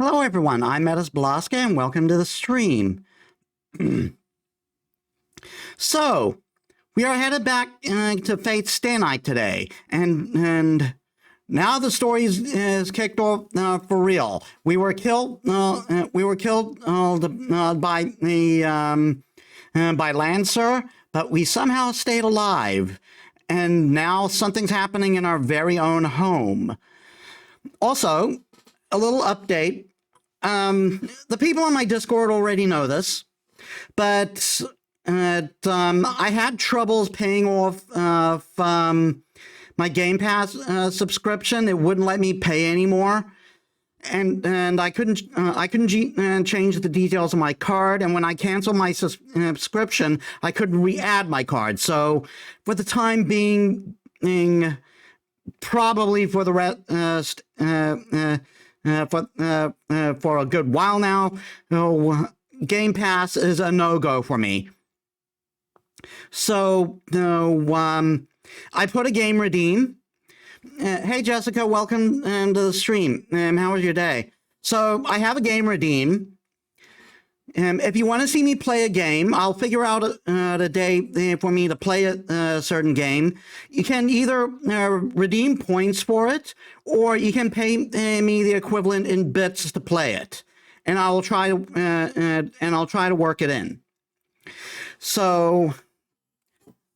Hello everyone, I'm Metis Balaska and welcome to the stream. So, we are headed back to Fate's Stay Night today, and now the story is kicked off for real. We were killed. By Lancer, but we somehow stayed alive, and now something's happening in our very own home. Also, a little update. The people on my Discord already know this, but I had troubles paying off my Game Pass subscription. It wouldn't let me pay anymore, and I couldn't change the details of my card. And when I canceled my subscription, I couldn't re-add my card. So, for the time being, probably for the rest. For a good while now, Game Pass is a no-go for me. So, I put a game redeem. Hey, Jessica, welcome to the stream. How was your day? So, I have a game redeem. If you want to see me play a game, I'll figure out a day for me to play a certain game. You can either redeem points for it, or you can pay me the equivalent in bits to play it, and I'll try to work it in. So,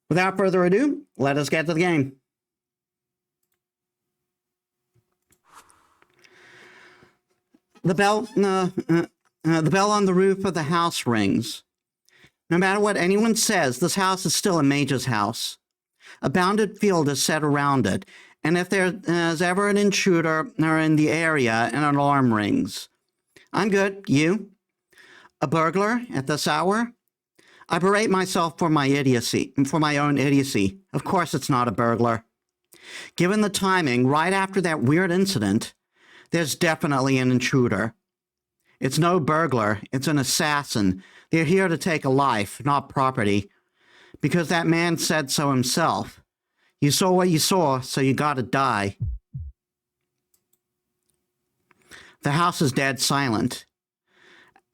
without further ado, let us get to the game. The bell on the roof of the house rings. No matter what anyone says, this house is still a mage's house. A bounded field is set around it, and if there's ever an intruder in the area, an alarm rings. I'm good. You? A burglar at this hour? I berate myself for my own idiocy. Of course it's not a burglar. Given the timing, right after that weird incident, there's definitely an intruder. It's no burglar, it's an assassin. They're here to take a life, not property. Because that man said so himself. You saw what you saw, so you gotta die. The house is dead silent.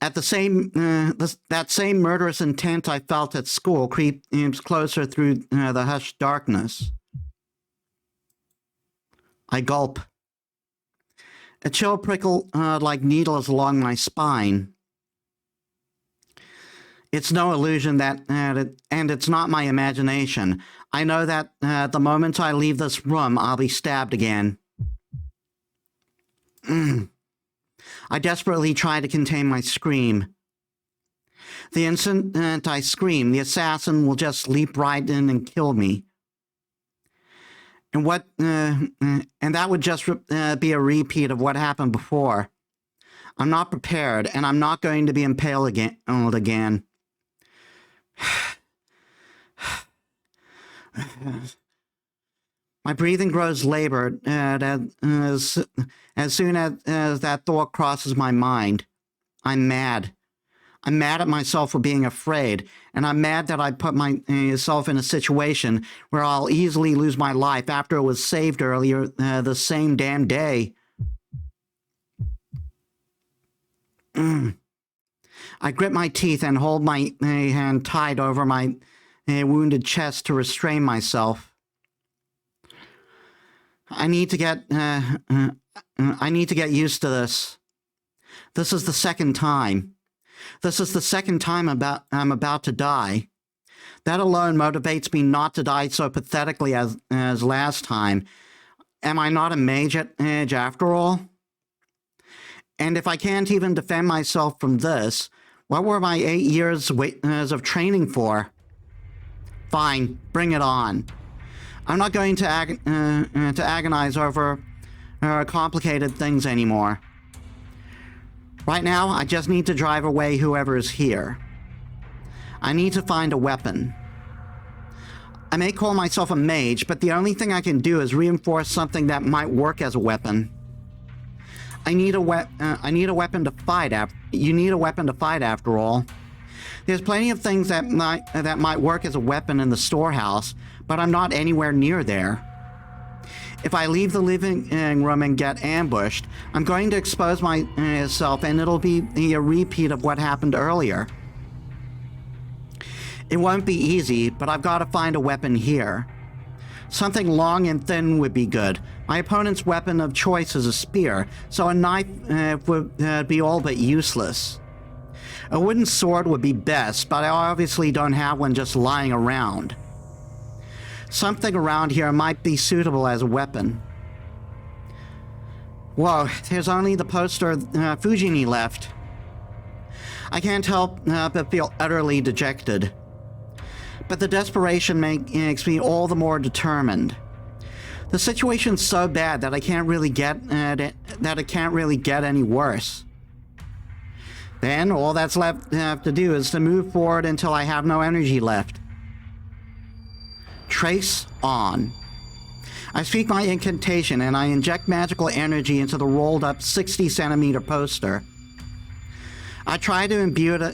At that same murderous intent I felt at school creeps closer through the hushed darkness. I gulp. A chill prickle like needles along my spine. It's no illusion and it's not my imagination. I know that the moment I leave this room, I'll be stabbed again. I desperately try to contain my scream. The instant I scream, the assassin will just leap right in and kill me. And that would just be a repeat of what happened before. I'm not prepared, and I'm not going to be impaled again. My breathing grows labored as soon as that thought crosses my mind. I'm mad. I'm mad at myself for being afraid, and I'm mad that I put myself in a situation where I'll easily lose my life after it was saved earlier the same damn day. I grip my teeth and hold my hand tight over my wounded chest to restrain myself. I need to get used to this. This is the second time. This is the second time I'm about to die. That alone motivates me not to die so pathetically as last time. Am I not a mage after all? And if I can't even defend myself from this, what were my 8 years of training for? Fine, bring it on. I'm not going to agonize over complicated things anymore. Right now, I just need to drive away whoever is here. I need to find a weapon. I may call myself a mage, but the only thing I can do is reinforce something that might work as a weapon. I need a weapon to fight. You need a weapon to fight, after all. There's plenty of things that might work as a weapon in the storehouse, but I'm not anywhere near there. If I leave the living room and get ambushed, I'm going to expose myself, and it'll be a repeat of what happened earlier. It won't be easy, but I've got to find a weapon here. Something long and thin would be good. My opponent's weapon of choice is a spear, so a knife would be all but useless. A wooden sword would be best, but I obviously don't have one just lying around. Something around here might be suitable as a weapon. Whoa, there's only the poster of Fujini left. I can't help but feel utterly dejected. But the desperation makes me all the more determined. The situation's so bad that it can't really get any worse. Then all that's left to do is to move forward until I have no energy left. Trace on. I speak my incantation and I inject magical energy into the rolled up 60-centimeter poster. I try to imbue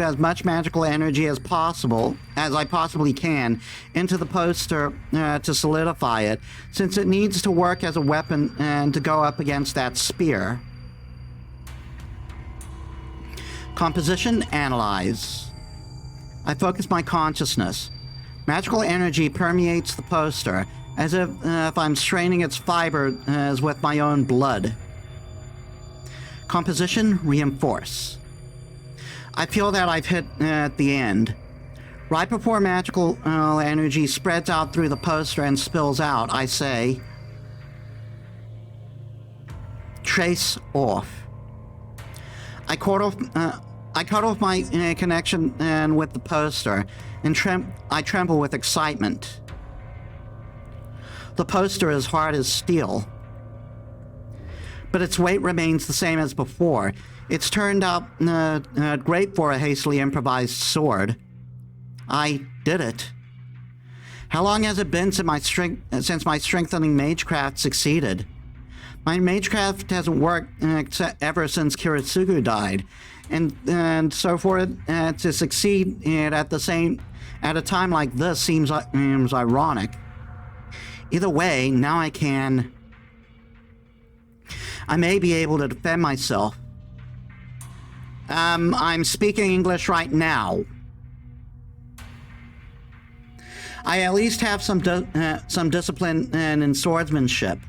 as much magical energy as I possibly can, into the poster to solidify it, since it needs to work as a weapon and to go up against that spear. Composition, analyze. I focus my consciousness. Magical energy permeates the poster, as if I'm straining its fibers with my own blood. Composition, reinforce. I feel that I've hit at the end. Right before magical energy spreads out through the poster and spills out, I say, trace off. I cut off my connection with the poster, and I tremble with excitement. The poster is hard as steel, but its weight remains the same as before. It's turned out great for a hastily improvised sword. I did it. How long has it been since my strengthening magecraft succeeded? My magecraft hasn't worked ever since Kiritsugu died, and so for it to succeed at a time like this seems ironic. Either way, now I may be able to defend myself. I'm speaking English right now. I at least have some discipline in swordsmanship.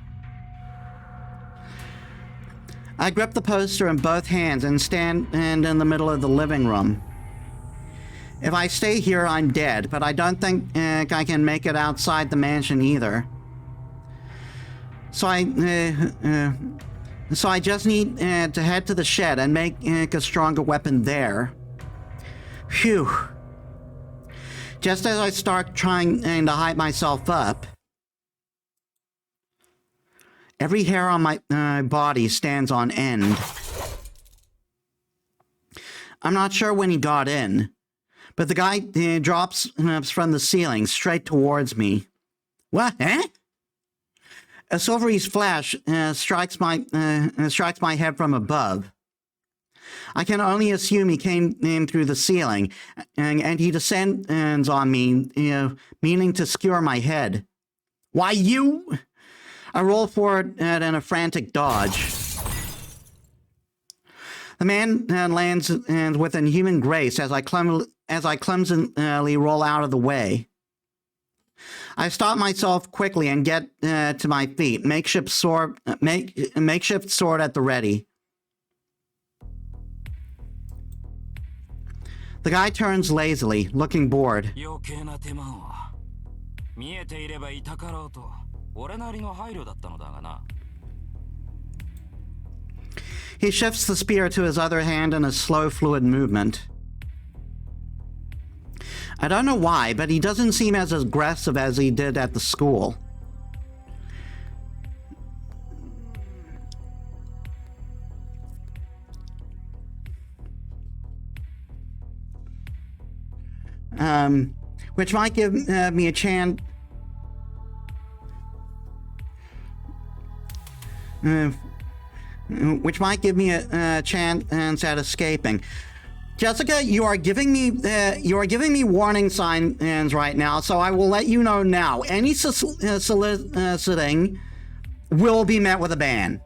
I grip the poster in both hands and stand in the middle of the living room. If I stay here, I'm dead, but I don't think I can make it outside the mansion either. So I just need to head to the shed and make a stronger weapon there. Phew. Just as I start trying to hype myself up, every hair on my body stands on end. I'm not sure when he got in, but the guy drops from the ceiling straight towards me. What? Eh? A silvery flash strikes my head from above. I can only assume he came in through the ceiling, and he descends on me, meaning to skewer my head. Why, you? I roll forward in a frantic dodge. The man lands with inhuman grace as I clumsily roll out of the way. I stop myself quickly and get to my feet, makeshift sword at the ready. The guy turns lazily, looking bored. He shifts the spear to his other hand in a slow, fluid movement. I don't know why, but he doesn't seem as aggressive as he did at the school. Which might give me a chance. Which might give me a chance at escaping. Jessica, you are giving me warning signs right now, so I will let you know now. Any soliciting will be met with a ban.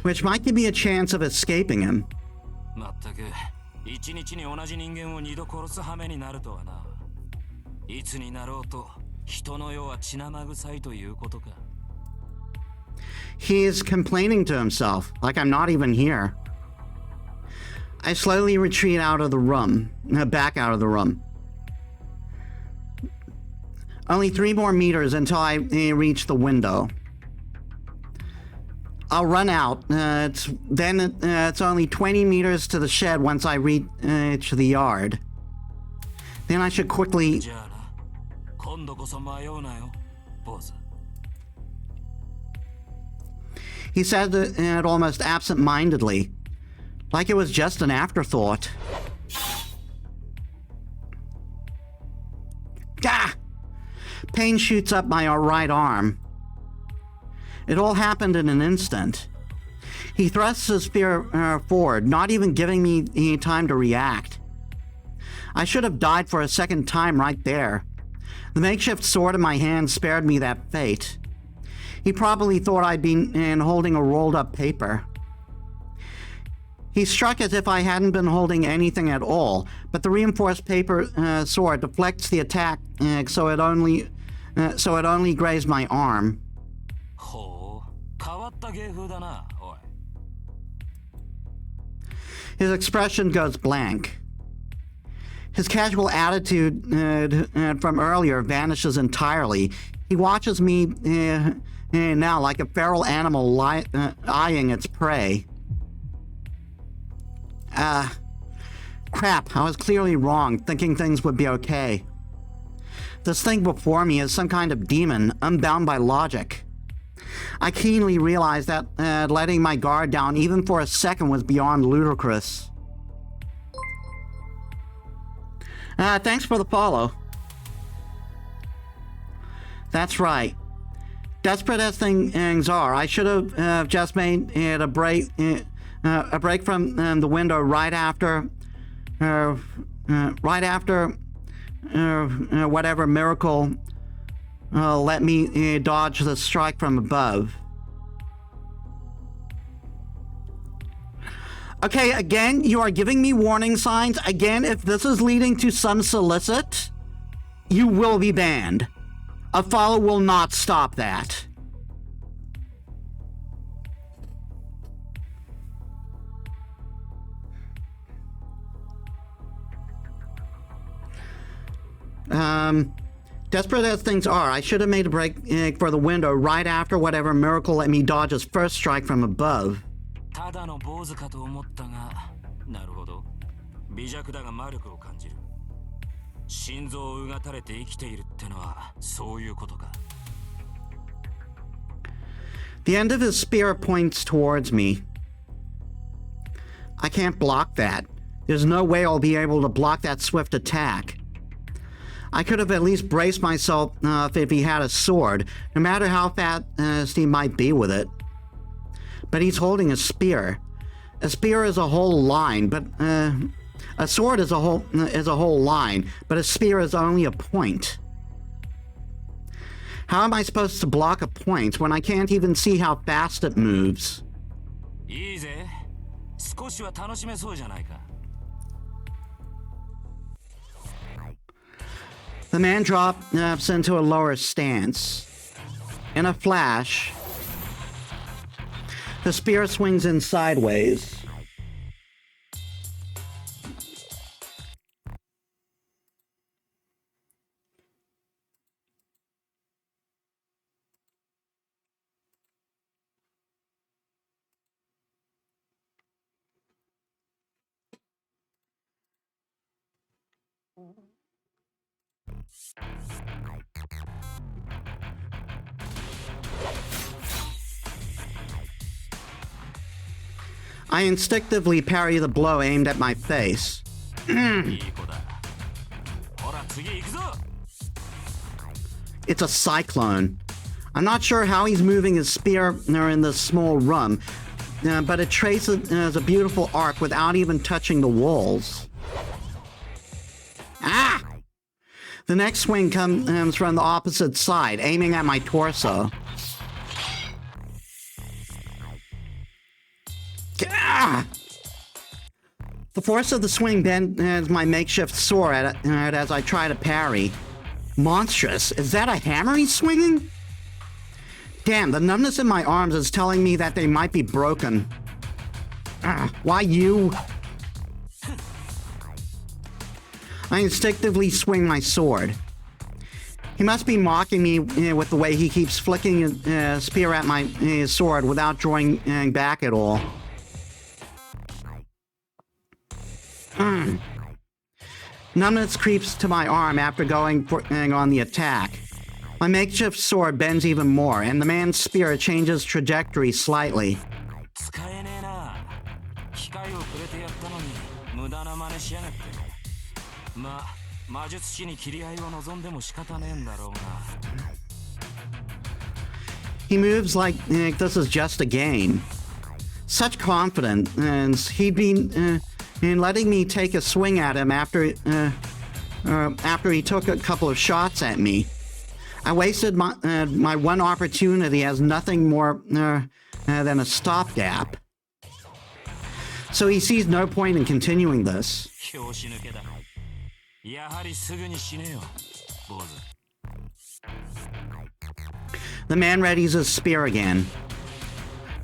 Which might give me a chance of escaping him. まったく一日に同じ人間を二度殺す羽目になるとはな。いつになろうと人の世は血生臭いということか。He is complaining to himself, like I'm not even here. I slowly retreat out of the room, back out of the room. Only 3 more meters until I reach the window. I'll run out. It's only 20 meters to the shed once I reach the yard. Then I should quickly... He said it almost absent-mindedly, like it was just an afterthought. Gah! Pain shoots up my right arm. It all happened in an instant. He thrusts his spear forward, not even giving me any time to react. I should have died for a second time right there. The makeshift sword in my hand spared me that fate. He probably thought I'd been holding a rolled-up paper. He struck as if I hadn't been holding anything at all, but the reinforced paper sword deflects the attack, so it only grazed my arm. His expression goes blank. His casual attitude from earlier vanishes entirely. He watches me now like a feral animal eyeing its prey. Crap, I was clearly wrong, thinking things would be okay. This thing before me is some kind of demon, unbound by logic. I keenly realized that letting my guard down even for a second was beyond ludicrous. Thanks for the follow. That's right. Desperate as things are, I should have just made it a break from the window right after whatever miracle let me dodge the strike from above. Okay, again, you are giving me warning signs. Again, if this is leading to some solicit, you will be banned. A follow will not stop that. Desperate as things are, I should have made a break for the window right after whatever miracle let me dodge his first strike from above. The end of his spear points towards me. I can't block that. There's no way I'll be able to block that swift attack. I could have at least braced myself if he had a sword, no matter how fast he might be with it. But he's holding a spear. A spear is a whole line, but a sword is a whole line, but a spear is only a point. How am I supposed to block a point when I can't even see how fast it moves? The man drops into a lower stance. In a flash, the spear swings in sideways. I instinctively parry the blow aimed at my face. It's a cyclone. I'm not sure how he's moving his spear in this small room, but it traces a beautiful arc without even touching the walls. Ah! The next swing comes from the opposite side, aiming at my torso. Ah! The force of the swing bends my makeshift sword as I try to parry. Monstrous. Is that a hammer he's swinging? Damn, the numbness in my arms is telling me that they might be broken. Why you? I instinctively swing my sword. He must be mocking me with the way he keeps flicking a spear at my sword without drawing back at all. Numbness creeps to my arm after going on the attack. My makeshift sword bends even more, and the man's spear changes trajectory slightly. He moves like this is just a game. Such confidence he'd been in letting me take a swing at him after he took a couple of shots at me. I wasted my one opportunity as nothing more than a stopgap. So he sees no point in continuing this. The man readies his spear again.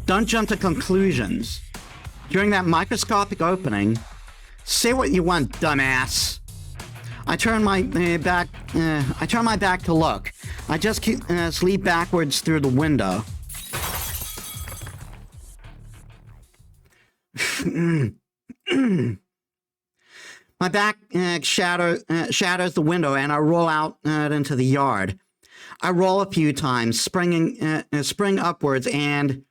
Don't jump to conclusions. During that microscopic opening, say what you want, dumbass. I turn my back to look. I just sleep backwards through the window. My back shatters the window, and I roll out into the yard. I roll a few times, spring upwards, and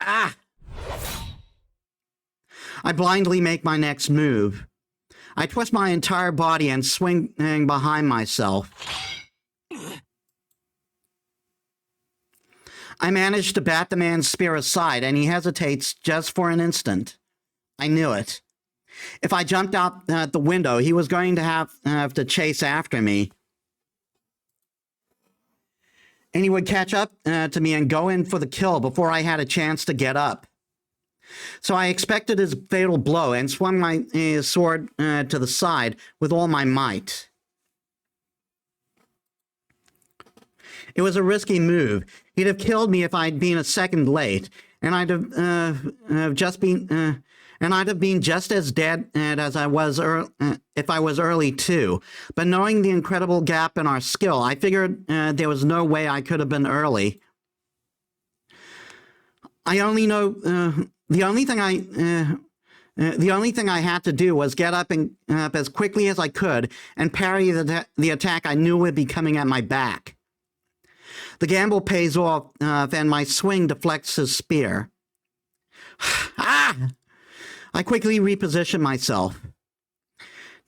I blindly make my next move. I twist my entire body and swing behind myself. I manage to bat the man's spear aside, and he hesitates just for an instant. I knew it. If I jumped out the window, he was going to have to chase after me. And he would catch up to me and go in for the kill before I had a chance to get up. So I expected his fatal blow and swung my sword to the side with all my might. It was a risky move. He'd have killed me if I'd been a second late, and I'd have been just as dead as I was if I was early too. But knowing the incredible gap in our skill, I figured there was no way I could have been early. I only know the only thing I had to do was get up as quickly as I could and parry the attack I knew would be coming at my back. The gamble pays off, and my swing deflects his spear. I quickly reposition myself.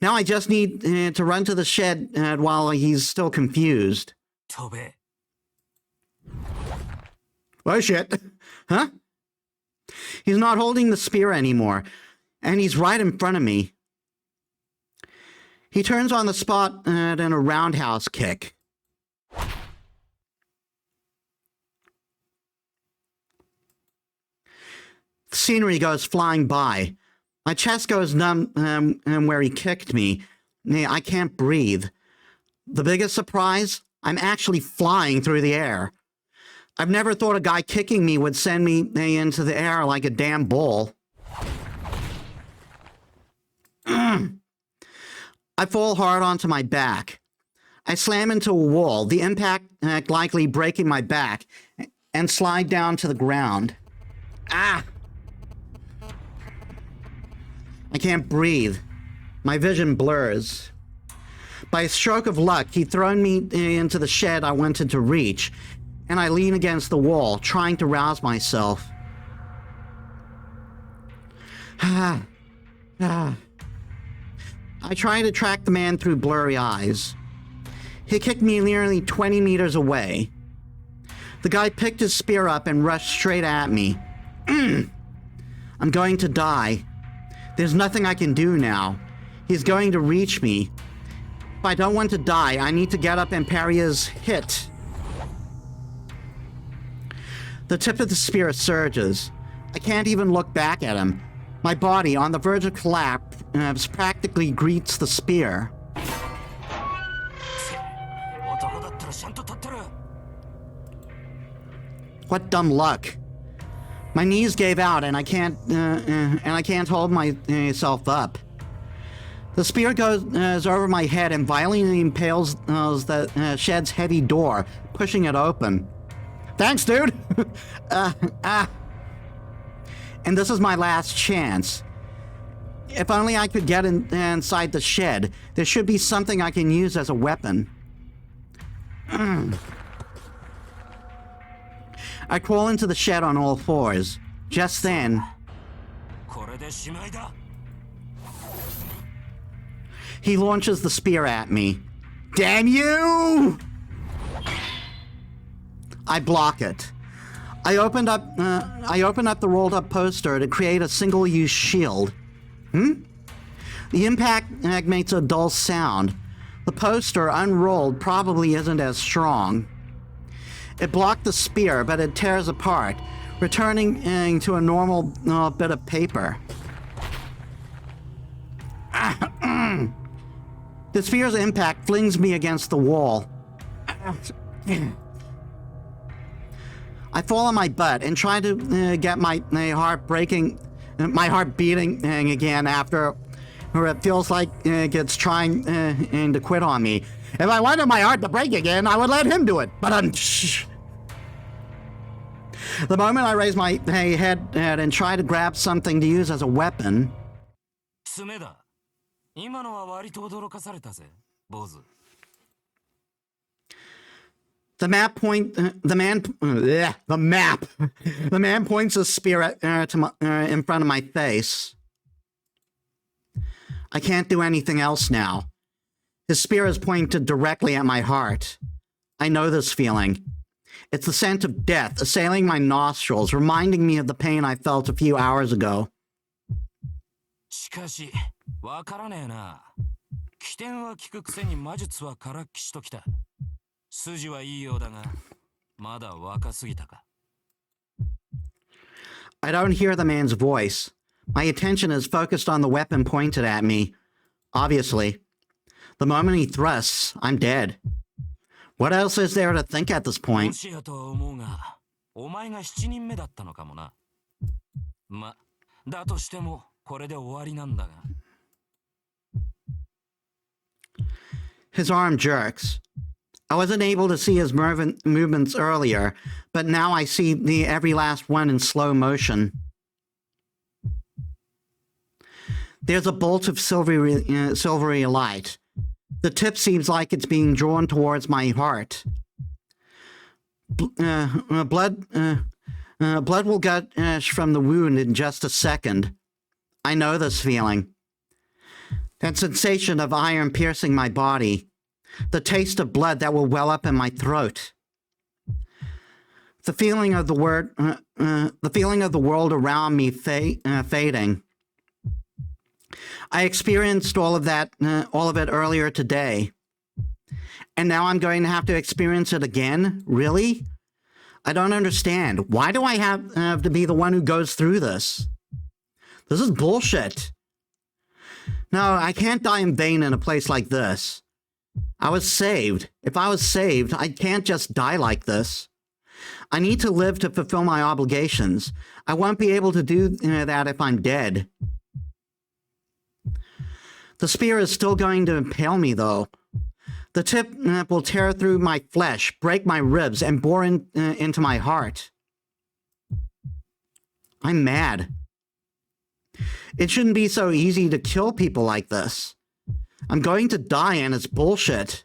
Now I just need to run to the shed while he's still confused. Oh shit. Huh? He's not holding the spear anymore, and he's right in front of me. He turns on the spot in a roundhouse kick. The scenery goes flying by. My chest goes numb where he kicked me. I can't breathe. The biggest surprise? I'm actually flying through the air. I've never thought a guy kicking me would send me into the air like a damn bull. I fall hard onto my back. I slam into a wall, the impact likely breaking my back, and slide down to the ground. I can't breathe. My vision blurs. By a stroke of luck, he'd thrown me into the shed I wanted to reach, and I lean against the wall, trying to rouse myself. I try to track the man through blurry eyes. He kicked me nearly 20 meters away. The guy picked his spear up and rushed straight at me. I'm going to die. There's nothing I can do now. He's going to reach me. If I don't want to die, I need to get up and parry his hit. The tip of the spear surges. I can't even look back at him. My body, on the verge of collapse, practically greets the spear. What dumb luck. My knees gave out and I can't hold myself up. The spear goes over my head and violently impales the shed's heavy door, pushing it open. Thanks, dude! And this is my last chance. If only I could get inside the shed. There should be something I can use as a weapon. I crawl into the shed on all fours. Just then, he launches the spear at me. Damn you! I block it. I opened up the rolled up poster to create a single-use shield. The impact makes a dull sound. The poster, unrolled, probably isn't as strong. It blocked the spear, but it tears apart, returning to a normal bit of paper. The spear's impact flings me against the wall. I fall on my butt and try to get my heart beating again after it feels like it's trying to quit on me. If I wanted my heart to break again, I would let him do it. But the moment I raise my head and try to grab something to use as a weapon, the man points a spear in front of my face. I can't do anything else now. His spear is pointed directly at my heart. I know this feeling. It's the scent of death assailing my nostrils, reminding me of the pain I felt a few hours ago. I don't hear the man's voice. My attention is focused on the weapon pointed at me. Obviously. The moment he thrusts, I'm dead. What else is there to think at this point? His arm jerks. I wasn't able to see his movements earlier, but now I see every last one in slow motion. There's a bolt of silvery light. The tip seems like it's being drawn towards my heart. Blood will gush from the wound in just a second. I know this feeling. That sensation of iron piercing my body. The taste of blood that will well up in my throat. The feeling of the world around me fading. I experienced all of it earlier today. And now I'm going to have to experience it again? Really? I don't understand. Why do I have to be the one who goes through this? This is bullshit. No, I can't die in vain in a place like this. I was saved. If I was saved, I can't just die like this. I need to live to fulfill my obligations. I won't be able to do that if I'm dead. The spear is still going to impale me, though. The tip will tear through my flesh, break my ribs, and bore into my heart. I'm mad. It shouldn't be so easy to kill people like this. I'm going to die, and it's bullshit.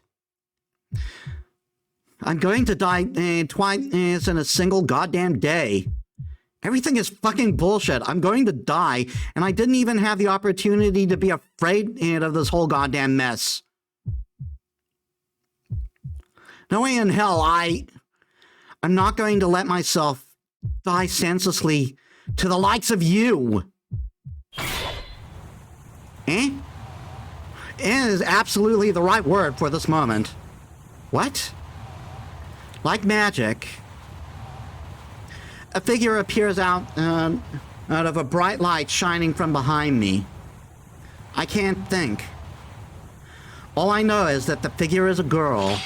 I'm going to die twice in a single goddamn day. Everything is fucking bullshit. I'm going to die, and I didn't even have the opportunity to be afraid of this whole goddamn mess. No way in hell I'm not going to let myself die senselessly to the likes of you. Eh? It is absolutely the right word for this moment. What? Like magic, a figure appears out of a bright light shining from behind me. I can't think. All I know is that the figure is a girl.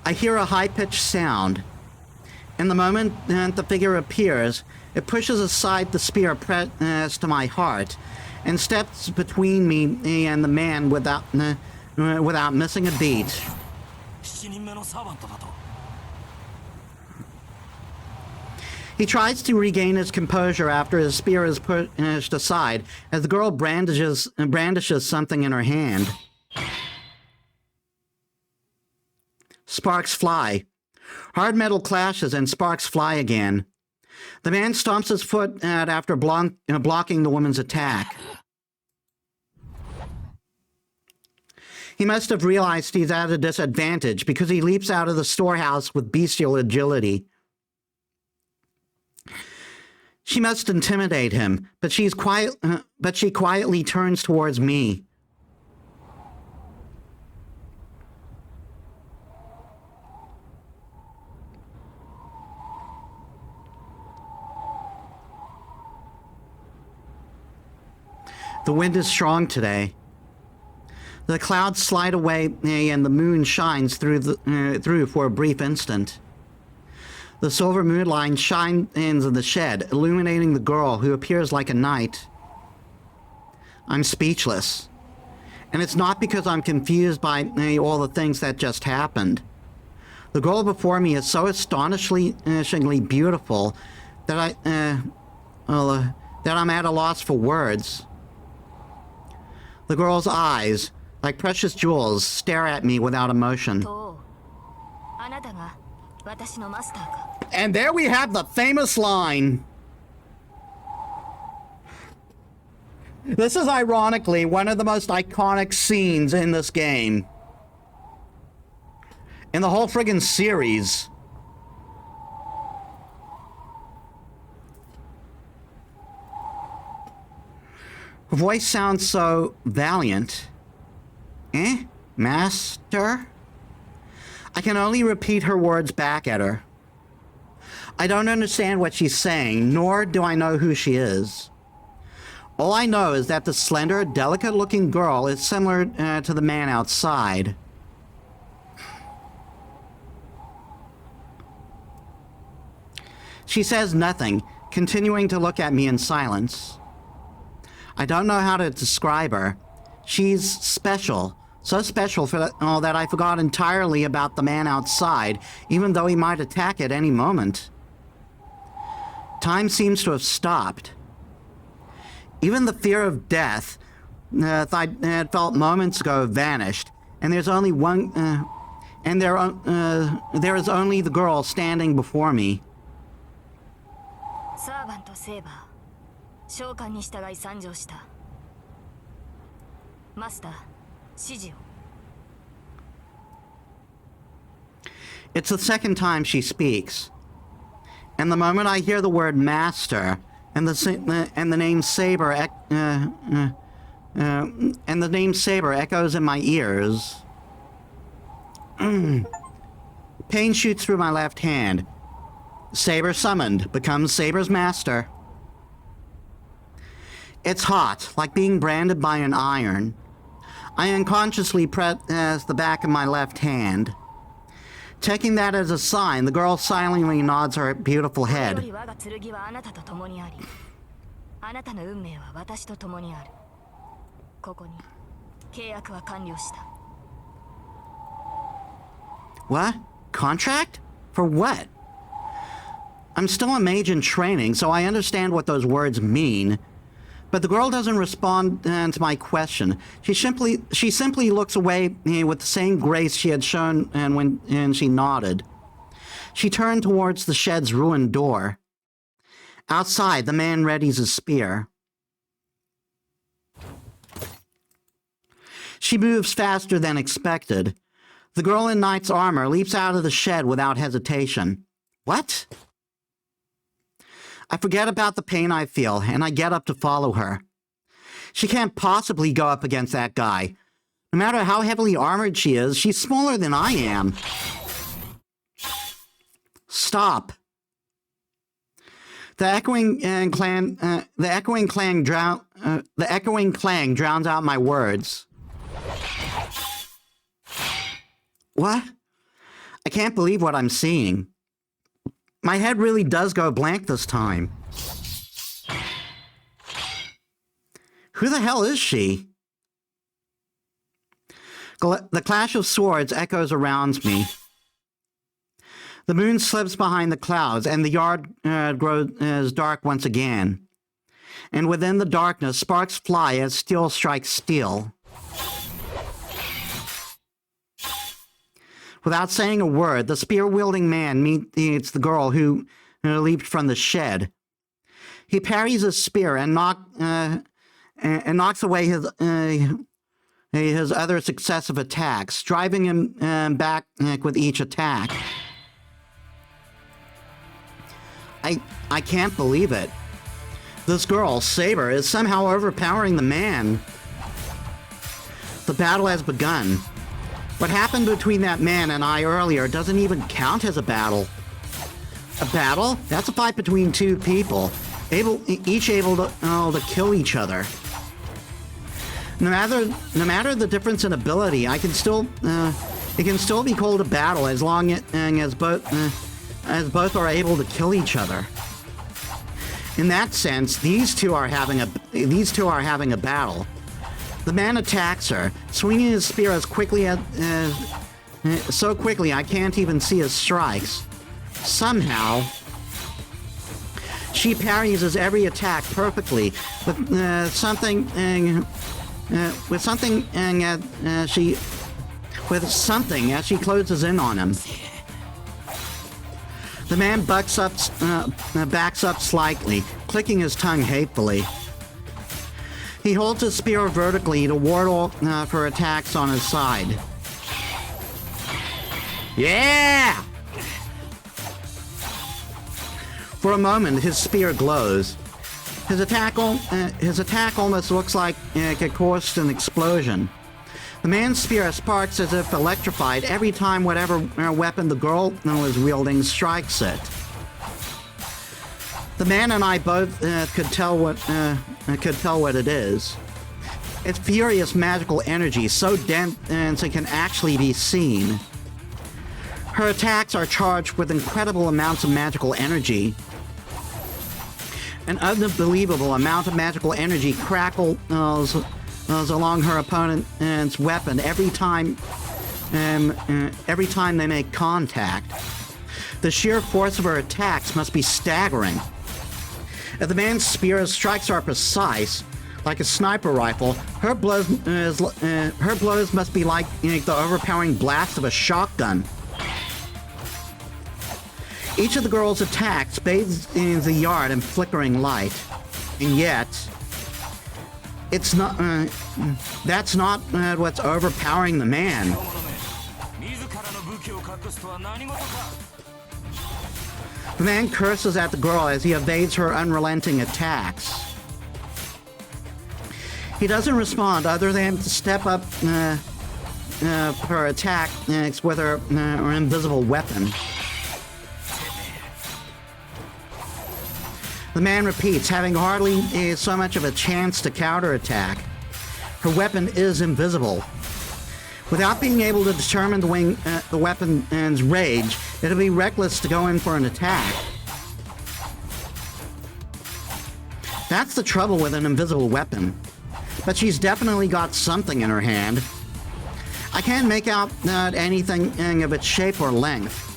I hear a high-pitched sound. In the moment that the figure appears, it pushes aside the spear pressed to my heart and steps between me and the man without missing a beat. He tries to regain his composure after his spear is pushed aside as the girl brandishes something in her hand. Sparks fly. Hard metal clashes and sparks fly again. The man stomps his foot after blocking the woman's attack. He must have realized he's at a disadvantage because he leaps out of the storehouse with bestial agility. She must intimidate him, but she quietly turns towards me. The wind is strong today. The clouds slide away and the moon shines through for a brief instant. The silver moonlight shines in the shed, illuminating the girl who appears like a knight. I'm speechless. And it's not because I'm confused by all the things that just happened. The girl before me is so astonishingly beautiful that I'm at a loss for words. The girl's eyes, like precious jewels, stare at me without emotion. And there we have the famous line. This is ironically one of the most iconic scenes in this game. In the whole friggin' series. Her voice sounds so valiant. Eh? Master? I can only repeat her words back at her. I don't understand what she's saying, nor do I know who she is. All I know is that the slender, delicate-looking girl is similar to the man outside. She says nothing, continuing to look at me in silence. I don't know how to describe her. She's special. So special that I forgot entirely about the man outside, even though he might attack at any moment. Time seems to have stopped. Even the fear of death that I had felt moments ago vanished, and there's only one, there is only the girl standing before me. It's the second time she speaks, and the moment I hear the word master and the name Saber echoes in my ears, pain shoots through my left hand. Saber summoned becomes Saber's master. It's hot, like being branded by an iron. I unconsciously press the back of my left hand. Taking that as a sign, the girl silently nods her beautiful head. What? Contract? For what? I'm still a mage in training, so I understand what those words mean. But the girl doesn't respond to my question. She simply looks away with the same grace she had shown when she nodded. She turned towards the shed's ruined door. Outside, the man readies his spear. She moves faster than expected. The girl in knight's armor leaps out of the shed without hesitation. What? I forget about the pain I feel, and I get up to follow her. She can't possibly go up against that guy. No matter how heavily armored she is, she's smaller than I am. Stop. The echoing clang drowns out my words. What? I can't believe what I'm seeing. My head really does go blank this time. Who the hell is she? The clash of swords echoes around me. The moon slips behind the clouds, and the yard grows dark once again. And within the darkness, sparks fly as steel strikes steel. Without saying a word, the spear-wielding man meets the girl who leaped from the shed. He parries his spear and knocks away his other successive attacks, driving him back with each attack. I can't believe it. This girl, Saber, is somehow overpowering the man. The battle has begun. What happened between that man and I earlier doesn't even count as a battle. A battle? That's a fight between two people, each able to kill each other. No matter the difference in ability, it can still be called a battle as long as both are able to kill each other. In that sense, these two are having a battle. The man attacks her, swinging his spear so quickly I can't even see his strikes. Somehow, she parries his every attack perfectly with something as she closes in on him. The man backs up slightly, clicking his tongue hatefully. He holds his spear vertically to ward off for attacks on his side. Yeah! For a moment, his spear glows. His attack almost looks like it caused an explosion. The man's spear sparks as if electrified every time whatever weapon the girl was wielding strikes it. The man and I both could tell what it is. It's furious magical energy, so dense it can actually be seen. Her attacks are charged with incredible amounts of magical energy. An unbelievable amount of magical energy crackles along her opponent's weapon every time they make contact. The sheer force of her attacks must be staggering. If the man's spear strikes are precise, like a sniper rifle, her blows must be like the overpowering blast of a shotgun. Each of the girl's attacks bathes in the yard in flickering light, and yet it's not. That's not what's overpowering the man. The man curses at the girl as he evades her unrelenting attacks. He doesn't respond other than to step up her attack with her invisible weapon. The man repeats, having hardly so much of a chance to counterattack. Her weapon is invisible. Without being able to determine the weapon's range, it'll be reckless to go in for an attack. That's the trouble with an invisible weapon. But she's definitely got something in her hand. I can't make out anything of its shape or length.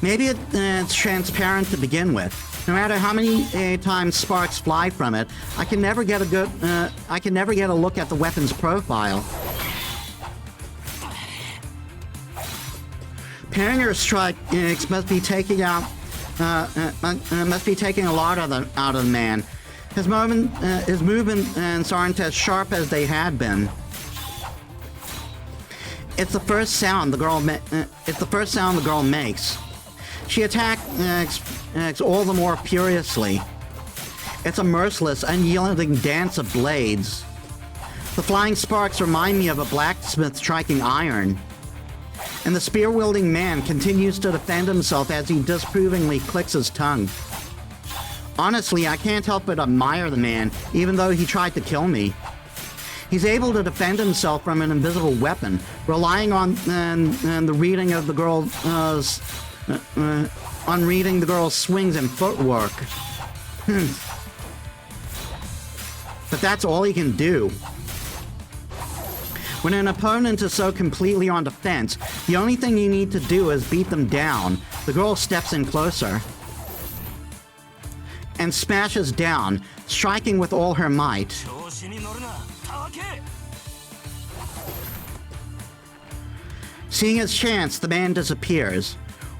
Maybe it's transparent to begin with. No matter how many times sparks fly from it, I can never get a look at the weapon's profile. Parrying her strikes must be taking a lot out of the man. His movements aren't as sharp as they had been. It's the first sound the girl makes. She attacks all the more furiously. It's a merciless, unyielding dance of blades. The flying sparks remind me of a blacksmith striking iron. And the spear-wielding man continues to defend himself as he disapprovingly clicks his tongue. Honestly, I can't help but admire the man, even though he tried to kill me. He's able to defend himself from an invisible weapon, relying on the reading of the girl's swings and footwork. But that's all he can do. When an opponent is so completely on defense, the only thing you need to do is beat them down. The girl steps in closer and smashes down, striking with all her might. Seeing his chance, the man disappears.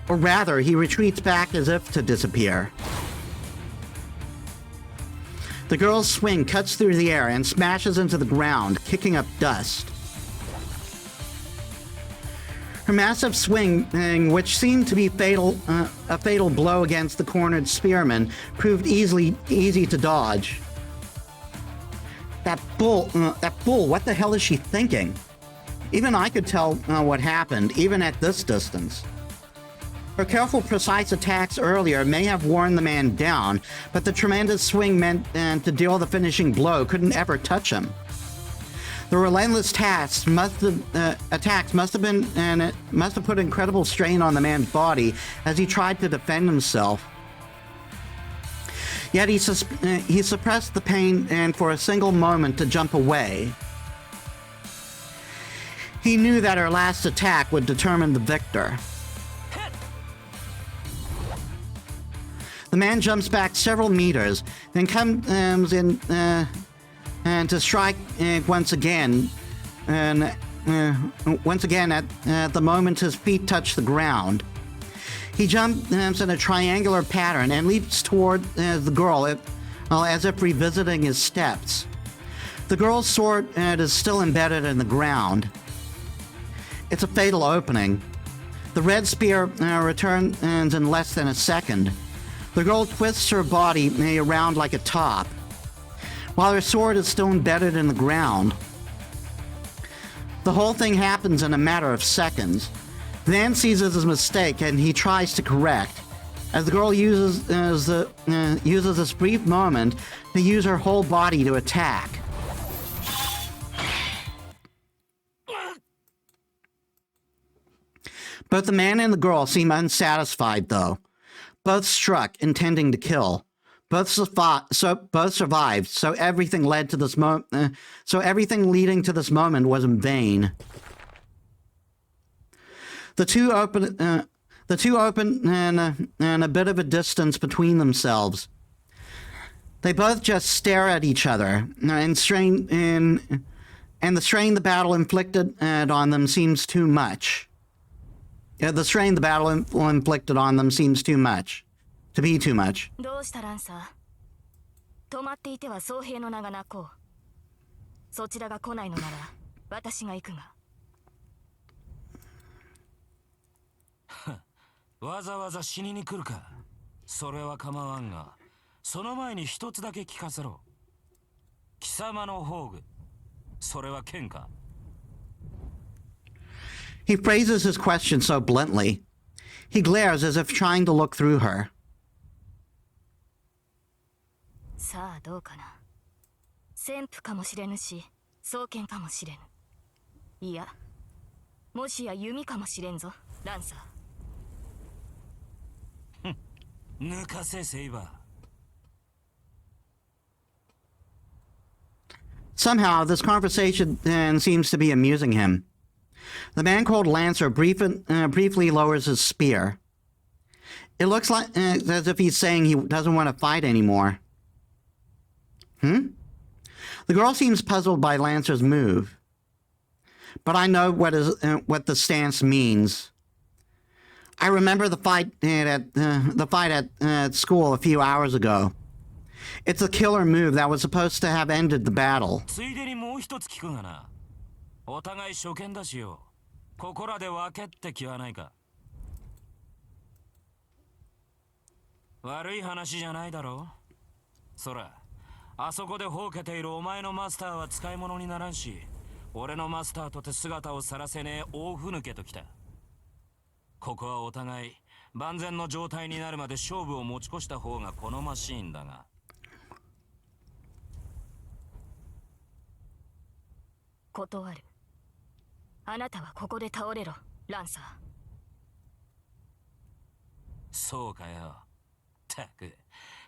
Or rather, he retreats back as if to disappear. The girl's swing cuts through the air and smashes into the ground, kicking up dust. Her massive swing, which seemed to be a fatal blow against the cornered spearman, proved easy to dodge. That bull, what the hell is she thinking? Even I could tell what happened, even at this distance. Her careful, precise attacks earlier may have worn the man down, but the tremendous swing meant to deal the finishing blow couldn't ever touch him. The relentless attacks must have put incredible strain on the man's body as he tried to defend himself. Yet he suppressed the pain and for a single moment to jump away. He knew that her last attack would determine the victor. The man jumps back several meters, then comes in and to strike once again at the moment his feet touch the ground. He jumps in a triangular pattern and leaps toward the girl as if revisiting his steps. The girl's sword is still embedded in the ground. It's a fatal opening. The red spear returns in less than a second. The girl twists her body around like a top, while her sword is still embedded in the ground. The whole thing happens in a matter of seconds. The man sees his mistake and he tries to correct, as the girl uses this brief moment to use her whole body to attack. Both the man and the girl seem unsatisfied, though. Both struck, intending to kill. Both survived. So everything leading to this moment was in vain. The two open and a bit of a distance between themselves. They both just stare at each other, and the strain the battle inflicted on them seems too much. The strain the battle inflicted on them seems too much. To be too much. どうしたランサー？止まっていては僧兵の名が泣こう。そちらが来ないのなら私が行くが。わざわざ死にに来るか。それは構わんが、その前に一つだけ聞かせろ。貴様の宝具、それは剣か？ He phrases his question so bluntly. He glares as if trying to look through her. さあどうかな。旋風かもしれぬし、双剣かもしれぬ。いや、もしや弓かもしれんぞ、ランサー。抜かせセイバー。Somehow, this conversation seems to be amusing him. The man called Lancer briefly lowers his spear. It looks like as if he's saying he doesn't want to fight anymore. The girl seems puzzled by Lancer's move. But I know what the stance means. I remember the fight at school a few hours ago. It's a killer move that was supposed to have ended the battle. ついでにもう一つ聞くがな。お互い初見だしよ。ここらで分けって気はないか。悪い話じゃないだろ。そら、あそこでほうけているお前のマスターは使い物にならんし、俺のマスターとて姿を晒せねえ大ふぬけときた。ここはお互い万全の状態になるまで勝負を持ち越した方が好ましいんだが。断る。あなたはここで倒れろ、ランサー。そうかよ。たく、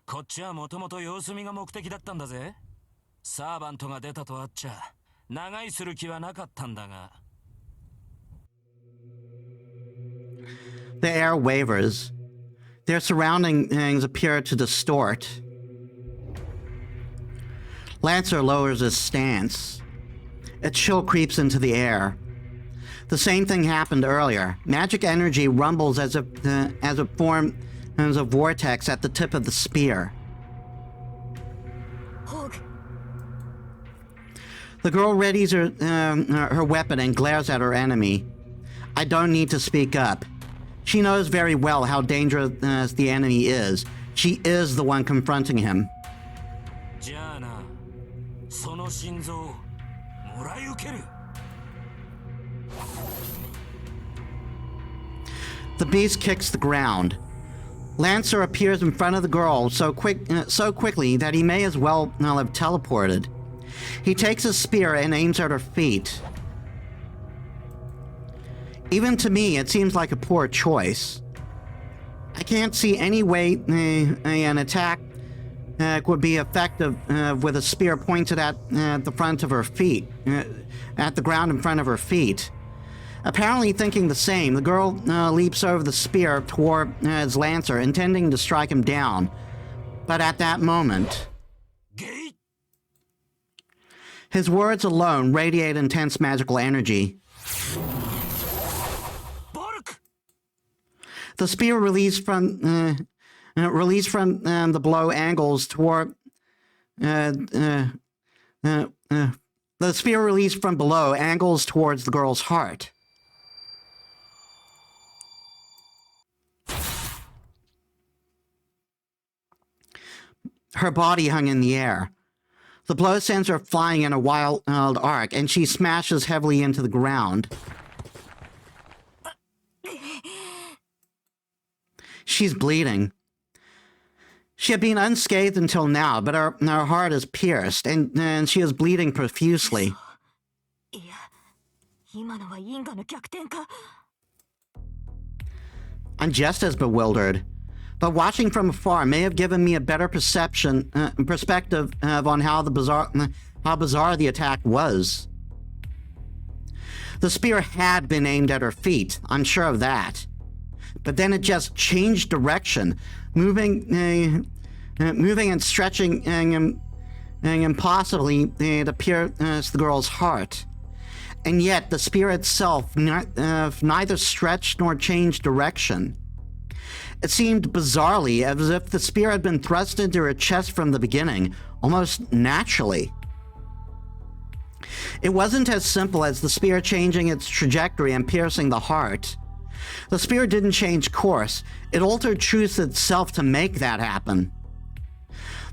こっちはもともと様子見が目的だったんだぜ。サーバントが出たとあっちゃ長居する気はなかったんだが。The air wavers. Their surroundings appear to distort. Lancer lowers his stance. A chill creeps into the air. The same thing happened earlier. Magic energy rumbles as it forms a vortex at the tip of the spear. Hog. The girl readies her weapon and glares at her enemy. I don't need to speak up. She knows very well how dangerous the enemy is. She is the one confronting him. じゃあな、その心臓もらい受ける。The beast kicks the ground. Lancer appears in front of the girl so quickly that he may as well have teleported. He takes his spear and aims at her feet. Even to me, it seems like a poor choice. I can't see any way an attack would be effective with a spear pointed at the front of her feet, at the ground in front of her feet. Apparently thinking the same, the girl leaps over the spear towards Lancer, intending to strike him down. But at that moment, his words alone radiate intense magical energy. The spear released from the blow angles toward the spear released from below angles towards the girl's heart. Her body hung in the air. The blow sends her flying in a wild arc, and she smashes heavily into the ground. She's bleeding. She had been unscathed until now, but her heart is pierced, and she is bleeding profusely. I'm just as bewildered, but watching from afar may have given me a better perspective on how bizarre the attack was. The spear had been aimed at her feet, I'm sure of that. But then it just changed direction, moving and stretching and impossibly to pierce the girl's heart. And yet the spear itself neither stretched nor changed direction. It seemed bizarrely as if the spear had been thrust into her chest from the beginning, almost naturally. It wasn't as simple as the spear changing its trajectory and piercing the heart. The spear didn't change course. It altered truth itself to make that happen.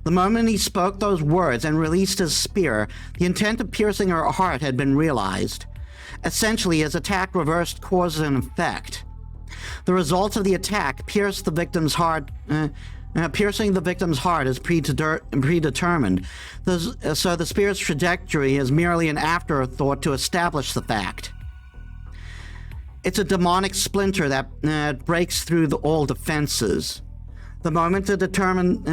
The moment he spoke those words and released his spear, the intent of piercing her heart had been realized. Essentially, his attack reversed cause and effect. The result of the attack piercing the victim's heart is predetermined, so the spear's trajectory is merely an afterthought to establish the fact. It's a demonic splinter that breaks through all defenses. The moment it determines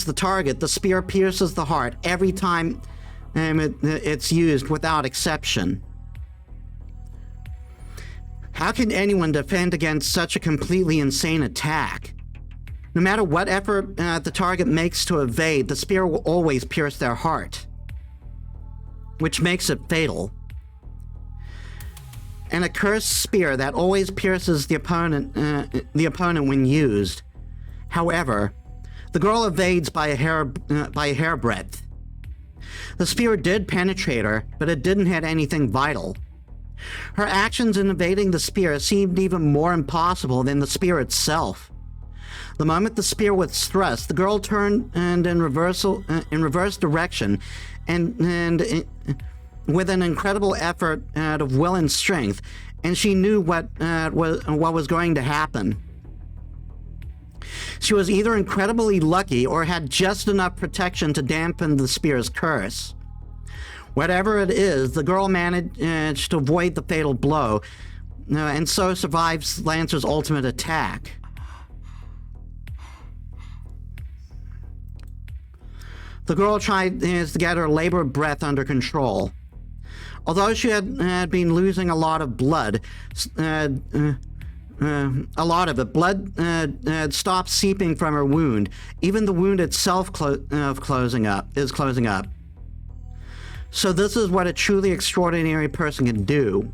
the target, the spear pierces the heart every time it's used without exception. How can anyone defend against such a completely insane attack? No matter what effort the target makes to evade, the spear will always pierce their heart, which makes it fatal. An accursed spear that always pierces the opponent when used. However, the girl evades by a hairbreadth. The spear did penetrate her, but it didn't hit anything vital. Her actions in evading the spear seemed even more impossible than the spear itself. The moment the spear was thrust, the girl turned and in reverse direction, and with an incredible effort of will and strength, and she knew what was going to happen. She was either incredibly lucky or had just enough protection to dampen the spear's curse. Whatever it is, the girl managed to avoid the fatal blow, and so survives Lancer's ultimate attack. The girl tried to get her labored breath under control. Although she had been losing a lot of blood, blood had stopped seeping from her wound. Even the wound itself is closing up. So this is what a truly extraordinary person can do.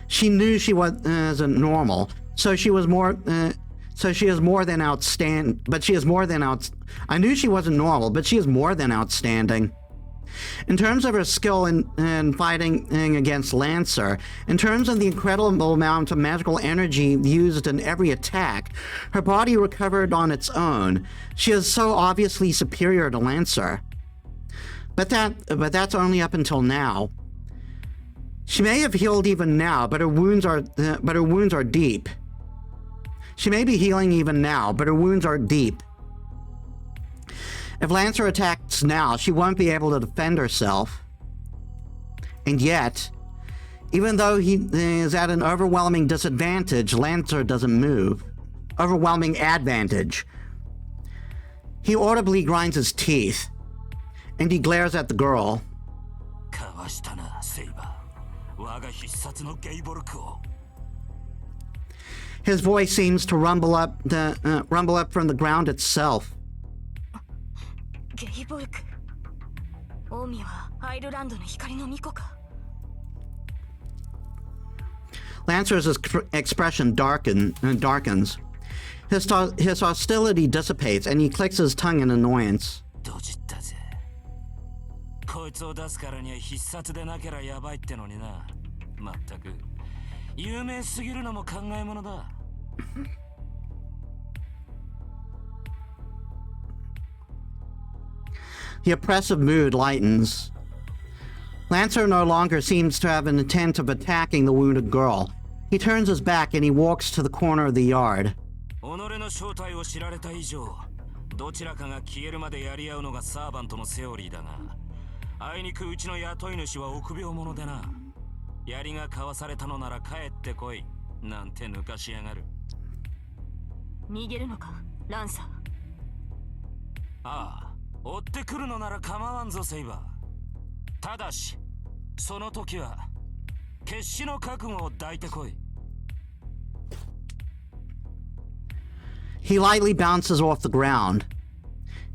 She knew she wasn't normal, so she is more than outstanding. I knew she wasn't normal, but she is more than outstanding. In terms of her skill in fighting against Lancer, in terms of the incredible amount of magical energy used in every attack, her body recovered on its own. She is so obviously superior to Lancer. But that's only up until now. She may have healed even now, but her wounds are deep. She may be healing even now, but her wounds are deep. If Lancer attacks now, she won't be able to defend herself. And yet, even though he is at an overwhelming disadvantage, Lancer doesn't move. Overwhelming advantage. He audibly grinds his teeth, and he glares at the girl. His voice seems to rumble up from the ground itself. Lancer's expression darkens. His hostility dissipates, and he clicks his tongue in annoyance. The oppressive mood lightens. Lancer no longer seems to have an intent of attacking the wounded girl. He turns his back and he walks to the corner of the yard. He lightly bounces off the ground.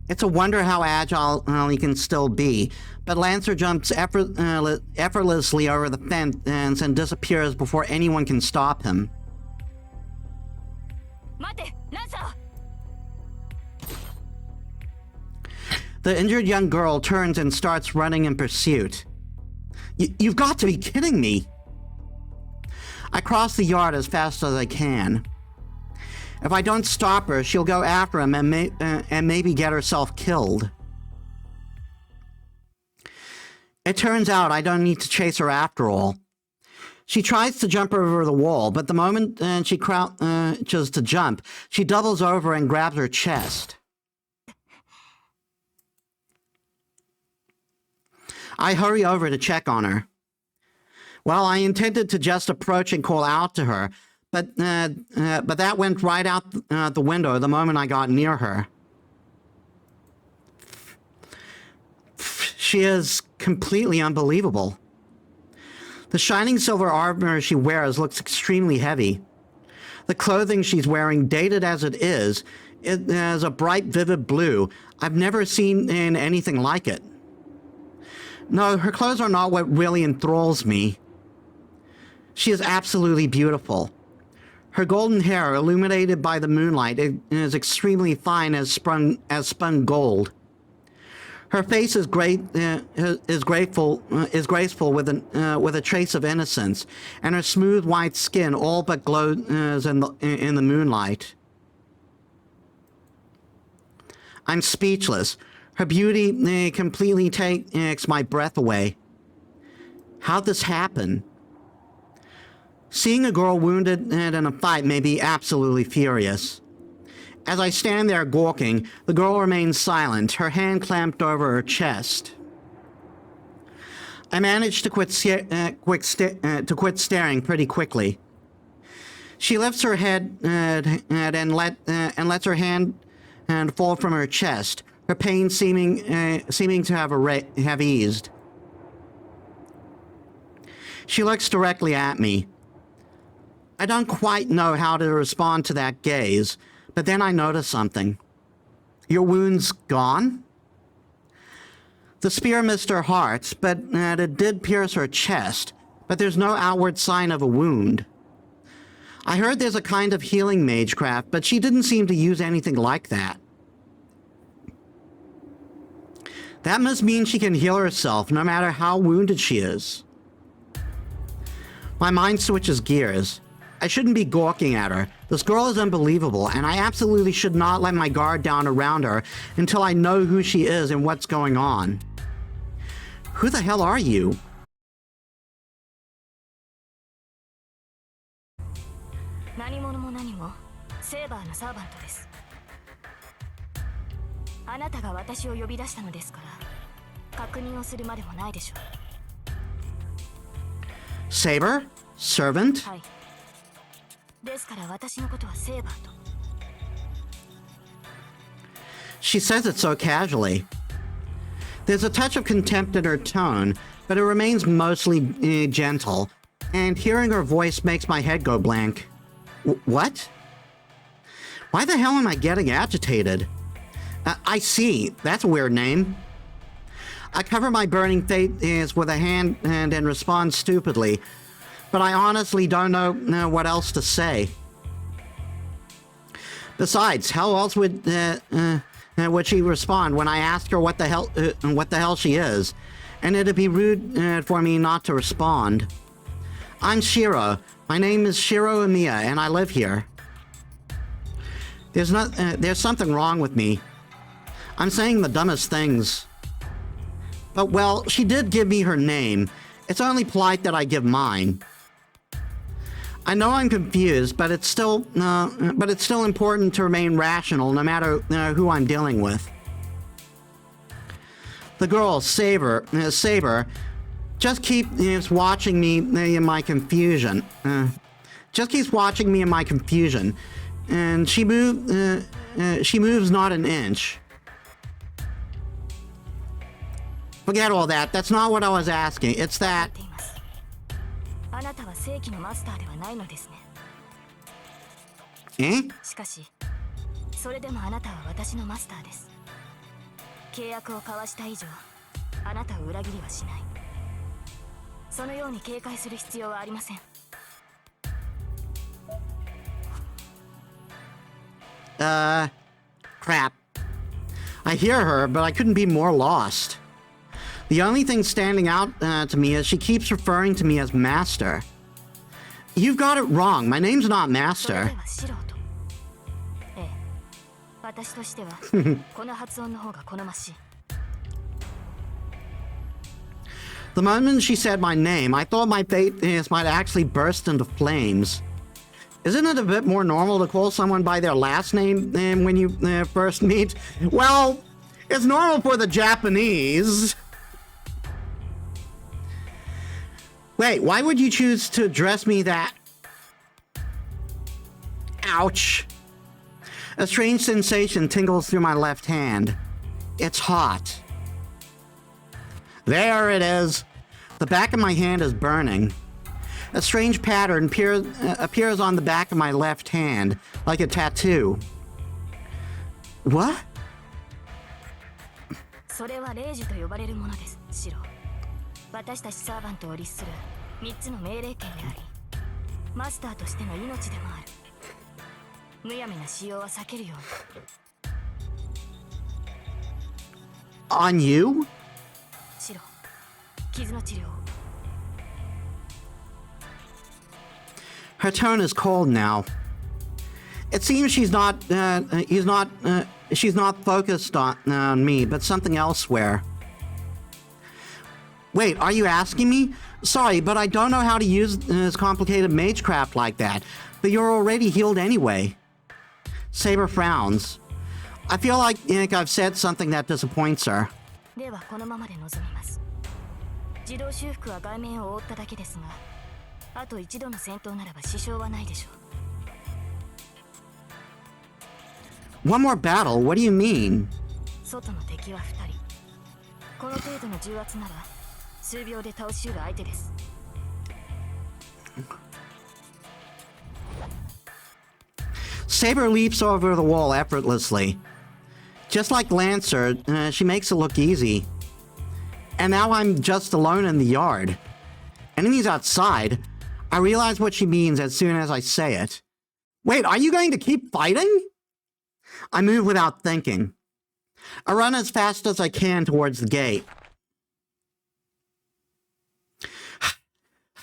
It's a wonder how agile he can still be, but Lancer jumps effortlessly over the fence and disappears before anyone can stop him. The injured young girl turns and starts running in pursuit. You've got to be kidding me! I cross the yard as fast as I can. If I don't stop her, she'll go after him and maybe get herself killed. It turns out I don't need to chase her after all. She tries to jump over the wall, but the moment she crouches to jump, she doubles over and grabs her chest. I hurry over to check on her. Well, I intended to just approach and call out to her, but that went right out the window the moment I got near her. She is completely unbelievable. The shining silver armor she wears looks extremely heavy. The clothing she's wearing, dated as it is a bright, vivid blue. I've never seen in anything like it. No, her clothes are not what really enthralls me. She is absolutely beautiful. Her golden hair, illuminated by the moonlight, is extremely fine as spun gold. Her face is graceful with a trace of innocence, and her smooth white skin all but glows in the moonlight. I'm speechless. Her beauty completely takes my breath away. How'd this happen? Seeing a girl wounded in a fight made me absolutely furious. As I stand there gawking, the girl remains silent, her hand clamped over her chest. I managed to quit staring pretty quickly. She lifts her head and lets her hand fall from her chest, her pain seeming to have eased. She looks directly at me. I don't quite know how to respond to that gaze, but then I notice something. Your wound's gone? The spear missed her heart, but it did pierce her chest, but there's no outward sign of a wound. I heard there's a kind of healing magecraft, but she didn't seem to use anything like that. That must mean she can heal herself no matter how wounded she is. My mind switches gears. I shouldn't be gawking at her. This girl is unbelievable, and I absolutely should not let my guard down around her until I know who she is and what's going on. Who the hell are you? Saber? Servant? She says it so casually. There's a touch of contempt in her tone, but it remains mostly gentle, and hearing her voice makes my head go blank. What? Why the hell am I getting agitated? I see. That's a weird name. I cover my burning face with a hand and respond stupidly, but I honestly don't know what else to say. Besides, how else would she respond when I ask her what the hell she is? And it'd be rude for me not to respond. I'm Shiro. My name is Shiro Amiya, and I live here. There's something wrong with me. I'm saying the dumbest things. But well, she did give me her name. It's only polite that I give mine. I know I'm confused, but it's still important to remain rational no matter who I'm dealing with. The girl, Saber, just keeps watching me in my confusion. Just keeps watching me in my confusion, and she moves not an inch. Forget all that. That's not what I was asking. It's that. Eh? しかし、それでもあなたは私のマスターです。契約を交わした以上、あなたを裏切りはしない。そのように警戒する必要はありません。Crap. I hear her, but I couldn't be more lost. The only thing standing out to me is she keeps referring to me as Master. You've got it wrong. My name's not Master. The moment she said my name, I thought my face might actually burst into flames. Isn't it a bit more normal to call someone by their last name when you first meet? Well, it's normal for the Japanese. Wait, why would you choose to address me that? Ouch. A strange sensation tingles through my left hand. It's hot. There it is. The back of my hand is burning. A strange pattern appears on the back of my left hand, like a tattoo. What? それは令状と呼ばれるものです、シロ。私たちサーバントを律する3つの命令権であり、マスターとしての命でもある。むやみな使用は避けるように。On you? シロ、傷の治療を。 Her tone is cold now. It seems she's not focused on me, but something elsewhere. Wait, are you asking me? Sorry, but I don't know how to use this complicated magecraft like that. But you're already healed anyway. Saber frowns. I feel like I've said something that disappoints her. ではこのままで臨みます。自動修復は外面を覆っただけですが、あと一度の戦闘ならば支障はないでしょう。 One more battle? What do you mean? 外の敵は2人。この程度の重圧なら数秒で倒し得る相手です。 Saber leaps over the wall effortlessly. Just like Lancer, she makes it look easy. And now I'm just alone in the yard. Enemies outside. I realize what she means as soon as I say it. Wait, are you going to keep fighting? I move without thinking. I run as fast as I can towards the gate.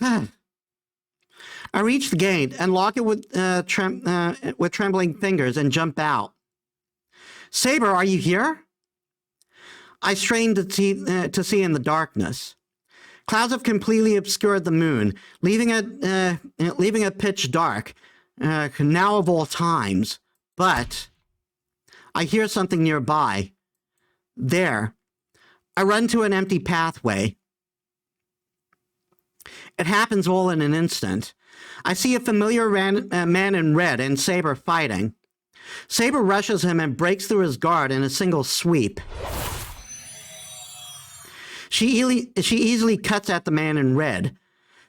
I reach the gate and lock it with trembling fingers and jump out. Saber, are you here? I strain to see in the darkness. Clouds have completely obscured the moon, leaving it pitch dark, now of all times. But I hear something nearby. There. I run to an empty pathway. It happens all in an instant. I see a familiar man in red and Saber fighting. Saber rushes him and breaks through his guard in a single sweep. She easily cuts at the man in red.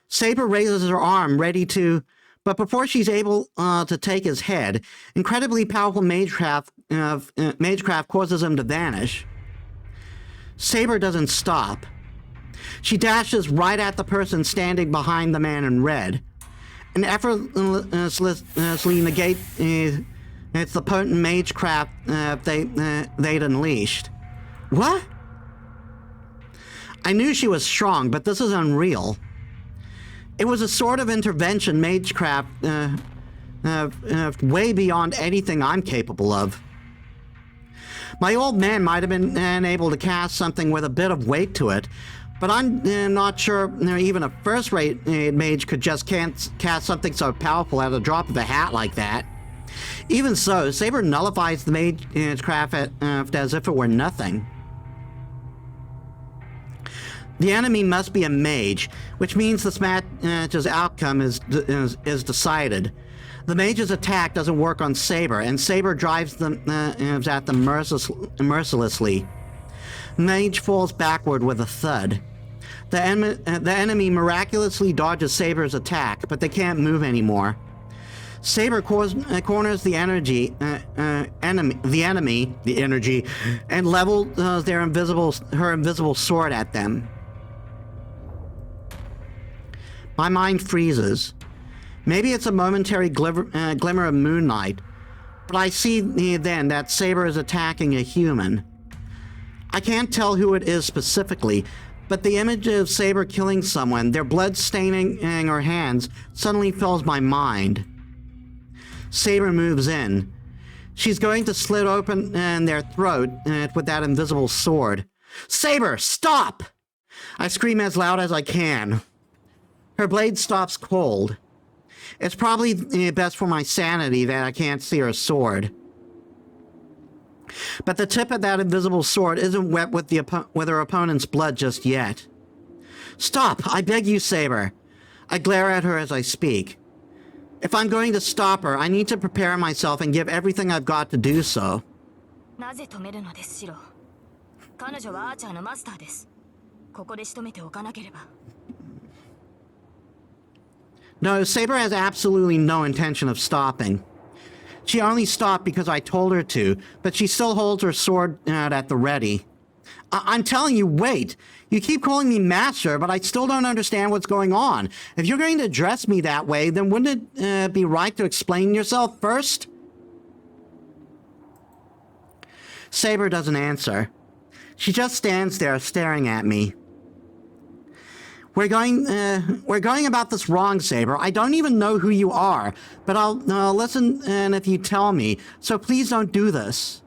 Saber raises her arm, ready to... But before she's able to take his head, incredibly powerful magecraft causes him to vanish. Saber doesn't stop. She dashes right at the person standing behind the man in red, and effortlessly negate it's the potent magecraft they'd unleashed. What? I knew she was strong, but this is unreal. It was a sort of intervention magecraft way beyond anything I'm capable of. My old man might have been able to cast something with a bit of weight to it, but I'm not sure even a first-rate mage could just cast something so powerful at a drop of a hat like that. Even so, Saber nullifies the magecraft as if it were nothing. The enemy must be a mage, which means this match's outcome is decided. The mage's attack doesn't work on Saber, and Saber drives them at them mercilessly. Mage falls backward with a thud. The enemy miraculously dodges Saber's attack, but they can't move anymore. Saber corners the enemy, and levels her invisible sword at them. My mind freezes. Maybe it's a momentary glimmer of moonlight, but I see then that Saber is attacking a human. I can't tell who it is specifically, but the image of Saber killing someone, their blood staining her hands, suddenly fills my mind. Saber moves in. She's going to slit open their throat with that invisible sword. Saber, stop! I scream as loud as I can. Her blade stops cold. It's probably best for my sanity that I can't see her sword. But the tip of that invisible sword isn't wet with her opponent's blood just yet. Stop! I beg you, Saber. I glare at her as I speak. If I'm going to stop her, I need to prepare myself and give everything I've got to do so. なぜ止めるのです、シロ。彼女はアーチャーのマスターです。ここで仕留めておかなければ。No, Saber has absolutely no intention of stopping. She only stopped because I told her to, but she still holds her sword out at the ready. I'm telling you, wait. You keep calling me master, but I still don't understand what's going on. If you're going to address me that way, then wouldn't it be right to explain yourself first? Saber doesn't answer. She just stands there staring at me. We're going about this wrong, Saber. I don't even know who you are, but I'll listen and if you tell me, so please don't do this.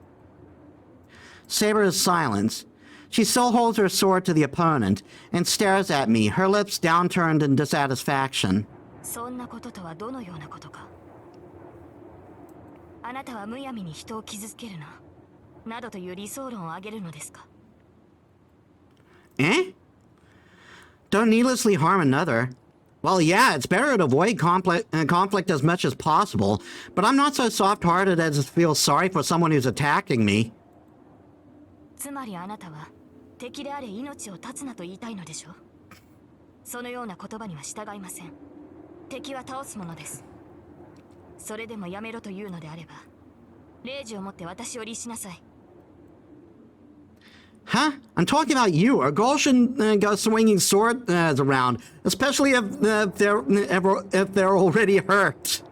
Saber is silent. She still holds her sword to the opponent and stares at me, her lips downturned in dissatisfaction. そんなこととはどのようなことか。あなたはむやみに人を傷つけるな、などという理想論を挙げるのですか。Eh? Don't needlessly harm another. Well, yeah, it's better to avoid conflict as much as possible, but I'm not so soft-hearted as to feel sorry for someone who's attacking me. つまりあなたは敵であれ命を絶つなと言いたいのでしょう。そのような言葉には従いません。敵は倒すものです。それでもやめろというのであれば、令状を持って私を律しなさい。Huh? I'm talking about you. A girl shouldn't go swinging swords around, especially if they're already hurt.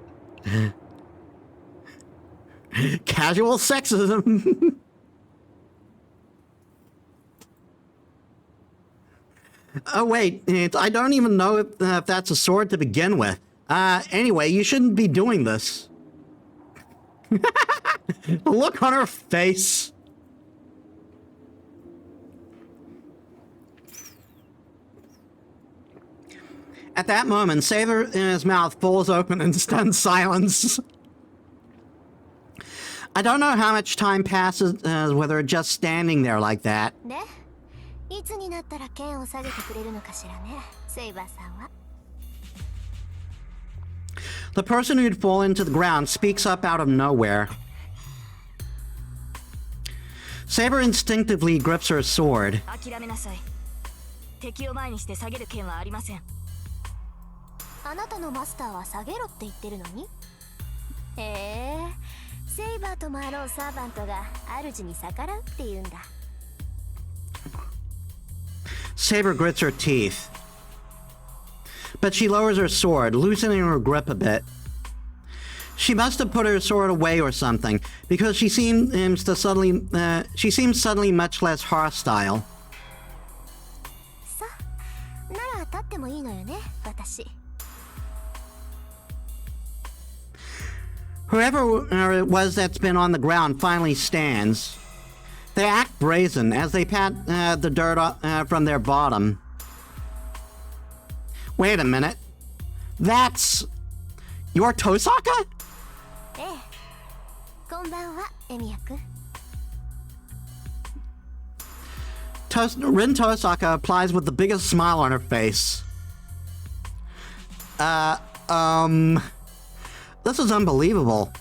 Casual sexism. Oh wait, I don't even know if that's a sword to begin with. Anyway, you shouldn't be doing this. The look on her face. At that moment, Saber's mouth falls open in stunned silence. I don't know how much time passes with her just standing there like that. で、いつになったら剣を下げてくれるのかしらね、セイバーさんは。The person who'd fallen to the ground speaks up out of nowhere. Saber instinctively grips her sword. 諦めなさい。敵を前にして下げる剣はありません。あなたのマスターは下げろって言ってるのに。へえ、セイバーともあろうサーバントが主に逆らうって言うんだ。Saber grits her teeth. But she lowers her sword, loosening her grip a bit. She must have put her sword away or something, because she seems suddenly much less hostile. さ、なら立ってもいいのよね、私。Whoever it was that's been on the ground finally stands. They act brazen as they pat the dirt from their bottom. Wait a minute. That's... You're Tosaka? ええ。こんばんは、エミヤ君。Rin Tosaka applies with the biggest smile on her face. This is unbelievable.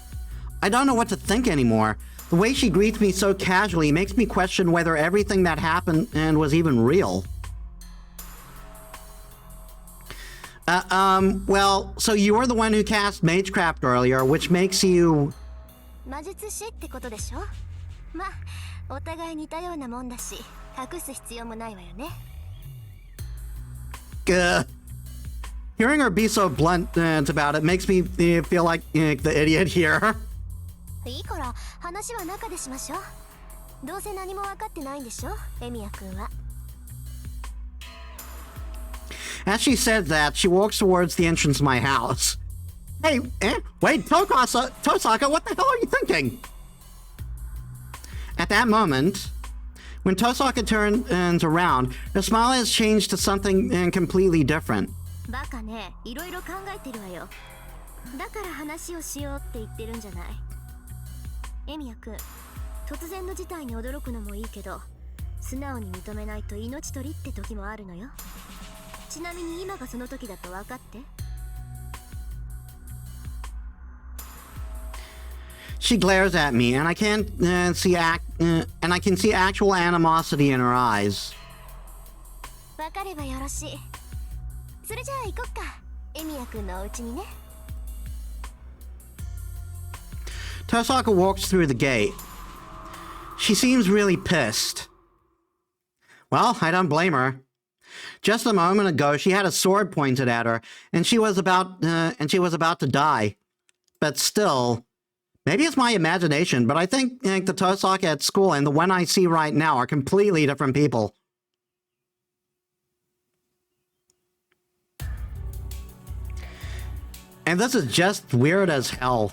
I don't know what to think anymore. The way she greets me so casually makes me question whether everything that happened was even real. Well, so you were the one who cast Magecraft earlier, which makes you... 魔術師ってことでしょ。まあ、お互い似たようなもんだし、隠す必要もないわよね。Hearing her be so blunt about it makes me feel like the idiot here. いいから話は中でしましょう。どうせ何も分かってないんでしょ、エミヤ君は。As she says that, she walks towards the entrance to my house. Hey, wait, Tosaka, what the hell are you thinking? At that moment, when Tosaka turns around, her smile has changed to something completely different. バカね、いろいろ考えてるわよ。だから話をしようって言ってるんじゃない。エミヤ君、突然の事態に驚くのもいいけど、素直に認めないと命取りって時もあるのよ。ちなみに今がその時だと分かって。She glares at me, and I can see actual animosity in her eyes. 分かればよろしい。それじゃあ行こっか、エミヤ君のお家にね。Tosaka walks through the gate. She seems really pissed. Well, I don't blame her. Just a moment ago, she had a sword pointed at her, and she was about to die. But still, Maybe it's my imagination, but I think the Tosaka at school and the one I see right now are completely different people. And this is just weird as hell.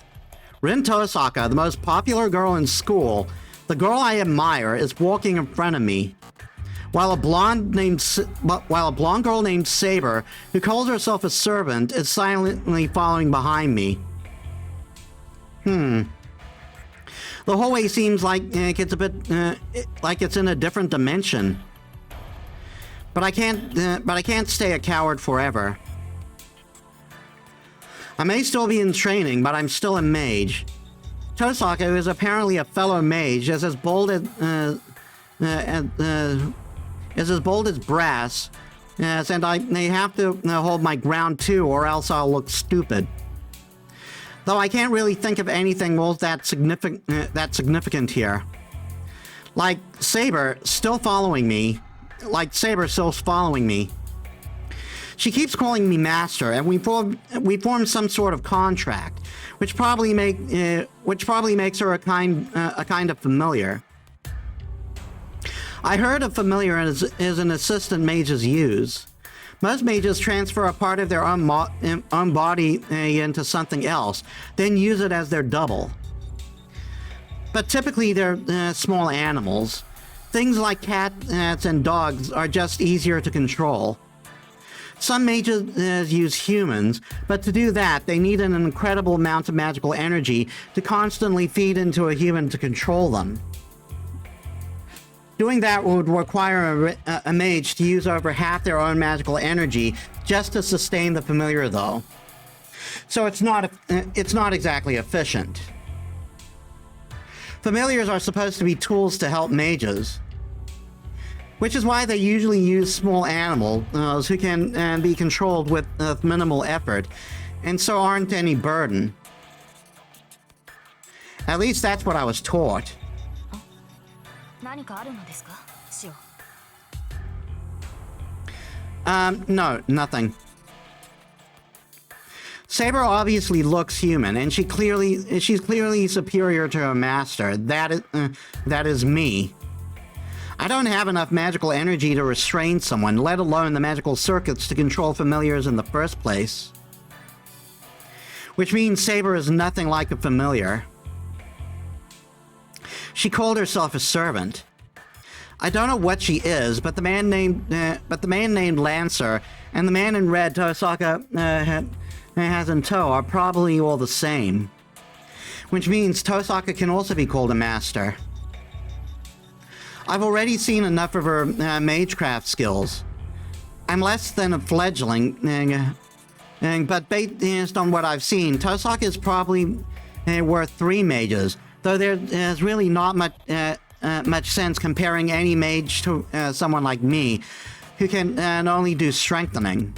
Rin Tosaka, the most popular girl in school, the girl I admire, is walking in front of me, while a blonde girl named Saber, who calls herself a servant, is silently following behind me. The whole way seems like it's a bit like it's in a different dimension. But I can't stay a coward forever. I may still be in training, but I'm still a mage. Tosaka, who is apparently a fellow mage, is as bold as brass, yes, and I may have to hold my ground too, or else I'll look stupid. Though I can't really think of anything else that's significant here. Like Saber still following me. She keeps calling me master, and we form some sort of contract, which probably makes her a kind of familiar. I heard a familiar is an assistant mages use. Most mages transfer a part of their own body into something else, then use it as their double. But typically they're small animals. Things like cats and dogs are just easier to control. Some mages use humans, but to do that, they need an incredible amount of magical energy to constantly feed into a human to control them. Doing that would require a mage to use over half their own magical energy just to sustain the familiar, though. So it's not exactly efficient. Familiars are supposed to be tools to help mages, which is why they usually use small animals who can be controlled with minimal effort, and so aren't any burden. At least that's what I was taught. No, nothing. Saber obviously looks human, and she's clearly superior to her master. That is me. I don't have enough magical energy to restrain someone, let alone the magical circuits to control familiars in the first place. Which means Saber is nothing like a familiar. She called herself a servant. I don't know what she is, but the man named Lancer and the man in red Tosaka has in tow are probably all the same. Which means Tosaka can also be called a master. I've already seen enough of her magecraft skills. I'm less than a fledgling, but based on what I've seen, Tosaka is probably worth 3 mages, though there's really not much sense comparing any mage to someone like me, who can only do strengthening.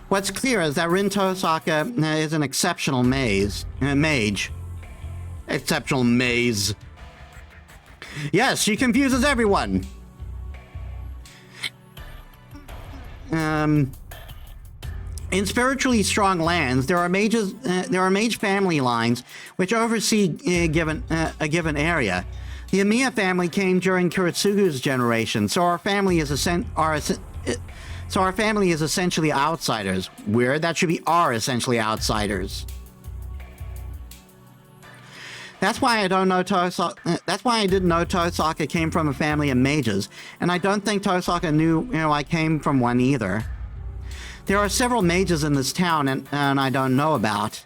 What's clear is that Rin Tosaka is an exceptional mage. Exceptional maze. Yes, she confuses everyone. In spiritually strong lands, there are mage family lines which oversee a given area. The Amiya family came during Kiritsugu's generation, so our family is essentially outsiders. Weird, that should be our essentially outsiders. That's why I didn't know Tosaka came from a family of mages, and I don't think Tosaka knew I came from one either. There are several mages in this town, and I don't know about.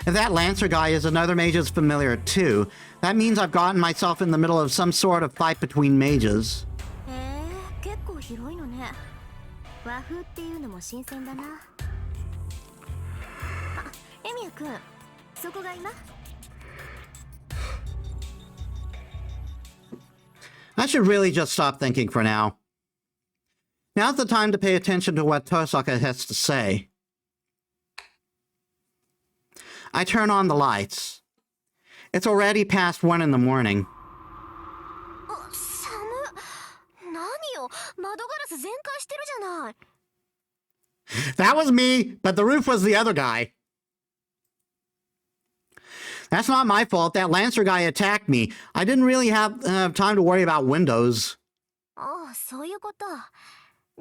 If that Lancer guy is another mage's familiar too, that means I've gotten myself in the middle of some sort of fight between mages. I should really just stop thinking for now. Now's the time to pay attention to what Tosaka has to say. I turn on the lights. It's already past 1 in the morning. That was me, but the roof was the other guy. That's not my fault. That Lancer guy attacked me. I didn't really have time to worry about windows. ああ、そういうこと。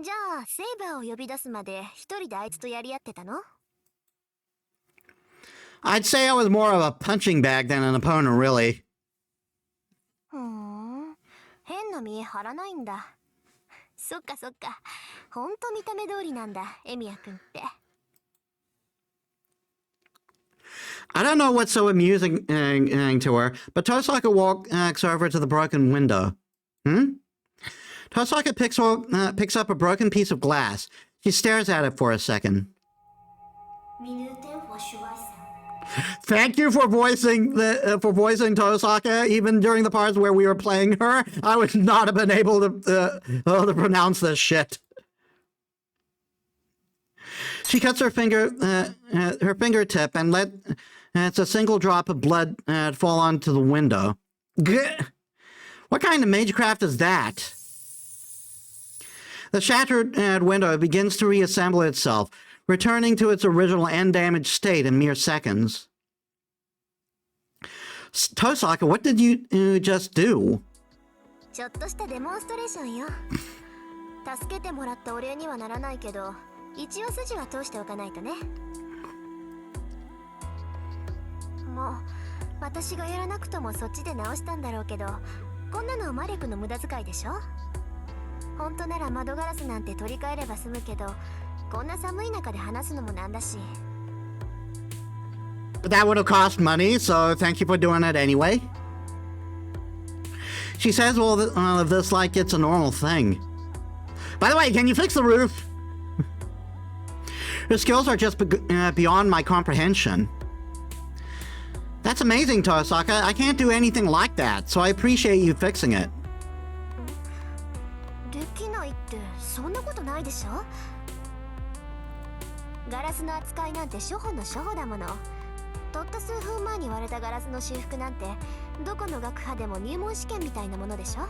じゃあ、セイバーを呼び出すまで一人であいつとやり合ってたの？ I'd say I was more of a punching bag than an opponent, really. ふーん。変な見え張らないんだ。そっかそっか。ほんと見た目通りなんだ、エミヤくんって。I don't know what's so amusing to her, but Tosaka walks over to the broken window. Tosaka picks up a broken piece of glass. She stares at it for a second. Thank you for voicing Tosaka, even during the parts where we were playing her. I would not have been able to pronounce this shit. She cuts her fingertip and lets a single drop of blood fall onto the window. Gah! What kind of magecraft is that? The shattered window begins to reassemble itself, returning to its original undamaged state in mere seconds. Tosaka, what did you just do? ちょっとしたデモンストレーションよ。助けてもらったお礼にはならないけど、一応筋は通しておかないとね。もう私がやらなくともそっちで直したんだろうけど、こんなの魔力の無駄遣いでしょ。本当なら窓ガラスなんて取り替えれば済むけど、こんな寒い中で話すのもなんだし。But that would have cost money, so thank you for doing it anyway. She says all of this like it's a normal thing. By the way, can you fix the roof? Her skills are just beyond my comprehension. That's amazing, Tosaka. I can't do anything like that, so I appreciate you fixing it. できないってそんなことないでしょ。ガラスの扱いなんて初歩の初歩だもの。たった数分前に割れたガラスの修復なんてどこの学派でも入門試験みたいなものでしょ。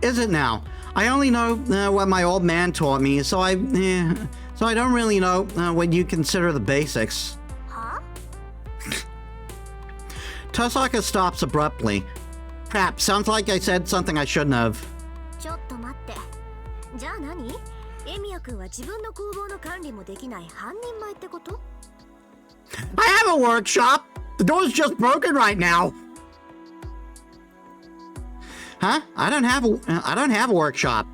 Is it now? I only know what my old man taught me, so I don't really know what you consider the basics. は？ Tosaka stops abruptly. Crap, sounds like I said something I shouldn't have. ちょっと待って。じゃあ何？エミヤ君は自分の工房の管理もできない半人前ってこと？ I have a workshop! The door's just broken right now! Huh? I don't have a workshop.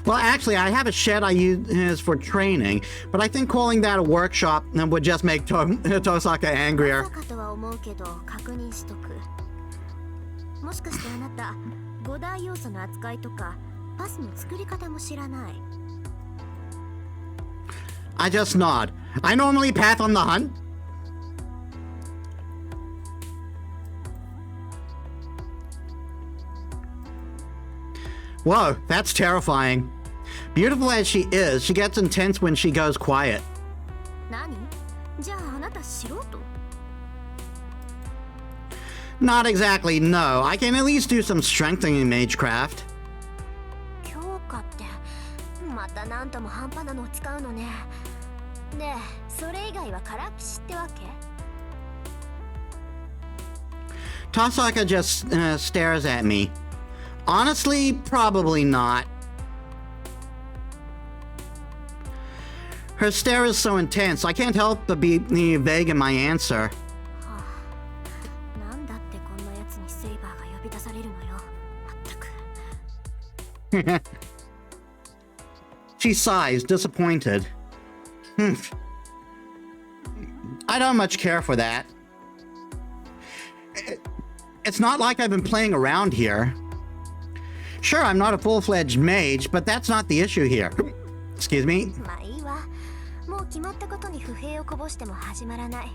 Well, actually, I have a shed I use for training, but I think calling that a workshop would just make Tosaka angrier. まさかとは思うけど確認しとく。もしかしてあなた5大要素の扱いとかパスの作り方も知らない。I just nod. I normally path on the hunt. Whoa, that's terrifying. Beautiful as she is, she gets intense when she goes quiet. 何？じゃああなた素人？ Not exactly, no. I can at least do some strengthening in magecraft. 強化ってまたなんとも半端なのを使うのね。で、それ以外はからっきしってわけTosaka just stares at me. Honestly, probably not. Her stare is so intense, I can't help but be vague in my answer. なんだってこんなやつにセイバーが呼び出されるのよ。まったく。She sighs, disappointed. I don't much care for that. It's not like I've been playing around here. Sure, I'm not a full-fledged mage, but that's not the issue here. Excuse me. まあいいわ。もう決まったことに不平をこぼしても始まらない。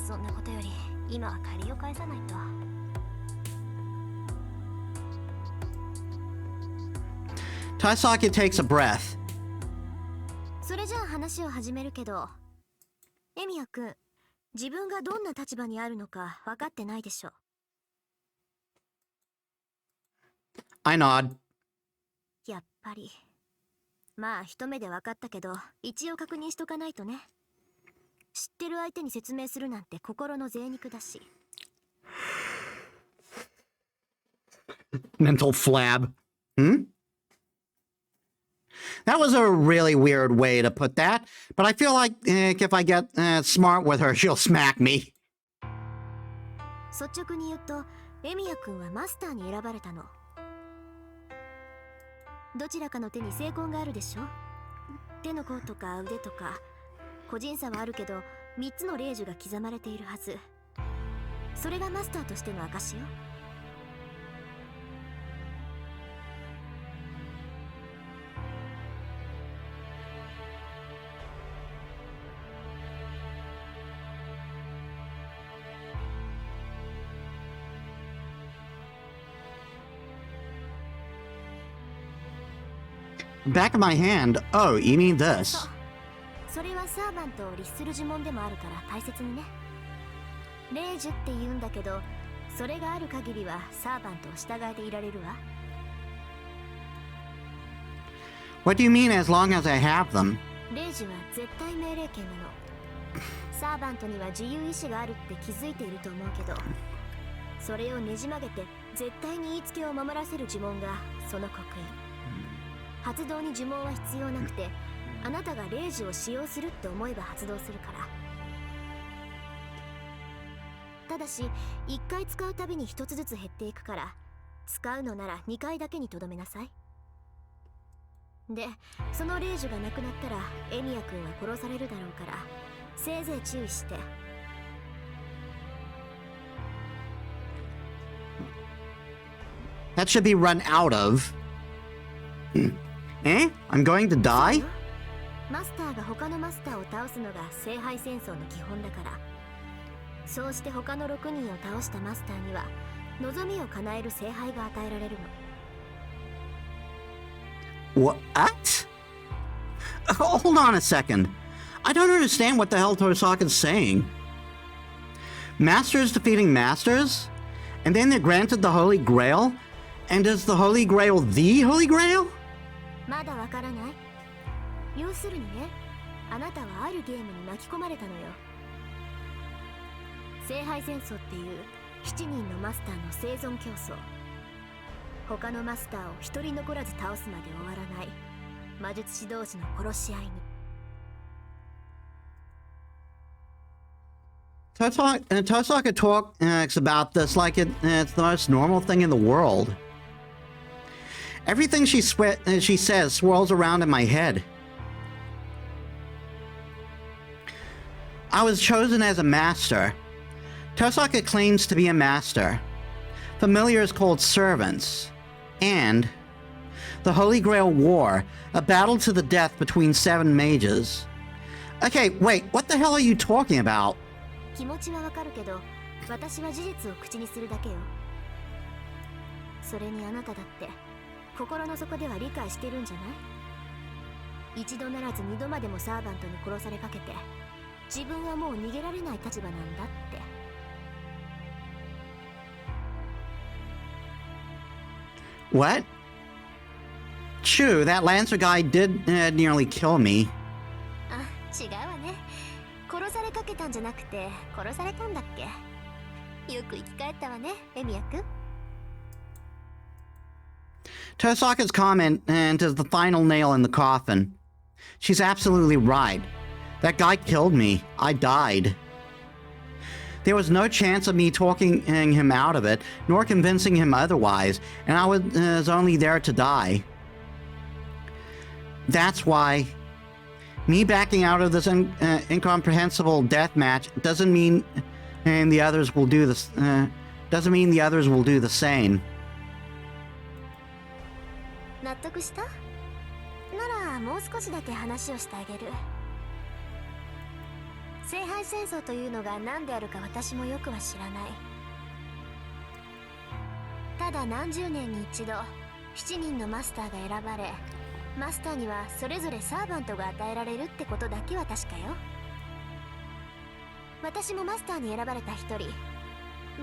そんなことより今は借りを返さないと。Tosaka takes a breath. それじゃあ話を始めるけど、エミヤ君、自分がどんな立場にあるのか分かってないでしょ。I nod. やっぱり。まあ一目で分かったけど、一応確認しとかないとね。知ってる相手に説明するなんて心の贅肉だし。Mental flab. Hmm? That was a really weird way to put that, but I feel like if I get smart with her, she'll smack me. 率直に言うと、エミヤ君はマスターに選ばれたの。どちらかの手に精魂があるでしょ。手の甲とか腕とか個人差はあるけど3つの霊樹が刻まれているはず。それがマスターとしての証よ。Back of my hand. Oh, you mean this? それはサーバントを律する呪文でもあるから大切にね。霊樹って言うんだけど、それがある限りはサーバントを従えていられるわ。What do you mean as long as I have them? 霊樹は絶対命令権なの。サーバントには自由意志があるって気づいていると思うけど、それをねじ曲げて絶対に言いつけを守らせる呪文がその刻印。発動に呪文は必要なくて、あなたが霊樹を使用するって思えば発動するから。ただし1回使うたびに1つずつ減っていくから、使うのなら2回だけにとどめなさい。で、その霊樹がなくなったらエミヤ君は殺されるだろうから、せいぜい注意して。That should be run out of. Eh? I'm going to die? マスターが他のマスターを倒すのが聖杯戦争の基本だから。そうして他の6人を倒したマスターには望みを叶える聖杯が与えられるの。What? Hold on a second. I don't understand what the hell Tosaka's saying. Masters defeating masters? And then they're granted the Holy Grail? And is the Holy Grail the Holy Grail? まだわからない。要するにね、あなたはあるゲームに巻き込まれたのよ。聖杯戦争っていう7人のマスターの生存競争。他のマスターを一人残らず倒すまで終わらない魔術師同士の殺し合いに。Tosaka talks about this like it's the most normal thing in the world. Everything she says swirls around in my head. I was chosen as a master. Tosaka claims to be a master. Familiars called servants. And the Holy Grail War, a battle to the death between 7 mages. Okay, wait, what the hell are you talking about? 気持ちはわかるけど、私は事実を口にするだけよ。それにあなただって心の底では理解してるんじゃない？一度ならず二度までもサーバントに殺されかけて、自分はもう逃げられない立場なんだって。What? True, that Lancer guy did nearly kill me. あ、違うわね。殺されかけたんじゃなくて殺されたんだっけ。よく生き返ったわね、エミヤ君。Tosaka's comment is the final nail in the coffin. She's absolutely right. That guy killed me. I died. There was no chance of me talking him out of it, nor convincing him otherwise, and I was only there to die. That's why me backing out of this incomprehensible death match doesn't mean the others will do this. Doesn't mean the others will do the same. 納得した？ならもう少しだけ話をしてあげる。聖杯戦争というのが何であるか私もよくは知らない。ただ何十年に一度7人のマスターが選ばれ、マスターにはそれぞれサーバントが与えられるってことだけは確かよ。私もマスターに選ばれた一人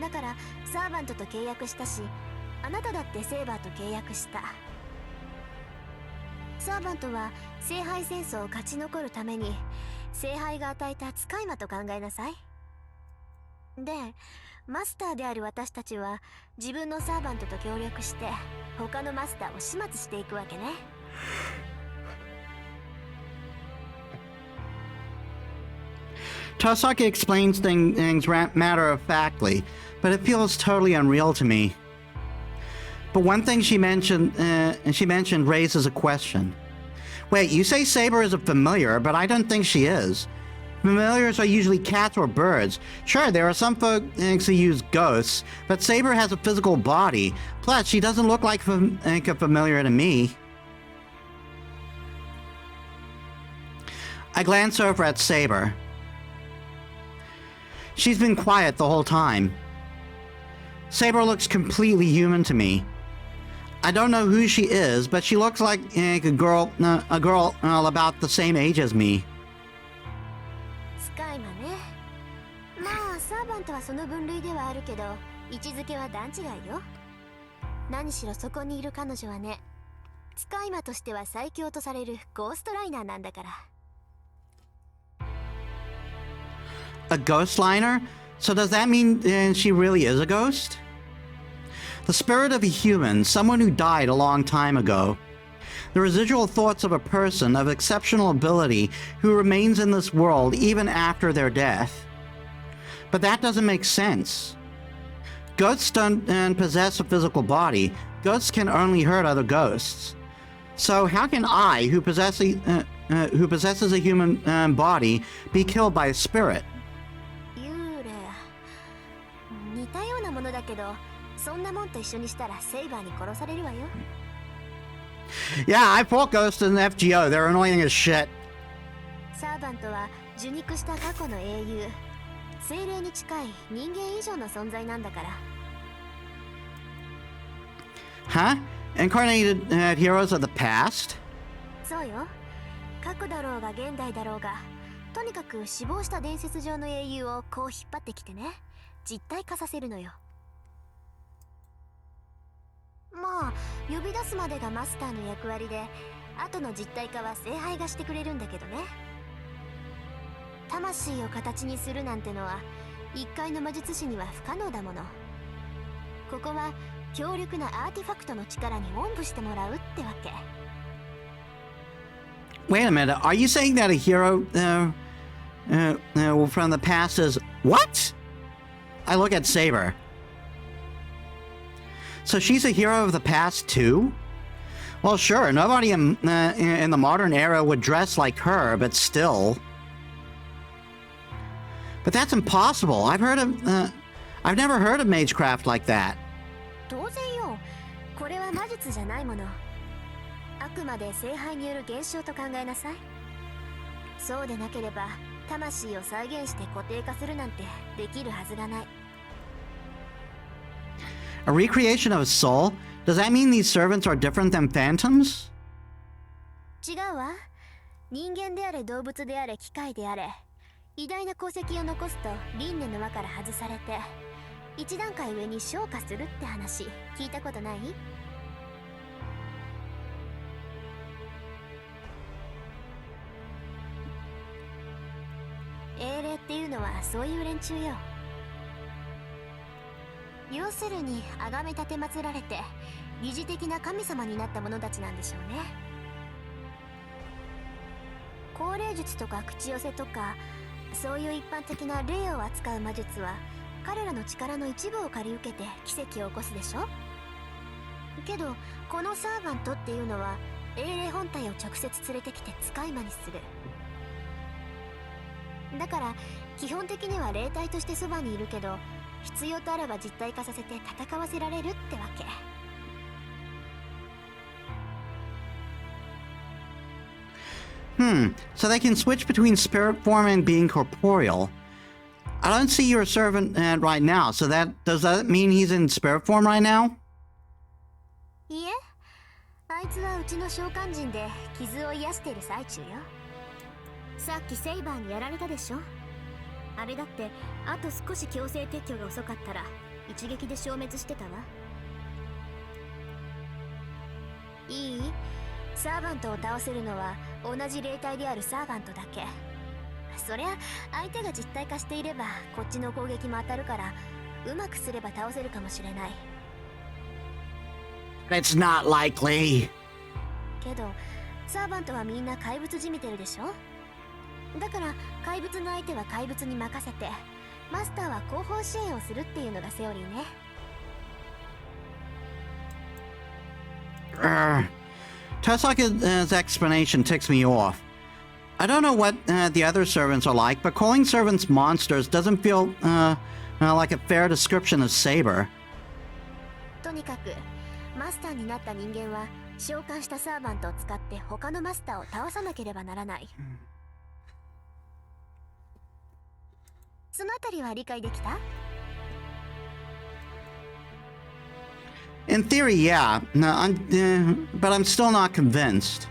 だから、サーバントと契約したし、あなただってセーバーと契約した。サーバントは聖杯戦争を勝ち残るために聖杯が与えた使い魔と考えなさい。でマスターである私たちは自分のサーバントと協力して他のマスターを始末していくわけね。Tosaki explains things matter-of-factly, but it feels totally unreal to me. But one thing she mentioned raises a question. Wait, you say Saber is a familiar, but I don't think she is. Familiars are usually cats or birds. Sure, there are some folks who use ghosts, but Saber has a physical body. Plus, she doesn't look like a familiar to me. I glance over at Saber. She's been quiet the whole time. Saber looks completely human to me. I don't know who she is, but she looks like a girl about the same age as me. 使い魔ね。まあサーバントはその分類ではあるけど位置づけは段違いよ。何しろそこにいる彼女はね、使い魔としては最強とされるゴーストライナーなんだから。A ghost liner? So does that mean she really is a ghost? The spirit of a human, someone who died a long time ago. The residual thoughts of a person of exceptional ability who remains in this world even after their death. But that doesn't make sense. Ghosts don't possess a physical body. Ghosts can only hurt other ghosts. So how can I, who possesses a human body, be killed by a spirit? 似たようなものだけど、そんなもんと一緒にしたらセイバーに殺されるわよ。Yeah, I fought ghosts in the FGO. They're annoying as shit. サーバントは受肉した過去の英雄、精霊に近い人間以上の存在なんだから。Huh? Incarnated heroes of the past? そうよ。過去だろうが現代だろうが、とにかく死亡した伝説上の英雄をこう引っ張ってきてね、実体化させるのよ。まあ呼び出すまでがマスターの役割で、後の実体化は聖杯がしてくれるんだけどね。魂を形にするなんてのは一介の魔術師には不可能だもの。ここは強力なアーティファクトの力におんぶしてもらうってわけ。Wait a minute, are you saying that a hero from the past is... What? I look at Saber. So she's a hero of the past too? Well, sure, nobody in the modern era would dress like her, but still. But that's impossible. I've never heard of magecraft like that. 当然よ。これは魔術じゃないもの。あくまで聖杯による現象と考えなさい。そうでなければ魂を再現して固定化するなんてできるはずがない。A recreation of a soul? Does that mean these servants are different than phantoms? 違うわ。人間であれ動物であれ機械であれ、偉大な功績を残すと輪廻の輪から外されて一段階上に昇華するって話聞いたことない？英霊っていうのはそういう連中よ。要するに崇め立て祀られて疑似的な神様になった者たちなんでしょうね。高霊術とか口寄せとか、そういう一般的な霊を扱う魔術は彼らの力の一部を借り受けて奇跡を起こすでしょ。けどこのサーバントっていうのは英霊本体を直接連れてきて使い魔にする。だから基本的には霊体としてそばにいるけど、必要とあれば実体化させて戦わせられるってわけ。So they can switch between spirit form and being corporeal. I don't see your servant right now, so does that mean he's in spirit form right now? いえ、あいつはうちの召喚人で傷を癒している最中よ。さっきセイバーにやられたでしょ。あれだってあと少し強制撤去が遅かったら一撃で消滅してたわ。いい？サーバントを倒せるのは同じ霊体であるサーバントだけ。そりゃ相手が実体化していればこっちの攻撃も当たるから、うまくすれば倒せるかもしれない。 It's not likely. けどサーバントはみんな怪物じみてるでしょ。だから怪物の相手は怪物に任せて、マスターは後方支援をするっていうのがセオリーね。Tosaka's explanation ticks me off. I don't know what the other servants are like, but calling servants monsters doesn't feel like a fair description of Saber. とにかくマスターになった人間は召喚したサーバントを使って他のマスターを倒さなければならない。そのあたりは理解できた？ In theory, yeah. No, but I'm still not convinced.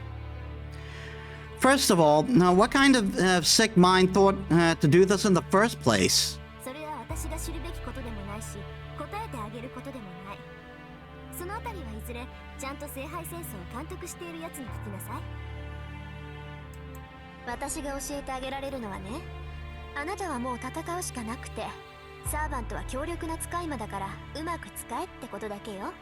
First of all, what kind of sick mind thought to do this in the first place? それは私が知るべきことでもないし、答えてあげることでもない。そのあたりはいずれちゃんと聖杯戦争を監督しているやつに聞きなさい。私が教えてあげられるのはね、あなたはもう戦うしかなくて、サーバントは強力な使い魔だからうまく使えってことだけよ。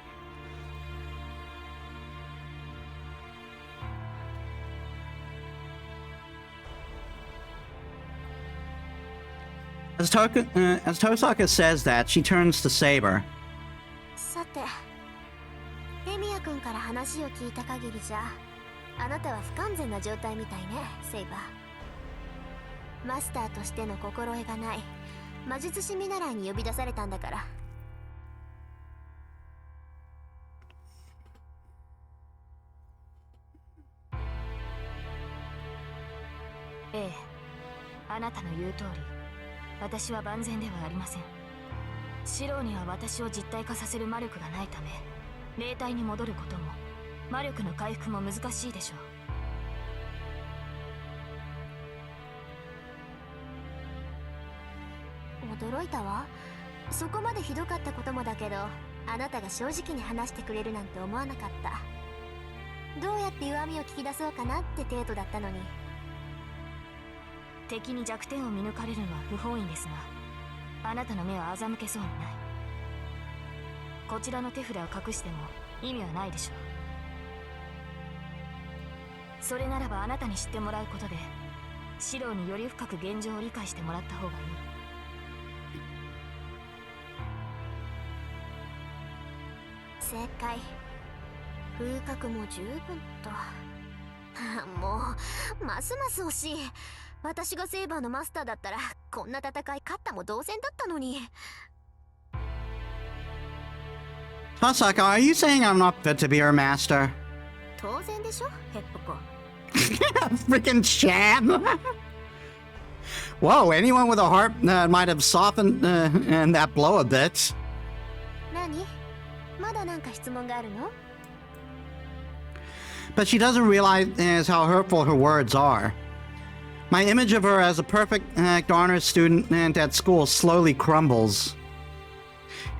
As Tosaka says that, she turns to Saber. さて、エミヤ君から話を聞いた限りじゃ、あなたは不完全な状態みたいね、セイバー。マスターとしての心得がない魔術師見習いに呼び出されたんだから。ええ、あなたの言う通り、私は万全ではありません。シローには私を実体化させる魔力がないため、霊体に戻ることも魔力の回復も難しいでしょ驚いたわ。そこまでひどかったこともだけど、あなたが正直に話してくれるなんて思わなかった。どうやって弱みを聞き出そうかなって程度だったのに。敵に弱点を見抜かれるのは不本意ですが、あなたの目は欺けそうにない。こちらの手札を隠しても意味はないでしょう。それならばあなたに知ってもらうことで、シローにより深く現状を理解してもらった方がいい。正解。風格も十分と。もうますます惜しい。私がセイバーのマスターだったらこんな戦い勝ったも同然だったのに。 Tosaka, are you saying I'm not fit to be her master? 当然でしょ、ヘッポコ。Freaking sham! Whoa, anyone with a heart might have softened and that blow a bit. 何？まだなんか質問があるの？ But she doesn't realize how hurtful her words are. My image of her as a perfect honor student at school slowly crumbles.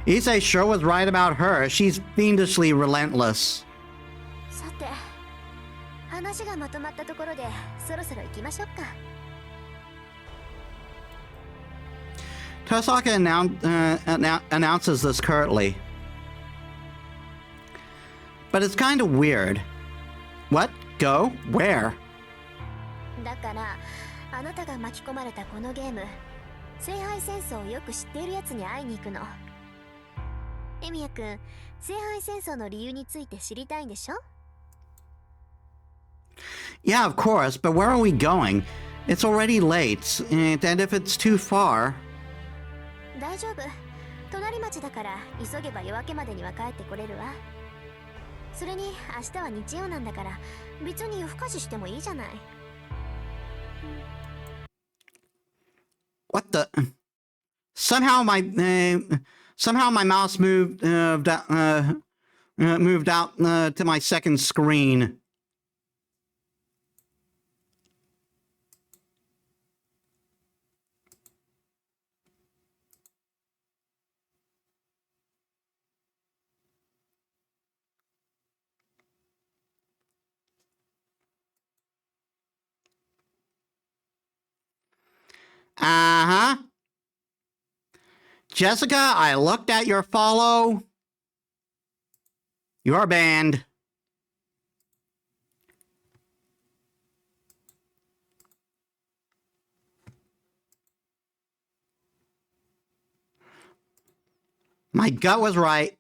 Issei sure was right about her. She's fiendishly relentless. さて、話がまとまったところでそろそろ行きましょうか。Tosaka announces this curtly. But it's kind of weird. What? Go? Where? だからあなたが巻き込まれたこのゲーム、聖杯戦争をよく知っているやつに会いに行くの。エミヤ君、聖杯戦争の理由について知りたいんでしょ？ Yeah, of course, but where are we going? It's already late, and if it's too far... 大丈夫。隣町だから急げば夜明けまでには帰ってこれるわ。それに明日は日曜なんだから別に夜更かししてもいいじゃない。What the? Somehow my mouse moved out to my second screen. Uh-huh. Jessica, I looked at your follow. You're banned. My gut was right.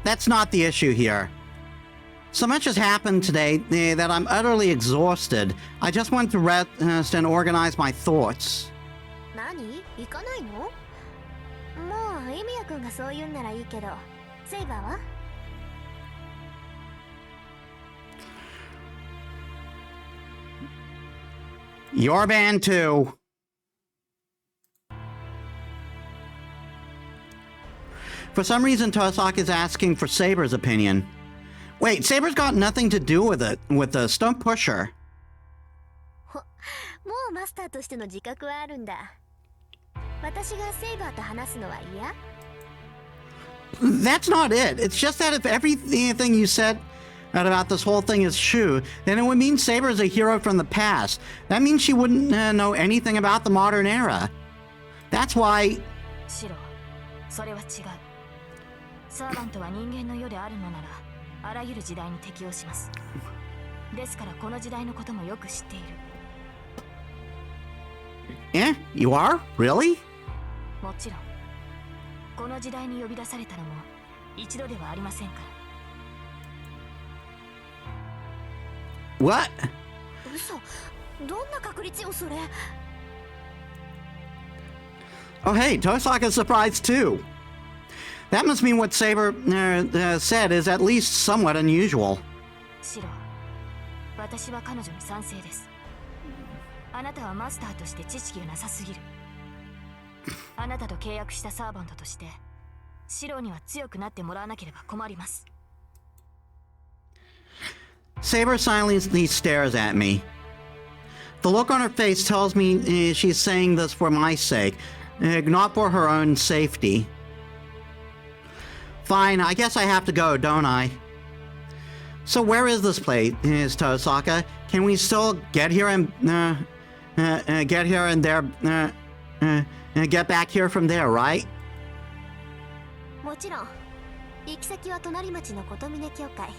That's not the issue here. So much has happened today that I'm utterly exhausted. I just want to rest and organize my thoughts. 何？行かないの？もうエミヤ君がそう言うんならいいけど、セイバーは？ You're banned too. For some reason, Tosok is asking for Saber's opinion. Wait, Saber's got nothing to do with it. With this, don't push her. もうマスターとしての自覚はあるんだ。私がセイバーと話すのは嫌？ That's not it. It's just that if everything you said about this whole thing is true, then it would mean Saber is a hero from the past. That means she wouldn't know anything about the modern era. That's why... シロ、それは違う。サーバントは人間の世であるのなら、あらゆる時代に適応します。ですからこの時代のこともよく知っている。Eh? You are? Really? もちろん。この時代に呼び出されたのも一度ではありませんから。What? 嘘。どんな確率よそれ。Oh hey, Tosok is surprised too. That must mean what Saber said is at least somewhat unusual. シロ、私は彼女に賛成です。あなたはマスターとして知識がなさすぎる。あなたと契約したサーバントとして、シロには強くなってもらわなければ困ります。Saber silently stares at me. The look on her face tells me she's saying this for my sake, not for her own safety. Fine, I guess I have to go, don't I? So where is this place, Tosaka? Can we still get here and get here and there, get back here from there, right? もちろん。行き先は隣町の琴峰教会。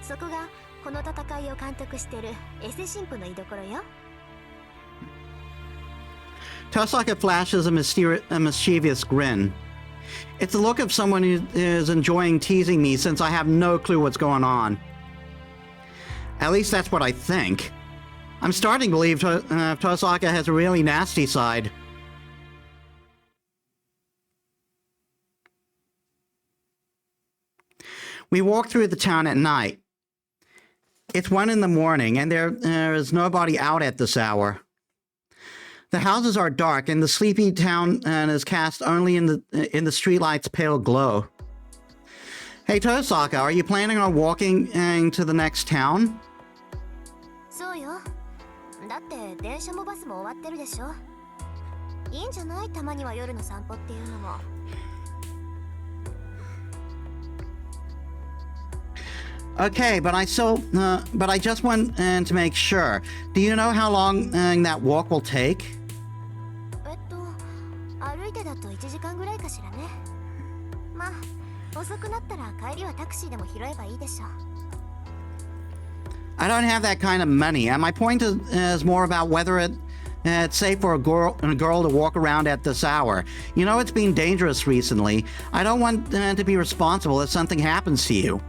そこがこの戦いを監督してるエセ神父の居所よ。Tosaka flashes a mischievous grin. It's the look of someone who is enjoying teasing me since I have no clue what's going on. At least that's what I think. I'm starting to believe Tosaka has a really nasty side. We walk through the town at night. It's 1 in the morning, and there is nobody out at this hour. The houses are dark, and the sleepy town is cast only in the streetlight's pale glow. Hey, Tosaka, are you planning on walking to the next town? そうよ。だって電車もバスも終わってるでしょ。いいんじゃない？たまには夜の散歩っていうのも。Okay, but I just want to make sure. Do you know how long that walk will take? 歩いてだと1時間ぐらいかしらね。まあ、遅くなったら帰りはタクシーでも拾えばいいでしょ。I don't have that kind of money, and my point is more about whether it's safe for a girl to walk around at this hour. You know, it's been dangerous recently. I don't want to be responsible if something happens to you.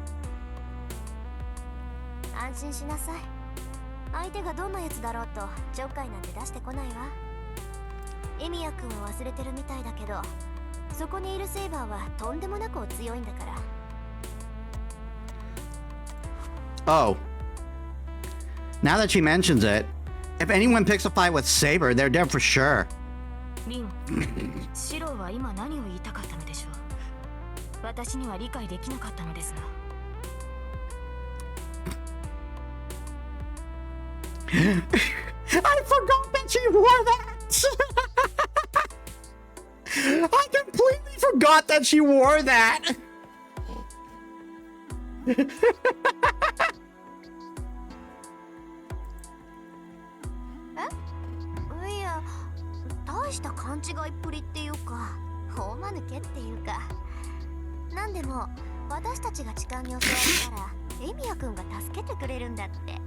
安心しなさい。相手がどんなやつだろうとちょっかいなんて出してこないわ。エミヤ君を忘れてるみたいだけど、そこにいるセイバーはとんでもなく強いんだから。Oh. Now that she mentions it, if anyone picks a fight with Saber, they're dead for sure. リン、シロは今何を言いたかったのでしょう。私には理解できなかったのですが。I forgot that she wore that! what? I completely forgot that she wore that. Eh? いや、大した勘違いっぷりっていうか、大間抜けっていうか。なんでも、私たちが痴漢に襲われたら、エミヤくんが助けてくれるんだって。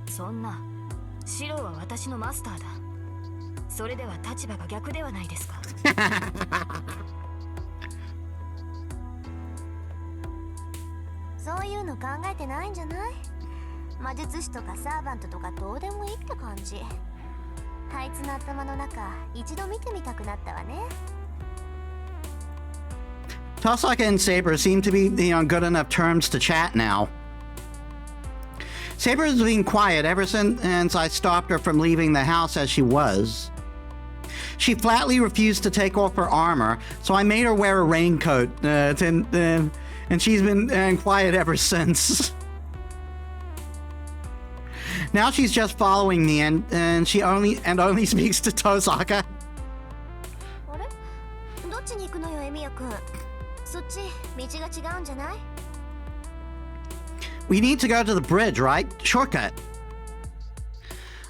そんな、シロは私のマスターだ。それでは立場が逆ではないですか。そういうの考えてないんじゃない？魔術師とかサーバントとかどうでもいいって感じ。あいつの頭の中、一度見てみたくなったわね。Tosaka and Saber seem to be on good enough terms to chat now. Saber has been quiet ever since I stopped her from leaving the house as she was. She flatly refused to take off her armor, so I made her wear a raincoat, and she's been quiet ever since. Now she's just following me, and she only speaks to Tosaka. あれ？どっちに行くのよ、エミヤくん。そっち道が違うんじゃない？ We need to go to the bridge, right? Shortcut.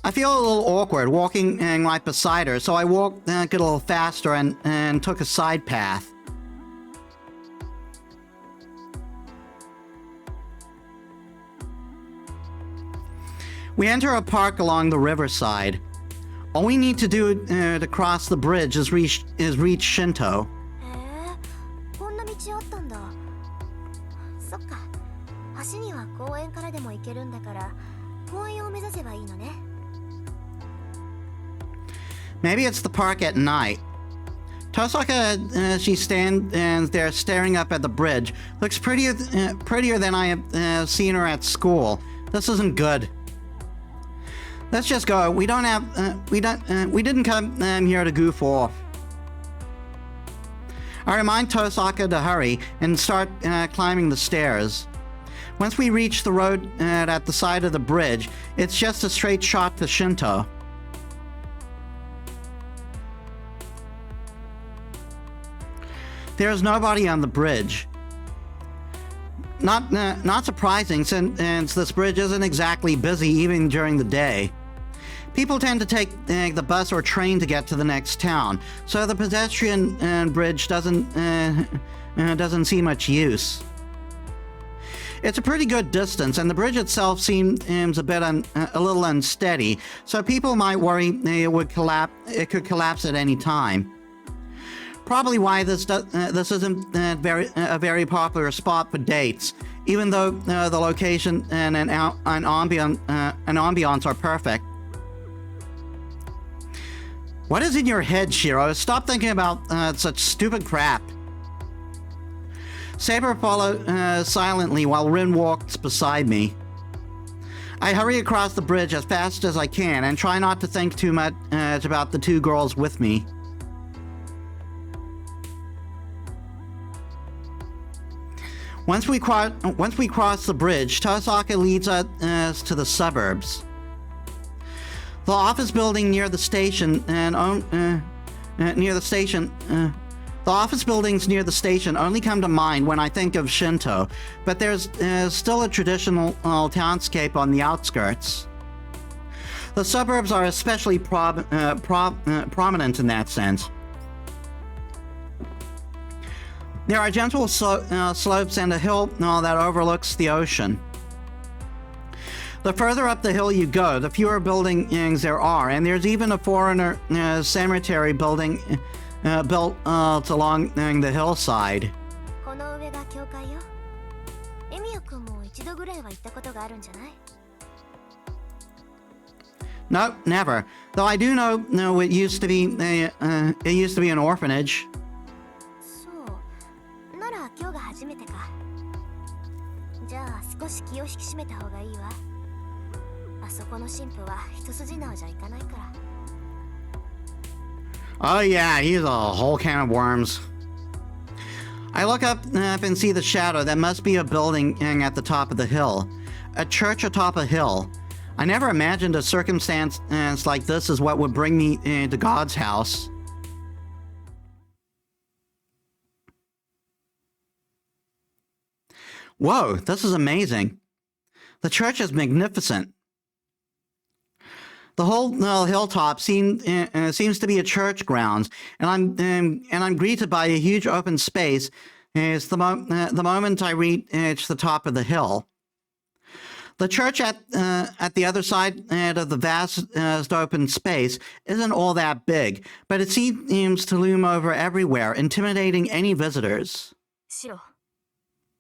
I feel a little awkward walking right beside her, so I walked a little faster and took a side path. We enter a park along the riverside. All we need to do to cross the bridge is reach Shinto. こんな道あったんだ。そっか。橋には公園からでも行けるんだから、公園を目指せばいいのね。Maybe it's the park at night. Tosaka, she stands there staring up at the bridge. Looks prettier than I have seen her at school. This isn't good. Let's just go. We didn't come here to goof off. I remind Tosaka to hurry and start climbing the stairs. Once we reach the road at the side of the bridge, it's just a straight shot to Shinto. There's nobody on the bridge. Not surprising, since this bridge isn't exactly busy even during the day. People tend to take the bus or train to get to the next town, so the pedestrian bridge doesn't see much use. It's a pretty good distance, and the bridge itself seems a little unsteady, so people might worry it could collapse at any time. Probably why this isn't a very popular spot for dates, even though the location and an ambiance are perfect. What is in your head, Shiro? Stop thinking about such stupid crap. Saber follows silently while Rin walks beside me. I hurry across the bridge as fast as I can and try not to think too much about the two girls with me. Once we cross the bridge, Tosaka leads us to the suburbs. The office building near the station the office buildings near the station only come to mind when I think of Shinto, but there's still a traditional townscape on the outskirts. The suburbs are especially prominent in that sense. There are gentle slopes and a hill that overlooks the ocean. The further up the hill you go, the fewer buildings there are, and there's even a foreigner cemetery building built along the hillside. この上が教会よ。エミヤくんも一度ぐらいは行ったことがあるんじゃない？ No, never. Though I do know it used to be an orphanage. そう。なら今日が初めてか。じゃあ少し気を引き締めた方がいいわ。あそこの神父は一筋縄じゃいかないから。 Oh yeah, he's a whole can of worms. I look up and see the shadow that must be a building at the top of the hill. A church atop a hill. I never imagined a circumstance like this is what would bring me to God's house. Whoa, this is amazing. The church is magnificent. The whole hilltop seems to be a church grounds, and I'm greeted by a huge open space. It's the moment I reach the top of the hill. The church at the other side of the vast open space isn't all that big, but it seems to loom over everywhere, intimidating any visitors. シロ、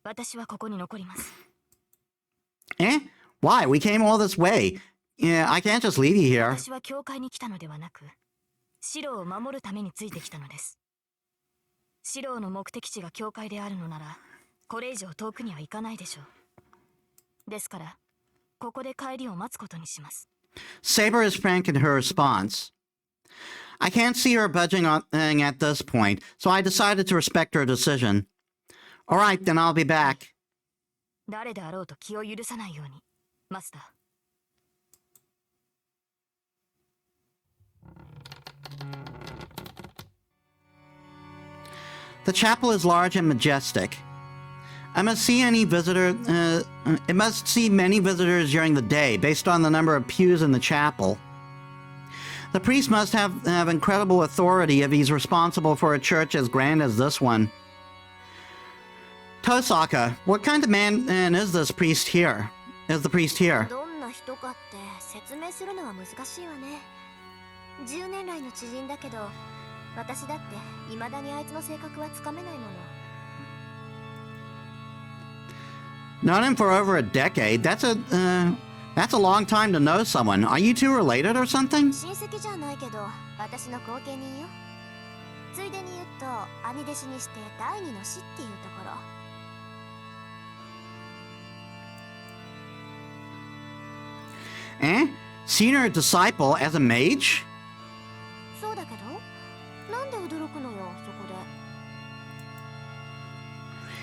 私はここに残ります。 Eh? Why? We came all this way. Yeah, I can't just leave you here. 私は教会に来たのではなく、シロを守るためについてきたのです。シロの目的地が教会であるのなら、これ以上遠くには行かないでしょう。ですから、ここで帰りを待つことにします。 Saber is frank in her response. I can't see her budging at this point, so I decided to respect her decision. All right, then I'll be back. 誰であろうと気を許さないように、マスター。 The chapel is large and majestic. It must see many visitors during the day, based on the number of pews in the chapel. The priest must have incredible authority if he's responsible for a church as grand as this one. Tosaka, what kind of man is this priest here? Is the priest here? どんな人かって説明するのは難しいわね。10年来の知人だけど、私だって未だにあいつの性格はつかめないもの。 Known him for over a decade. That's a long time to know someone. Are you two related or something? 親戚じゃないけど、私の後見人よ。ついでに言うと、兄弟子にして第二の師っていうところ。 Eh? Senior disciple as a mage? そうだけど、なんで驚くのよ、そこで。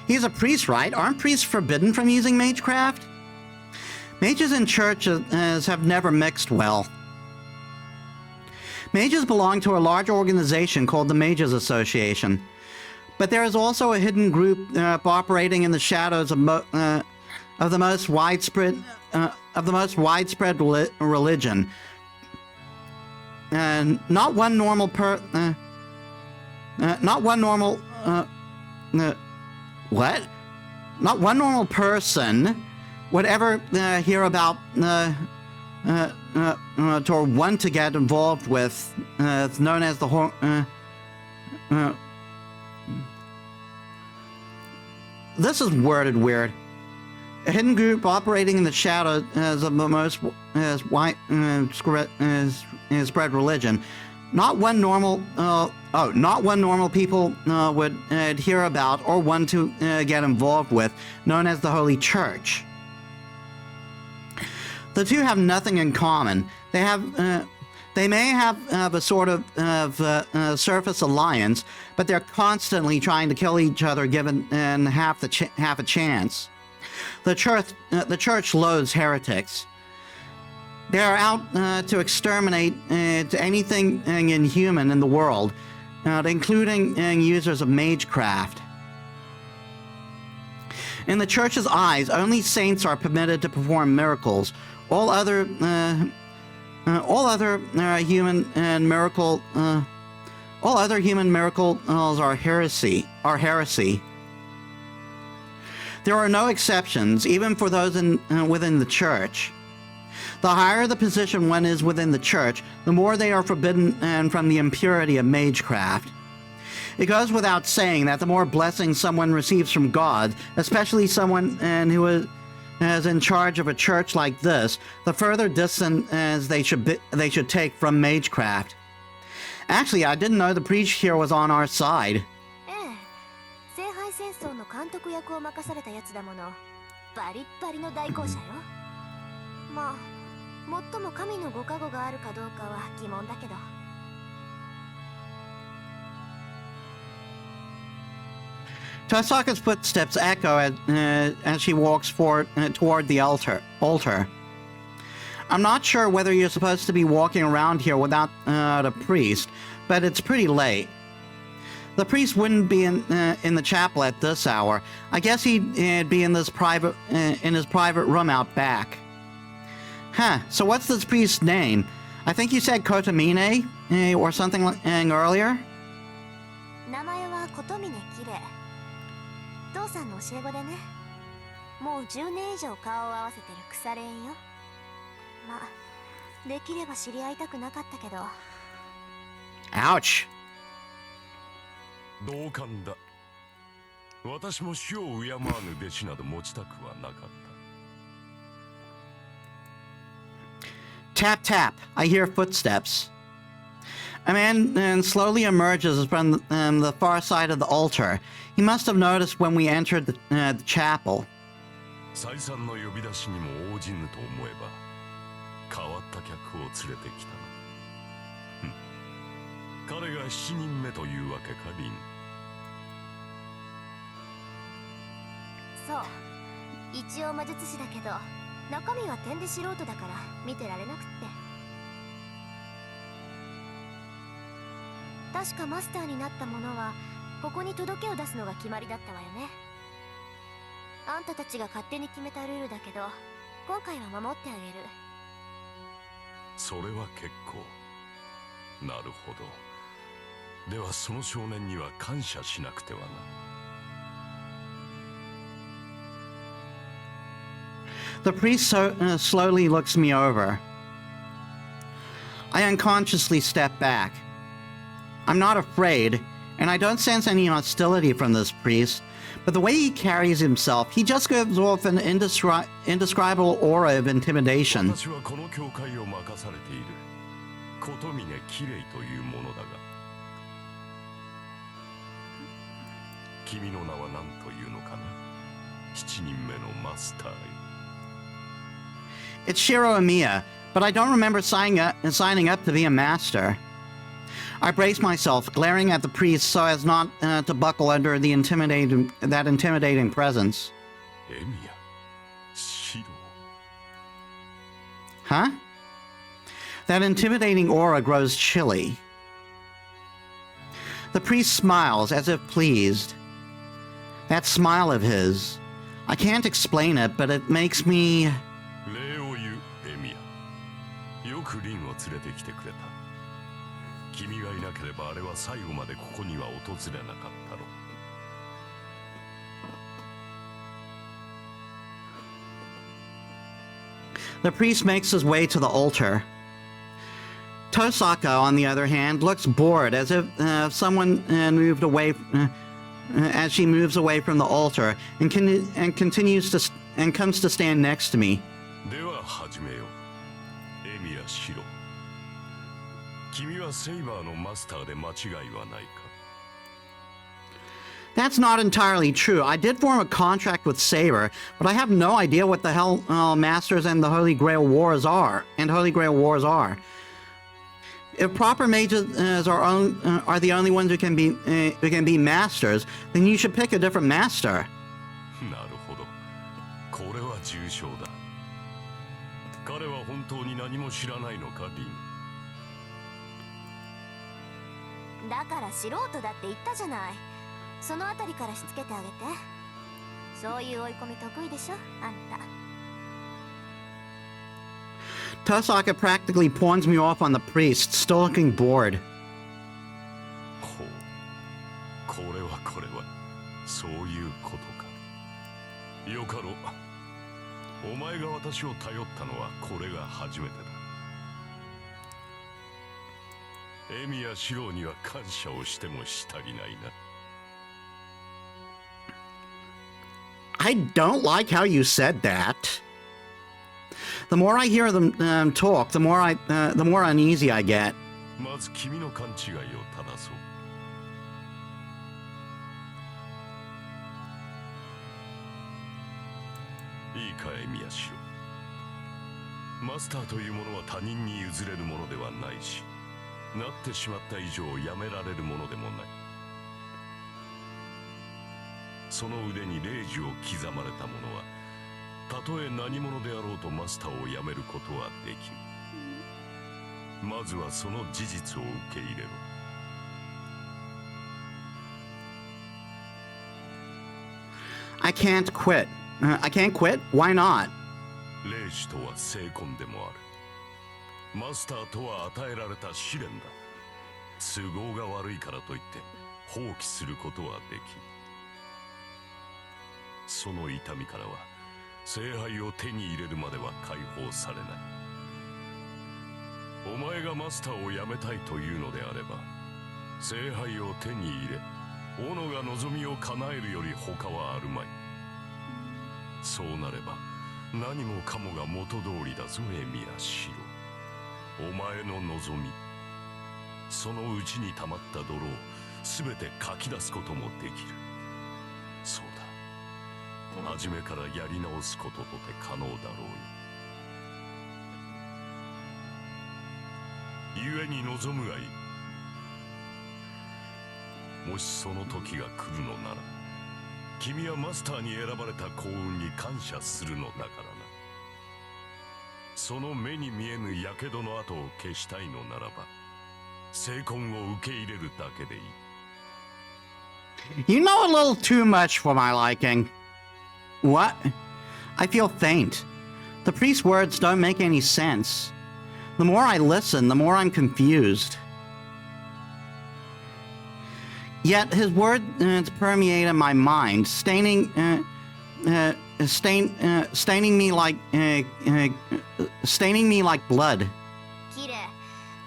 He's a priest, right? Aren't priests forbidden from using magecraft? Mages and churches have never mixed well. Mages belong to a large organization called the Mages Association, but there is also a hidden group operating in the shadows of the most widespread religion. Not one normal person would ever hear about or want to get involved with. It's known as the this is worded weird. A hidden group operating in the shadows of the most spread religion. Not one normal people would hear about or want to get involved with, known as the Holy Church. The two have nothing in common. They may have a sort of surface alliance, but they're constantly trying to kill each other given half a chance. The church loathes heretics. They are out to exterminate anything inhuman in the world, including users of magecraft. In the church's eyes, only saints are permitted to perform miracles. All other human miracles are heresy. There are no exceptions, even for those within the church. The higher the position one is within the church, the more they are forbidden from the impurity of magecraft. It goes without saying that the more blessings someone receives from God, especially someone who is in charge of a church like this, the further distance they should take from magecraft. Actually, I didn't know the priest here was on our side. 聖杯戦争の監督役を任されたやつだもの。バリッバリの大公社よ。まあ、最も神のご加護があるかどうかは疑問だけど。Tosaka's footsteps echo as she walks toward the altar. I'm not sure whether you're supposed to be walking around here without the priest, but it's pretty late. The priest wouldn't be in the chapel at this hour. I guess he'd be in his private room out back. Huh, so what's this priest's name? I think you said Kotomine or something earlier? 名前は琴峰綺麗。父さんの教え子でね。もう10年以上顔を合わせてる腐れ縁よ。まあ、できれば知り合いたくなかったけど。Ouch. 同感だ。私も死を敬わぬ弟子など持ちたくはなかった。Tap, tap. I hear footsteps. A man slowly emerges from the far side of the altar. He must have noticed when we entered the chapel. 再三の呼び出しにも応じぬと思えば、変わった客を連れてきたな。彼が7人目というわけか、リン。そう。一応魔術師だけど、中身は点で素人だから見てられなくって。確かマスターになった者はここに届けを出すのが決まりだったわよね。あんたたちが勝手に決めたルールだけど、今回は守ってあげる。それは結構。なるほど。ではその少年には感謝しなくてはな。The priest slowly looks me over. I unconsciously step back. I'm not afraid, and I don't sense any hostility from this priest, but the way he carries himself, he just gives off an indescribable aura of intimidation. 私はこの教会を任されている琴峰綺麗というものだが、君の名は何というのかな。7人目のマスター。It's Shiro Amiya, but I don't remember signing up to be a master. I brace myself, glaring at the priest so as not to buckle under that intimidating presence. エミヤ、シロ。Huh? That intimidating aura grows chilly. The priest smiles as if pleased. That smile of his. I can't explain it, but it makes me... 礼を言う、エミヤ。よくリンを連れてきてくれた。君がいなければあれは最後までここには訪れなかったろう。The priest makes his way to the altar. Tosaka, on the other hand, looks bored, as if someone moved away, as she moves away from the altar and continues to comes to stand next to me. では始めよう。エミヤ・シロ。君はセイバーのマスターで間違いはないか？ That's not entirely true. I did form a contract with Saber, but I have no idea what the hell Masters and the Holy Grail Wars are. If proper mages are the only ones who can be masters, then you should pick a different master. なるほど。これは重傷だ。彼は本当に何も知らないのか、リン。だから素人だって言ったじゃない。そのあたりからしつけてあげて。そういう追い込み得意でしょ、あんた。Tosaka practically pawns me off on the priest, still looking bored. ほう。これは、そういうことか。よかろう。お前が私を頼ったのはこれが初めてだ。エミやシローには感謝をしてもしたりないな。I don't like how you said that. The more I hear them talk, the more uneasy I get. まず君の勘違いを正そう。いいか、エミヤシロ。マスターというものは他人に譲れるものではないし、なってしまった以上やめられるものでもない。その腕に霊樹を刻まれた者はたとえ何者であろうとマスターを辞めることはできん。まずはその事実を受け入れろ。I can't quit. I can't quit? Why not? 霊視とは聖魂でもある。マスターとは与えられた試練だ。都合が悪いからといって放棄することはできん。その痛みからは聖杯を手に入れるまでは解放されない。お前がマスターを辞めたいというのであれば、聖杯を手に入れ斧が望みを叶えるより他はあるまい。そうなれば何もかもが元通りだぞエミヤシロ。お前の望み、そのうちに溜まった泥を全てかき出すこともできる。そうだ、初めからやり直すこととて可能だろうよ。故に望むがいい。もしその時が来るのなら、君はマスターに選ばれた幸運に感謝するのだからな。その目に見えぬ火傷の跡を消したいのならば、聖魂を受け入れるだけでいい。You know a little too much for my liking. What? I feel faint. The priest's words don't make any sense. The more I listen, the more I'm confused. Yet his words permeate in my mind, staining me like blood. キレ、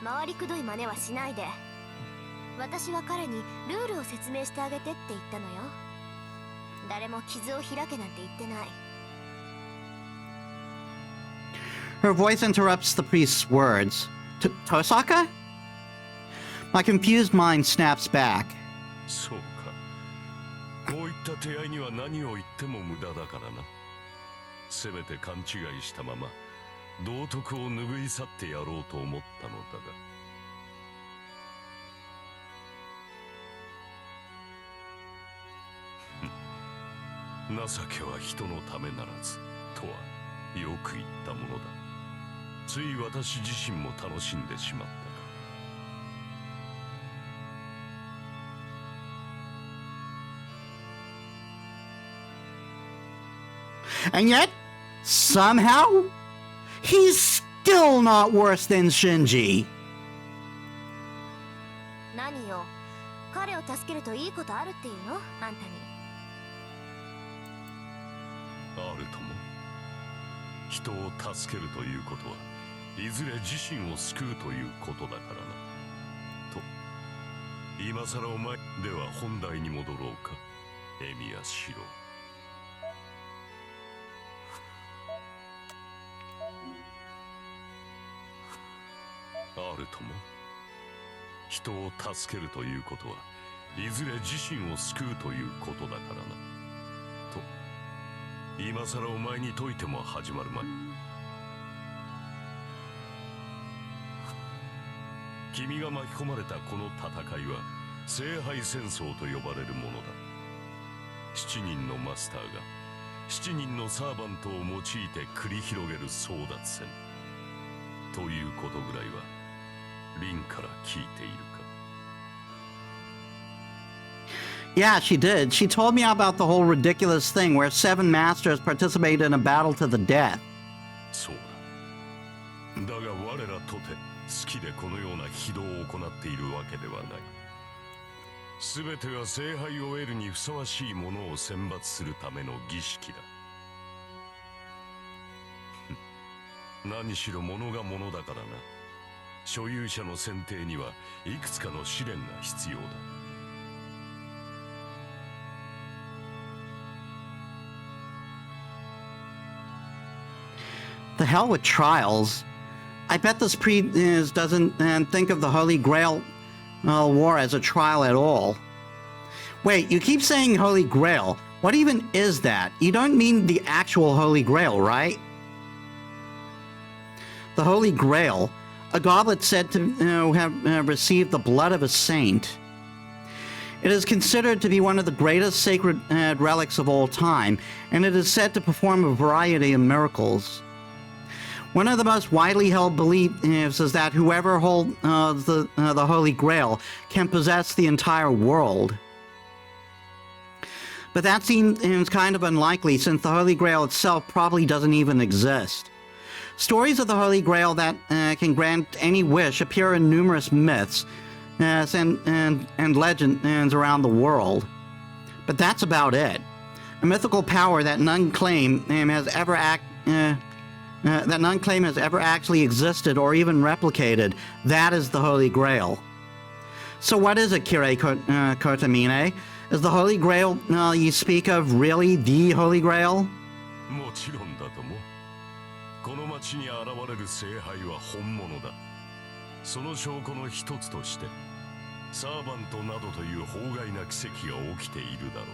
回りくどい真似はしないで。私は彼にルールを説明してあげてって言ったのよ。誰も傷を開けなんて言ってない。Her voice interrupts the priest's words. Tosaka? My confused mind snaps back. そうか。こういった手合いには何を言っても無駄だからな。せめて勘違いしたまま道徳を拭い去ってやろうと思ったのだが。情けは人のためならずとはよく言ったものだ。つい私自身も楽しんでしまったか。And yet, somehow, he's still not worse than Shinji. 何よ、彼を助けるといいことあるっていうの？あんたに。あるとも。人を助けるということはいずれ自身を救うということだからな。と今さらお前では本題に戻ろうか、エミヤシロ。あるとも。人を助けるということはいずれ自身を救うということだからな。と今さらお前に解いても始まるまい。君が巻き込まれたこの戦いは聖杯戦争と呼ばれるものだ。7人のマスターが7人のサーバントを用いて繰り広げる争奪戦ということぐらいはリンから聞いているか。Yeah, she did. She told me about the whole ridiculous thing where 7 masters participate in a battle to the death. そうだ。だが我らとて好きでこのような非道を行っているわけではない。全ては聖杯を得るにふさわしいものを選抜するための儀式だ。何しろ物が物だからな。所有者の選定にはいくつかの試練が必要だ。The hell with trials. I bet this priest doesn't think of the Holy Grail War as a trial at all. Wait, you keep saying Holy Grail. What even is that? You don't mean the actual Holy Grail, right? The Holy Grail, a goblet said to have received the blood of a saint. It is considered to be one of the greatest sacred relics of all time, and it is said to perform a variety of miracles. One of the most widely held beliefs is that whoever holds the Holy Grail can possess the entire world. But that seems kind of unlikely, since the Holy Grail itself probably doesn't even exist. Stories of the Holy Grail that can grant any wish appear in numerous myths and legends around the world. But that's about it. A mythical power that none claim has ever actually existed or even replicated. That is the Holy Grail. So what is it, Kire Kotamine? Is the Holy Grail you speak of really the Holy Grail? もちろんだとも。この町に現れる聖杯は本物だ。その証拠の一つとして、サーバントなどという法外な奇跡が起きているだろ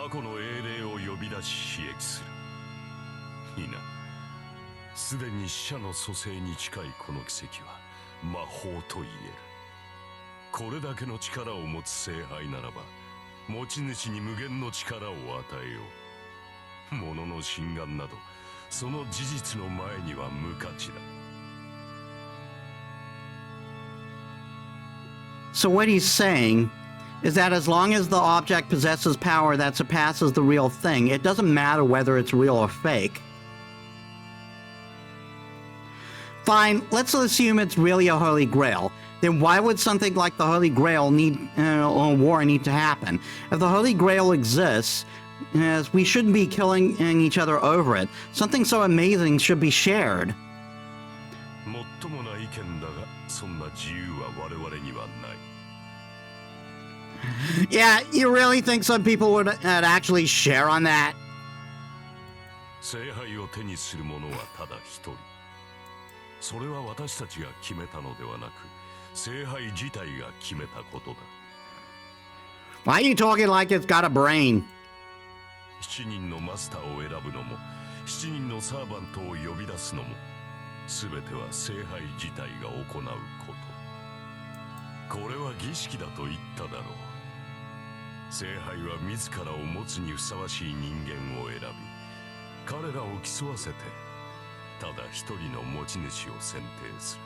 う。過去の英霊を呼び出し刺激する。いいな。すでに死者の蘇生に近いこの奇跡は魔法と言える。これだけの力を持つ聖杯ならば、持ち主に無限の力を与えよう。物の心眼など、その事実の前には無価値だ。So what he's saying is that as long as the object possesses power that surpasses the real thing, it doesn't matter whether it's real or fake. Fine, let's assume it's really a Holy Grail. Then why would something like the Holy Grail or war need to happen? If the Holy Grail exists, we shouldn't be killing each other over it. Something so amazing should be shared. もっともな意見だが、そんな自由は我々にはない。Yeah, you really think some people would actually share on that? 聖杯を手にする者はただ一人。それは私たちが決めたのではなく、聖杯自体が決めたことだ。Why are you talking like it's got a brain? 7人のマスターを選ぶのも、7人のサーバントを呼び出すのも、すべては聖杯自体が行うこと。これは儀式だと言っただろう。聖杯は自らを持つにふさわしい人間を選び、彼らを競わせて、ただ一人の持ち主を選定する。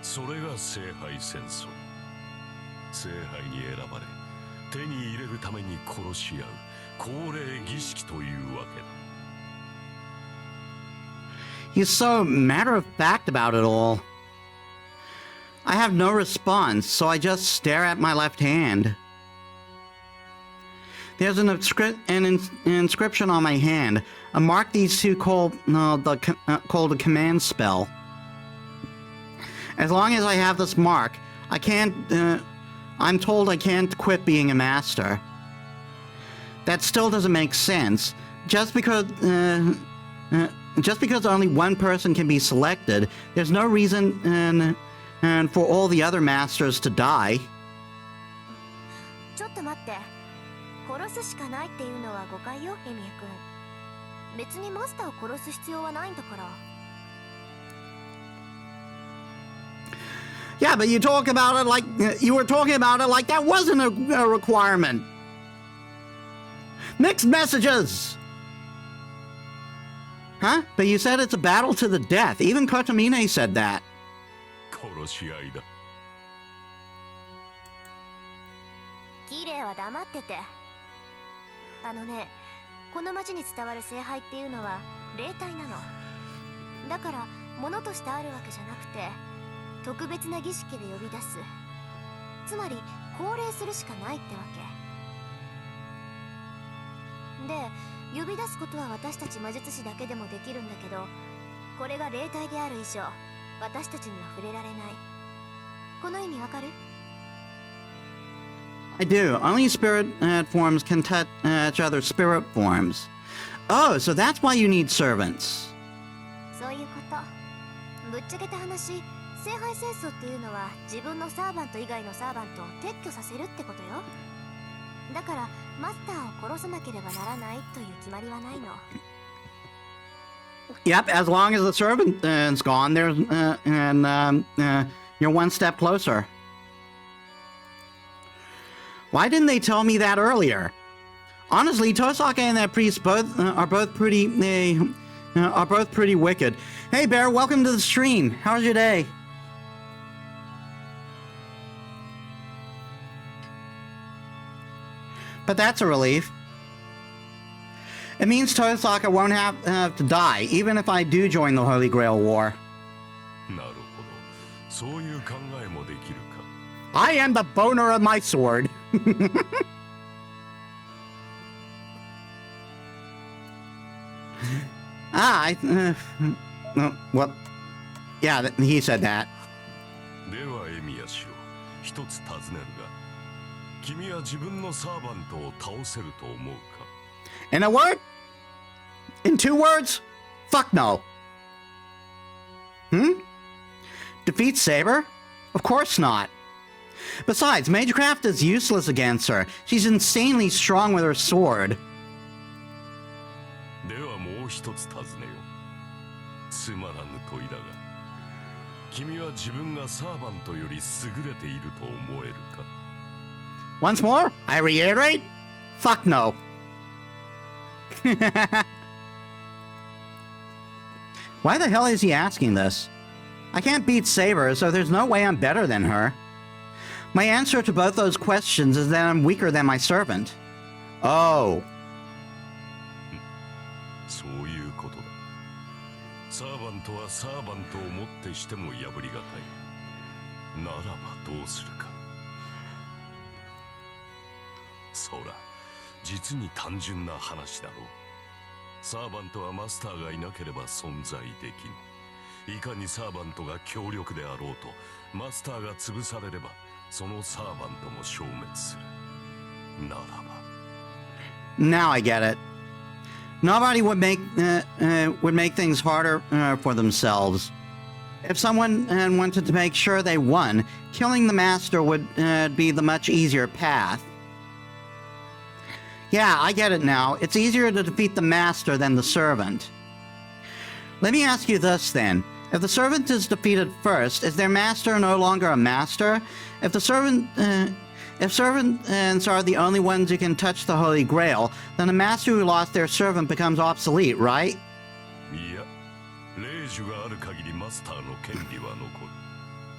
それが聖杯戦争。聖杯に選ばれ、手に入れるために殺し合う恒例儀式というわけだ。He's so matter-of-fact about it all. I have no response, so I just stare at my left hand. There's an inscription on my hand, a mark these two called a command spell. As long as I have this mark, I'm told I can't quit being a master. That still doesn't make sense. Just because only one person can be selected, there's no reason for all the other masters to die. ちょっと待って。殺すしかないっていうのは誤解よ、エミヤ君。別にマスターを殺す必要はないんだから。Yeah, but you talk about it like you were talking about it like that wasn't a requirement. Mixed messages. Huh? But you said it's a battle to the death. Even Kotomine said that. 殺し合いだ。キレイは黙ってて。あのね、この町に伝わる聖杯っていうのは霊体なの。だから物としてあるわけじゃなくて、特別な儀式で呼び出す。つまり降霊するしかないってわけ。で、呼び出すことは私たち魔術師だけでもできるんだけど、これが霊体である以上、私たちには触れられない。この意味わかる？ I do. Only spirit forms can touch other spirit forms. Oh, so that's why you need servants. そういうこと。ぶっちゃけた話、聖杯戦争っていうのは自分のサーバント以外のサーバントを撤去させるってことよ。だからマスターを殺さなければならないという決まりはないの。 Yep, as long as the servant's gone, there's you're one step closer. Why didn't they tell me that earlier? Honestly, Tosaka and that priest are both pretty wicked. Hey, Bear, welcome to the stream. How's your day? But that's a relief. It means Tosaka won't have to die, even if I do join the Holy Grail War. なるほど。そういう考えもできるか。I am the boner of my sword. Well, yeah, he said that. ではエミヤシロ、一つ尋ねるが、君は自分のサーバントを倒せると思うか？ In a word? In 2 words? Fuck no. Defeat Saber? Of course not. Besides, Magecraft is useless against her. She's insanely strong with her sword. ではもう一つ尋ねよ。つまらぬ問いだが、君は自分がサーバントより優れていると思えるか？ Once more, I reiterate, fuck no. Why the hell is he asking this? I can't beat Saber, so there's no way I'm better than her. My answer to both those questions is that I'm weaker than my servant. Oh. そういうことだ。サーバントはサーバントをもってしても破りがたい。ならばどうするか。そら、実に単純な話だろう。サーバントはマスターがいなければ存在できぬ。いかにサーバントが強力であろうと、マスターが潰されれば、そのサーバントも消滅する。ならば。Now I get it. Nobody would make things harder for themselves. If someone wanted to make sure they won, killing the master would be the much easier path. Yeah, I get it now. It's easier to defeat the master than the servant. Let me ask you this then. If the servant is defeated first, is their master no longer a master? If servants are the only ones who can touch the Holy Grail, then the master who lost their servant becomes obsolete, right? いや、霊樹がある限りマスターの権利は残る。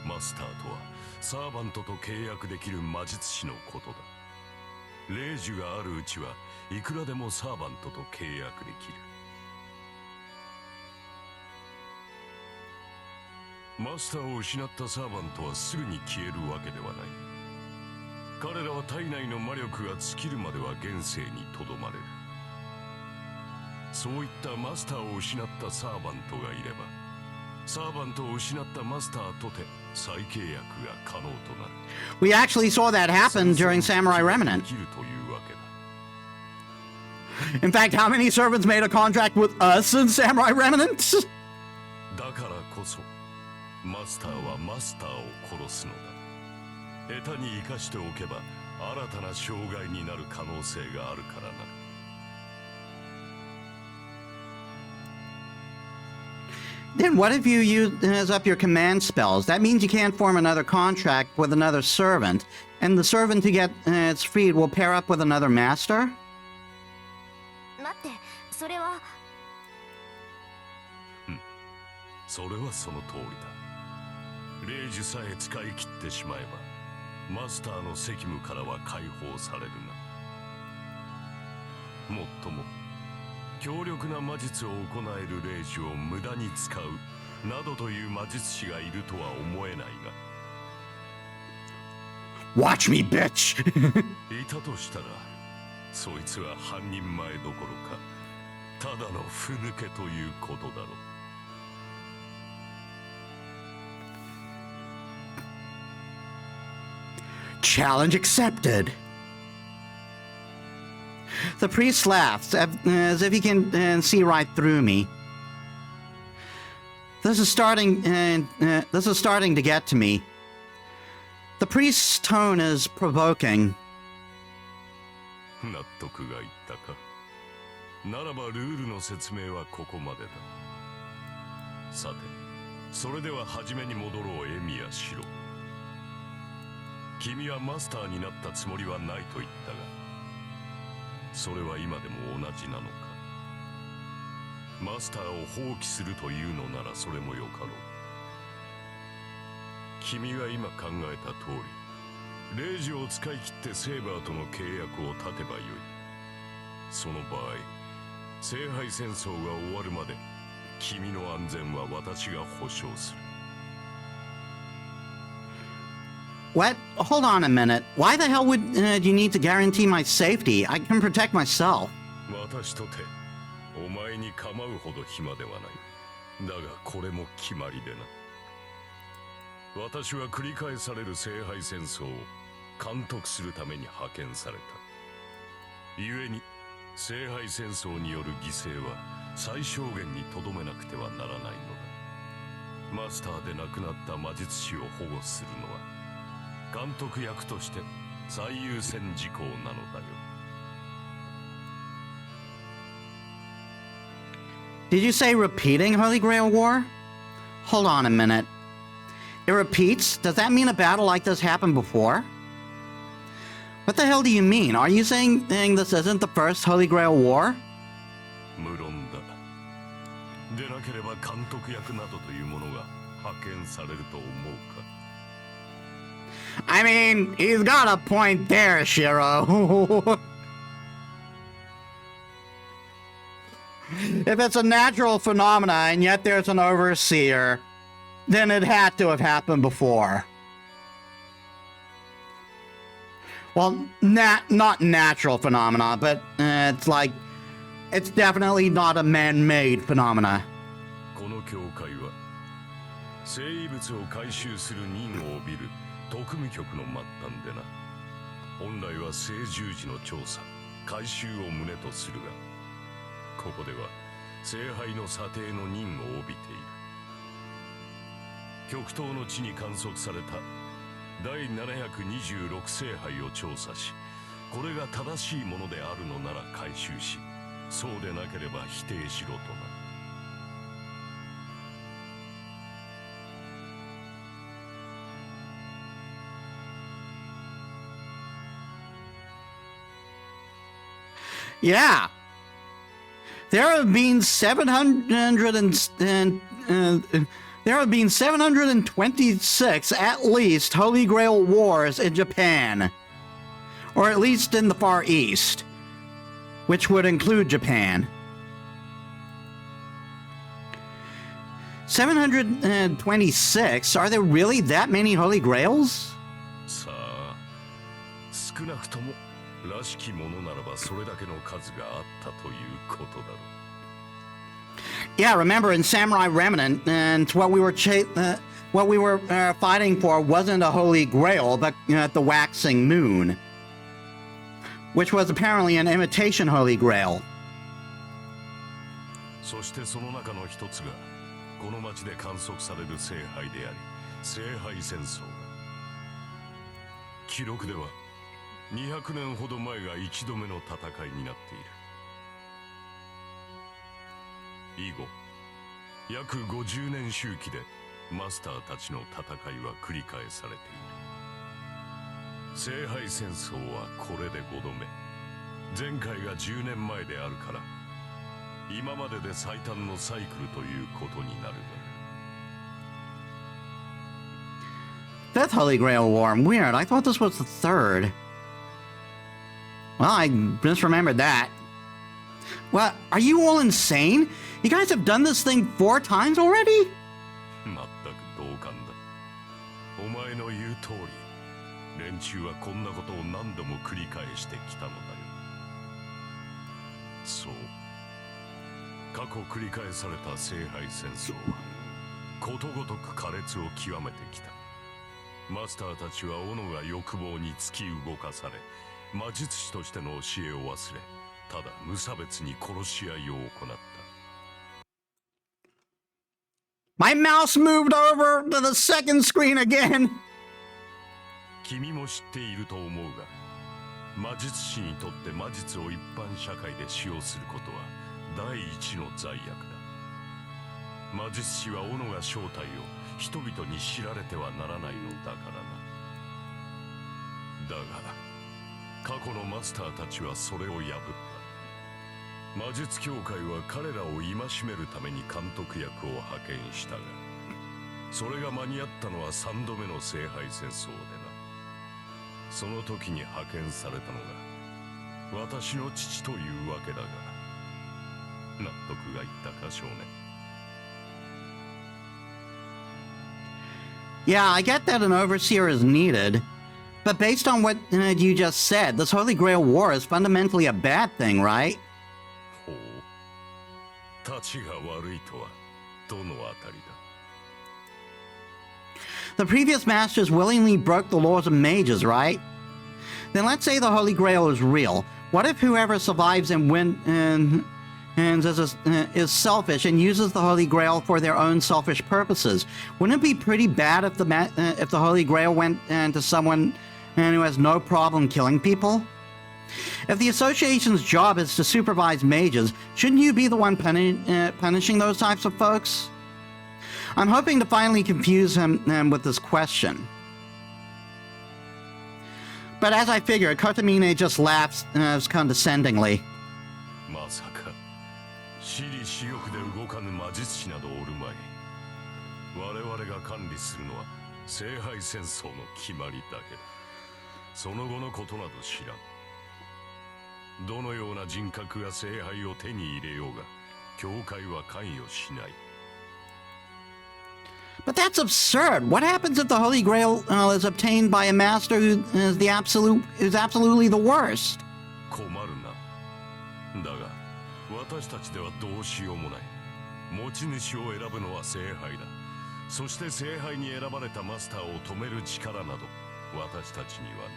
マスターとはサーバントと契約できる魔術師のことだ。霊樹があるうちはいくらでもサーバントと契約できる。マスターを失ったサーバントはすぐに消えるわけではない。彼らは体内の魔力が尽きるまでは現世にとどまれる。そういったマスターを失ったサーバントがいれば、サーバントを失ったマスターとて再契約が可能となる。We actually saw that happen during Samurai Remnant. できるというわけだ。 In fact, how many servants made a contract with us in Samurai Remnant? だからこそマスターはマスターを殺すのだ。下手に生かしておけば新たな障害になる可能性があるからなる。Then what if you use up your command spells? That means you can't form another contract with another servant, and the servant who gets freed will pair up with another master? 待って、それは。それはその通りだ。霊樹さえ使い切ってしまえばマスターの責務からは解放されるな。もっとも強力な魔術を行える霊樹を無駄に使うなどという魔術師がいるとは思えないが。 Watch me, bitch! いたとしたらそいつは半人前どころかただのふぬけということだろう。Challenge accepted. The priest laughs as if he can see right through me. This is starting to get to me. The priest's tone is provoking. 納得がいったか。ならばルールの説明はここまでだ。さて、それでは初めに戻ろう。エミヤシロ、君はマスターになったつもりはないと言ったが、それは今でも同じなのか。マスターを放棄するというのならそれもよかろう。君が今考えた通り、レイジを使い切ってセーバーとの契約を立てばよい。その場合、聖杯戦争が終わるまで君の安全は私が保証する。 What? Hold on a minute. Why the hell would you need to guarantee my safety? I can protect myself. 私とてお前に構うほど暇ではない。だがこれも決まりでな。私は繰り返される聖杯戦争を監督するために派遣された。故に聖杯戦争による犠牲は最小限にとどめなくてはならないのだ。マスターで亡くなった魔術師を保護するのは監督役として最優先事項なのだよ。Did you say repeating Holy Grail War? Hold on a minute. It repeats? Does that mean a battle like this happened before? What the hell do you mean? Are you saying this isn't the first Holy Grail War? 無論だ。でなければ監督役などというものが派遣されると思うか。I mean, he's got a point there, Shiro. If it's a natural phenomena and yet there's an overseer, then it had to have happened before. Well, not natural phenomena, but it's definitely not a man-made phenomena. この教会は生異物を回収する任を帯びる特務局の末端でな。本来は聖十字の調査回収を旨とするが、ここでは聖杯の査定の任を帯びている。極東の地に観測された第726聖杯を調査し、これが正しいものであるのなら回収し、そうでなければ否定しろとな。Yeah. There have been 726 at least Holy Grail Wars in Japan, or at least in the Far East, which would include Japan. 726? Are there really that many Holy Grails? さあ、少なくともらしきものならばそれだけの数があったということだろう。Yeah, remember in Samurai Remnant, and what we were fighting for wasn't a Holy Grail, but the Waxing Moon, which was apparently an imitation Holy Grail. そしてその中の一つがこの町で観測される聖杯であり、聖杯戦争だ。記録では200年ほど前が一度目の戦いになっている。以後約50年周期でマスターたちの戦いは繰り返されている。聖杯戦争はこれで5度目。前回が10年前であるから今までで最短のサイクルということになる。 Fifth Holy Grail War. Weird. I thought this was the third. Well, I misremembered that. What? Are you all insane? You guys have done this thing 4 times already? まったく同感だ。お前の言う通り、連中はこんなことを何度も繰り返してきたのだよ。そう。過去繰り返された聖杯戦争は、ことごとく苛烈を極めてきた。マスターたちは斧が欲望に突き動かされ、魔術師としての教えを忘れ、ただ無差別に殺し合いを行った。 My mouse moved over to the second screen again. 君も知っていると思うが、魔術師にとって魔術を一般社会で使用することは第一の罪悪だ。魔術師は斧が正体を人々に知られてはならないのだからな。だが過去のマスターたちはそれを破った。魔術協会は彼らを戒めるために監督役を派遣したが、それが間に合ったのは3度目の聖杯戦争でな。その時に派遣されたのが私の父というわけだが、納得がいったか少年。Yeah, I get that an overseer is needed, but based on what you just said, this Holy Grail War is fundamentally a bad thing, right? ほう、立ちが悪いとはどのあたりだ。The previous masters willingly broke the laws of mages, right? Then let's say the Holy Grail is real. What if whoever survives and is selfish and uses the Holy Grail for their own selfish purposes? Wouldn't it be pretty bad if the Holy Grail went to someone who has no problem killing people? If the association's job is to supervise mages, shouldn't you be the one punishing those types of folks? I'm hoping to finally confuse him with this question. But as I figured, Kotamine just laughs condescendingly. まさか私利私欲で動かぬ魔術師などおるまい。我々が管理するのは聖杯戦争の決まりだけだ。その後のことなど知らん。どのような人格が聖杯を手に入れようが、教会は関与しない。But that's absurd. What happens if the Holy Grail is obtained by a master who's absolutely the worst? 困るな。だが私たちではどうしようもない。持ち主を選ぶのは聖杯だ。そして聖杯に選ばれたマスターを止める力など私たちには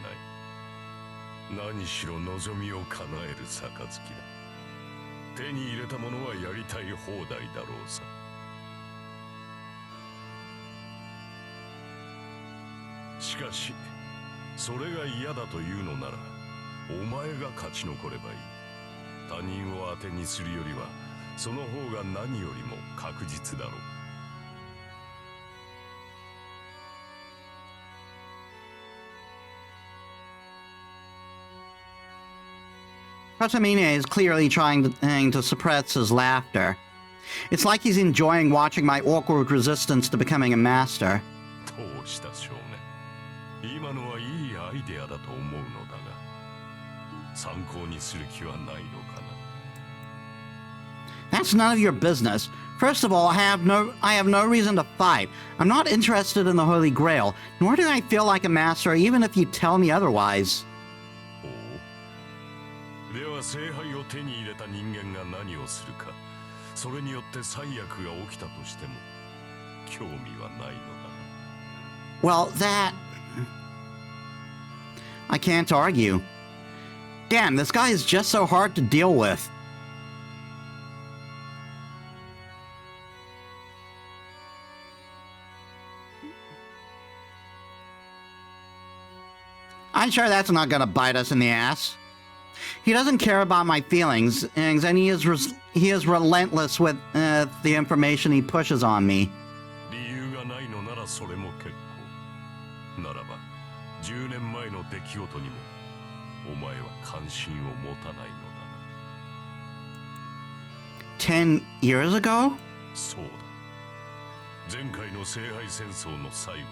ない。何しろ望みを叶える杯だ。手に入れたものはやりたい放題だろうさ。しかしそれが嫌だというのならお前が勝ち残ればいい。他人を当てにするよりはその方が何よりも確実だろう。Kotamine is clearly trying to suppress his laughter. It's like he's enjoying watching my awkward resistance to becoming a master. どうした少年。今のはいいアイデアだと思うのだが、参考にする気はないのかな。That's none of your business. First of all, I have no reason to fight. I'm not interested in the Holy Grail, nor do I feel like a master even if you tell me otherwise. ほう。では聖杯を手に入れた人間が何をするか、それによって災厄が起きたとしても興味はないのだ。Well, that... I can't argue. Damn, this guy is just so hard to deal with. I'm sure that's not gonna bite us in the ass. He doesn't care about my feelings, and he is relentless with the information he pushes on me. 理由がないのならそれも結構。ならば10年前の出来事にもお前は関心を持たないのだな。 10 years ago? そうだ。前回の聖杯戦争の最後にな。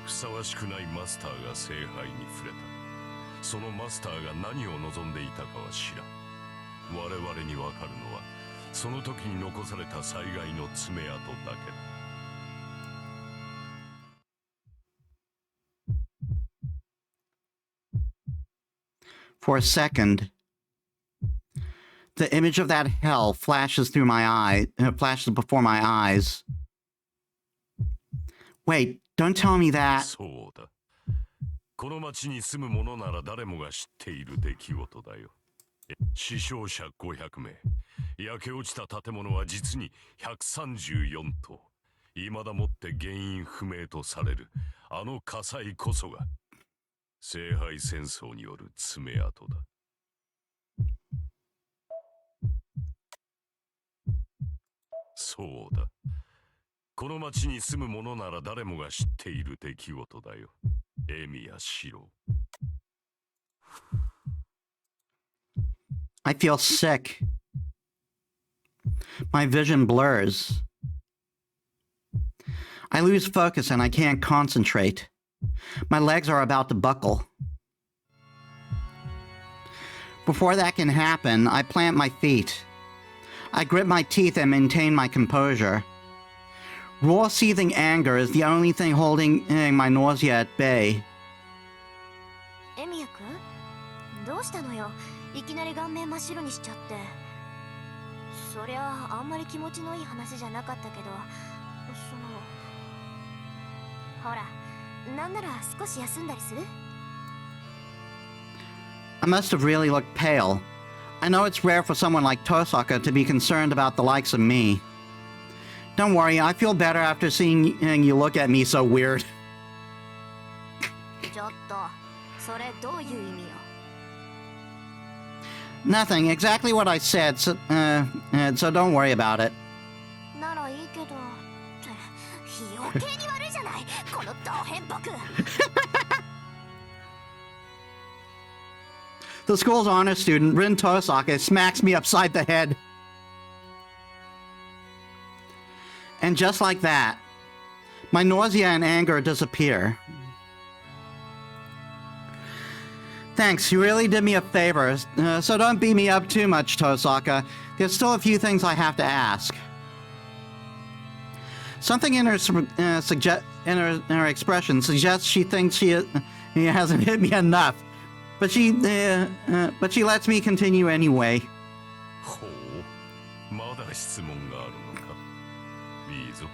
ふさわしくないマスターが聖杯に触れた。そのマスターが何を望んでいたかは知らん。我々にわかるのはその時に残された災害の爪痕だけだ。For a second, the image of that hell flashes before my eyes. Wait, don't tell me that. そうだ。この町に住む者なら誰もが知っている出来事だよ。死傷者500名。焼け落ちた建物は実に134棟。未だもって原因不明とされるあの火災こそが聖杯戦争による爪痕だ。そうだ。この町に住む者なら誰もが知っている出来事だよ。エミヤシロ。I feel sick. My vision blurs. I lose focus and I can't concentrate. My legs are about to buckle. Before that can happen, I plant my feet. I grit my teeth and maintain my composure. Raw, seething anger is the only thing holding my nausea at bay. エミヤくん、どうしたのよ。いきなり顔面真っ白にしちゃって。そりゃあんまり気持ちのいい話じゃなかったけど、ほら、なんなら少し休んだりする？ I must have really looked pale. I know it's rare for someone like Tosaka to be concerned about the likes of me. Don't worry, I feel better after seeing you look at me so weird. ちょっと、それどういう意味よ？ Nothing, exactly what I said, so don't worry about it. ならいいけど、余計に悪いじゃない、このド変僕。The school's honor student, Rin Tosaka, smacks me upside the head. And just like that, my nausea and anger disappear. Thanks, you really did me a favor, so don't beat me up too much, Tosaka. There's still a few things I have to ask. Something in her expression suggests she thinks she hasn't hit me enough, but she lets me continue anyway. ほう、まだ質問があるのか。いいぞ。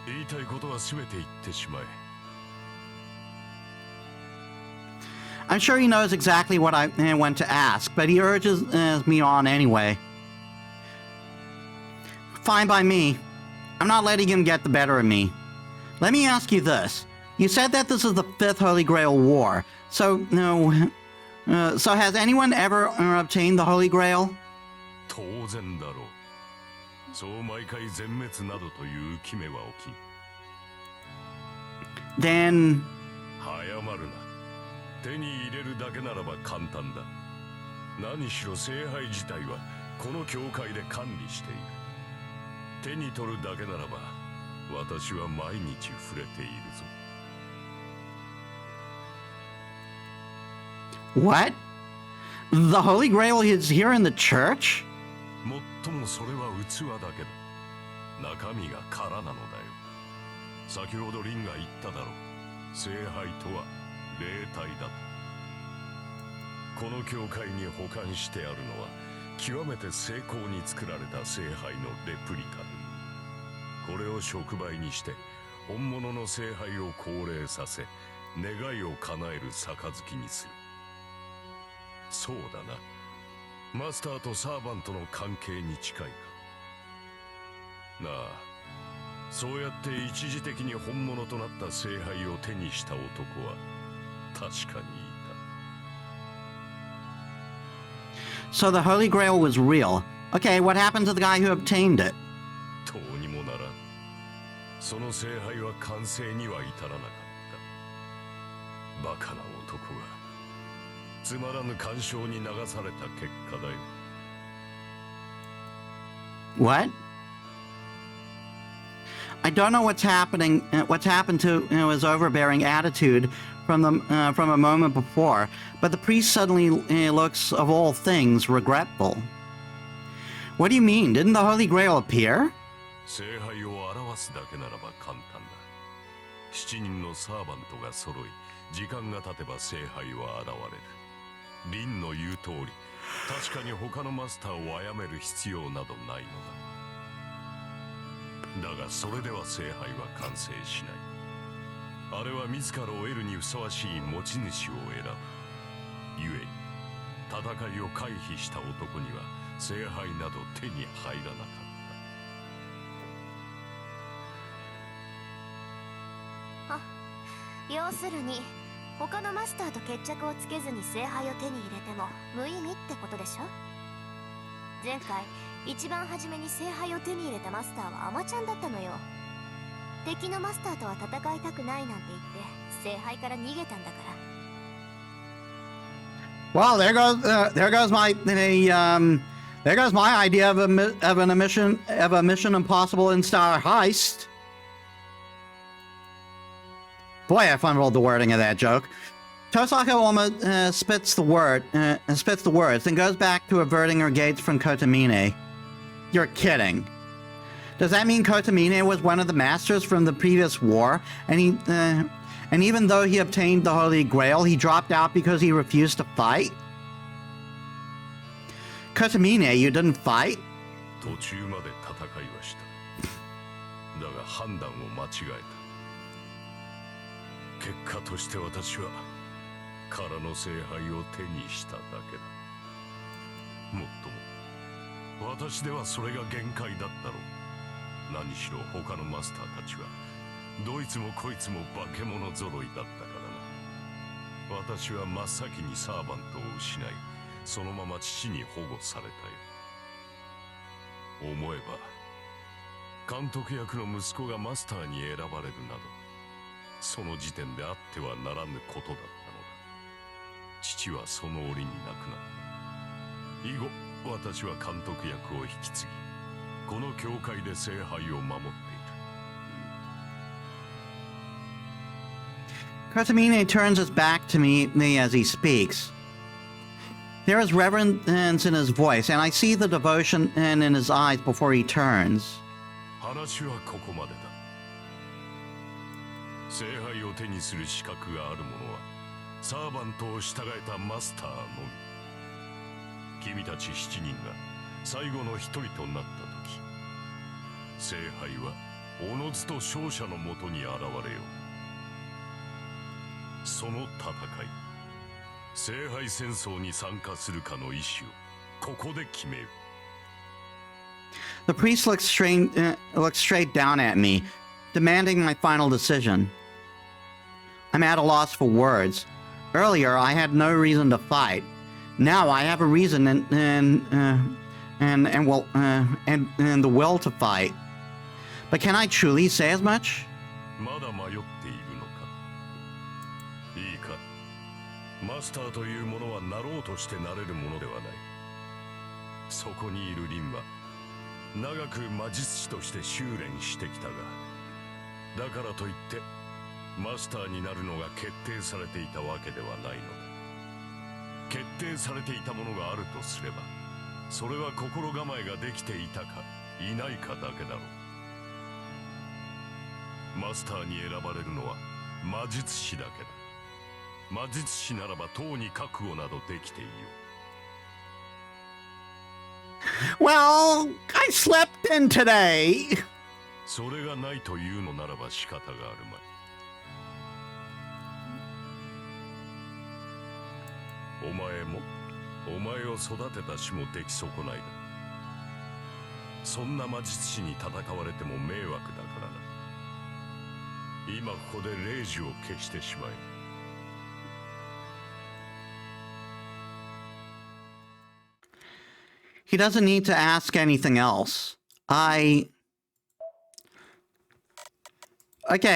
言いたいことは全て言ってしまえ。I'm sure he knows exactly what I want to ask, but he urges me on anyway. Fine by me. I'm not letting him get the better of me. Let me ask you this. You said that this is the 5th Holy Grail War. So has anyone ever obtained the Holy Grail? 当然だろう。そう毎回全滅などという決めは起きん。Then... 早まるな。手に入れるだけならば簡単だ。何しろ聖杯自体はこの教会で管理している。手に取るだけならば私は毎日触れているぞ。What? The Holy Grail is here in the church? もっともそれは器だけだ。中身が空なのだよ。先ほどリンが言っただろう。聖杯とは霊体だと。この教会に保管してあるのは極めて精巧に作られた聖杯のレプリカだ。これを触媒にして本物の聖杯を降霊させ願いを叶える杯にする。そうだな。マスターとサーバントの関係に近いか。なあ、そうやって一時的に本物となった聖杯を手にした男は確かにいた。 So the Holy Grail was real. Okay, what happened to the guy who obtained it? どうにもならん。その聖杯は完成には至らなかった。バカな男がつまらぬ干渉に流された結果だよ。What? I don't know what's happening. What's happened to his overbearing attitude from a moment before, but the priest suddenly looks, of all things, regretful. What do you mean? Didn't the Holy Grail appear? 聖杯を表すだけならば簡単だ。7人のサーバントが揃い、時間が経てば聖杯は現れる。リンの言う通り、確かに他のマスターを殺める必要などないのだ。だがそれでは聖杯は完成しない。あれは自らを得るにふさわしい持ち主を選ぶ。故に戦いを回避した男には聖杯など手に入らなかった。要するに他のマスターと決着をつけずに聖杯を手に入れても無意味ってことでしょ。前回一番初めに聖杯を手に入れたマスターはアマちゃんだったのよ。敵のマスターとは戦いたくないなんて言って聖杯から逃げたんだから。 Well, there goes my idea of a mission impossible in style heist. Boy, I fumbled the wording of that joke. Tosaka almost spits the words, and goes back to averting her gaze from Kotomine. You're kidding. Does that mean Kotomine was one of the masters from the previous war, and even though he obtained the Holy Grail, he dropped out because he refused to fight? Kotomine, you didn't fight? 途中まで戦いはした。だが判断を間違えた。結果として私は空の聖杯を手にしただけだ。もっとも私ではそれが限界だったろう。何しろ他のマスターたちはどいつもこいつも化け物揃いだったからな。私は真っ先にサーバントを失い、そのまま父に保護されたよ。思えば監督役の息子がマスターに選ばれるなど、その時点であってはならぬことだったのだ。父はその折に亡くなった。以後私は監督役を引き継ぎ、この教会で聖杯を守っている。Kotomine turns his back to me as he speaks. There is reverence in his voice, and I see the devotion in his eyes before he turns. 話はここまでだ。聖杯を手にする資格がある者はサーバントを従えたマスターのみ。君たち7人が最後の一人となった時、聖杯はおのずと勝者のもとに現れよう。その戦い、聖杯戦争に参加するかの意思をここで決める。The priest looks straight down at me, demanding my final decision. I'm at a loss for words. Earlier, I had no reason to fight. Now I have a reason and the will to fight. But can I truly say as much? まだ迷っているのか。いいか。マスターというものはなろうとしてなれるものではない。そこにいるリンは長く魔術師として修練してきたが、だからといってマスターになるのが決定されていたわけではないのだ。決定されていたものがあるとすれば、それは心構えができていたかいないかだけだろう。マスターに選ばれるのは魔術師だけだ。魔術師ならばとうに覚悟などできていよう。Well, I slept in today. それがないというのならば仕方があるまい。お前もお前を育てた師も出来損ないだ。そんな魔術師に戦われても迷惑だからな。今ここで霊樹を消してしまえ。He doesn't need to ask anything else. Okay,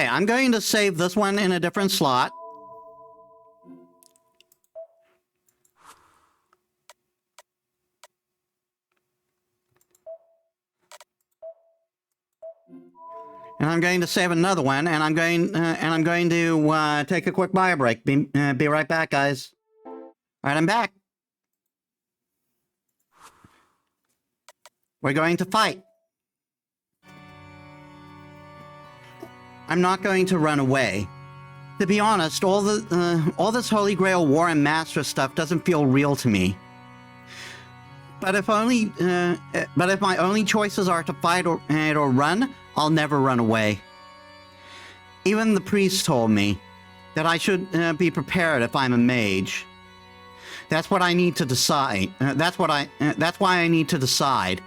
I'm going to save this one in a different slot. And I'm going to save another one, and I'm going to take a quick bio break. Be right back, guys. All right, I'm back. We're going to fight. I'm not going to run away. To be honest, all this Holy Grail War and Master stuff doesn't feel real to me. But if my only choices are to fight or run, I'll never run away. Even the priest told me that I should be prepared if I'm a mage. That's what I need to decide. That's why I need to decide.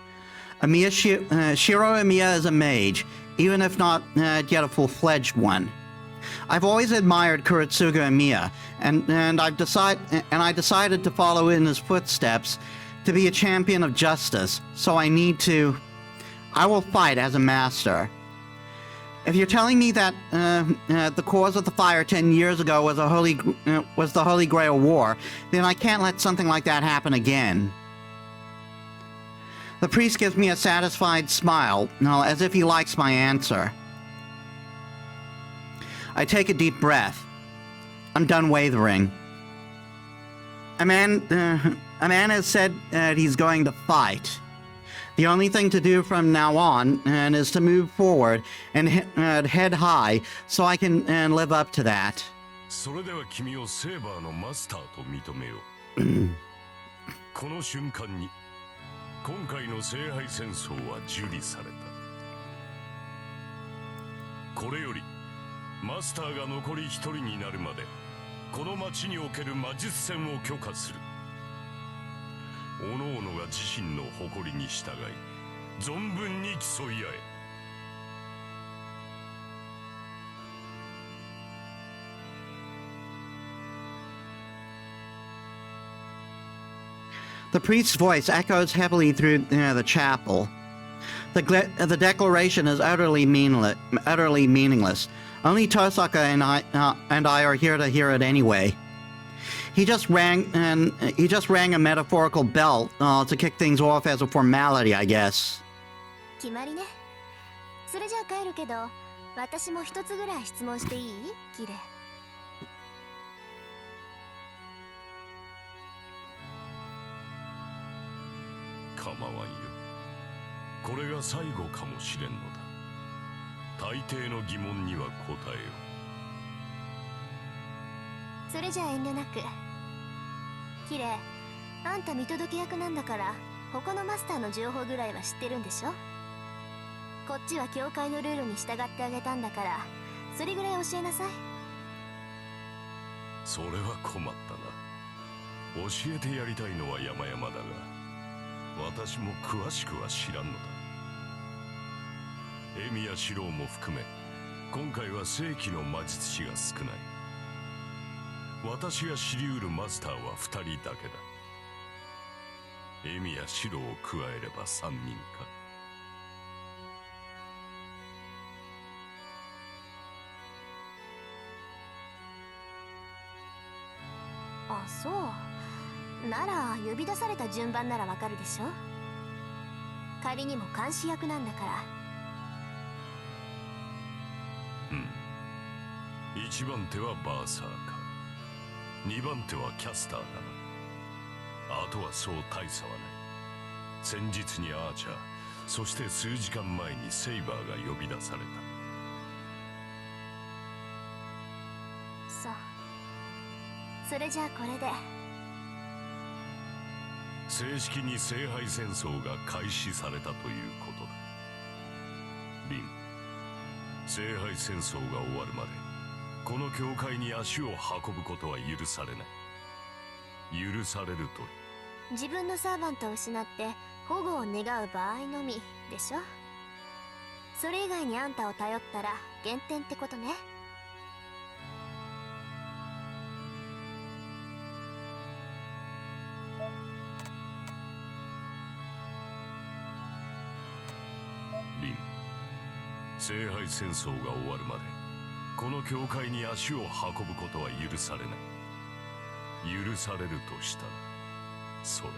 Shiro Emiya is a mage, even if not yet a full-fledged one. I've always admired Kuretsuga Emiya, and I decided to follow in his footsteps to be a champion of justice. So I will fight as a master. If you're telling me that the cause of the fire 10 years ago was the Holy Grail War, then I can't let something like that happen again. The priest gives me a satisfied smile, as if he likes my answer. I take a deep breath. I'm done wavering. A man has said that he's going to fight. The only thing to do from now on is to move forward and head high, so I can live up to that. それでは君をセーバーのマスターと認めよう。この瞬間に今回の聖杯戦争は受理された。これよりマスターが残り一人になるまでこの町における魔術戦を許可する。各々が自身の誇りに従い存分に競い合え。The priest's voice echoes heavily through the chapel. The declaration is utterly meaningless. Only Tosaka and I are here to hear it anyway. He just rang a metaphorical bell to kick things off as a formality, I guess. 決まりね。それじゃあ帰るけど、私も一つぐらい質問していい？キレ。構わんよ。これが最後かもしれんのだ。大抵の疑問には答えよ。それじゃあ遠慮なく。キレ、あんた見届け役なんだから、他のマスターの情報ぐらいは知ってるんでしょ？こっちは教会のルールに従ってあげたんだから、それぐらい教えなさい。それは困ったな。教えてやりたいのは山々だが、私も詳しくは知らんのだ。エミやシローも含め、今回は正規の魔術師が少ない。私が知りうるマスターは2人だけだ。エミやシローを加えれば3人か。あ、そう。なら呼び出された順番ならわかるでしょ。仮にも監視役なんだから。うん。1番手はバーサーか。2番手はキャスターだな。あとはそう大差はない。先日にアーチャー、そして数時間前にセイバーが呼び出された。そう。それじゃあこれで正式に聖杯戦争が開始されたということだ。リン、聖杯戦争が終わるまでこの教会に足を運ぶことは許されない。許されると自分のサーバントを失って保護を願う場合のみでしょ。それ以外にあんたを頼ったら減点ってことね。リン、聖杯戦争が終わるまでこの教会に足を運ぶことは許されない。許されるとしたらそれは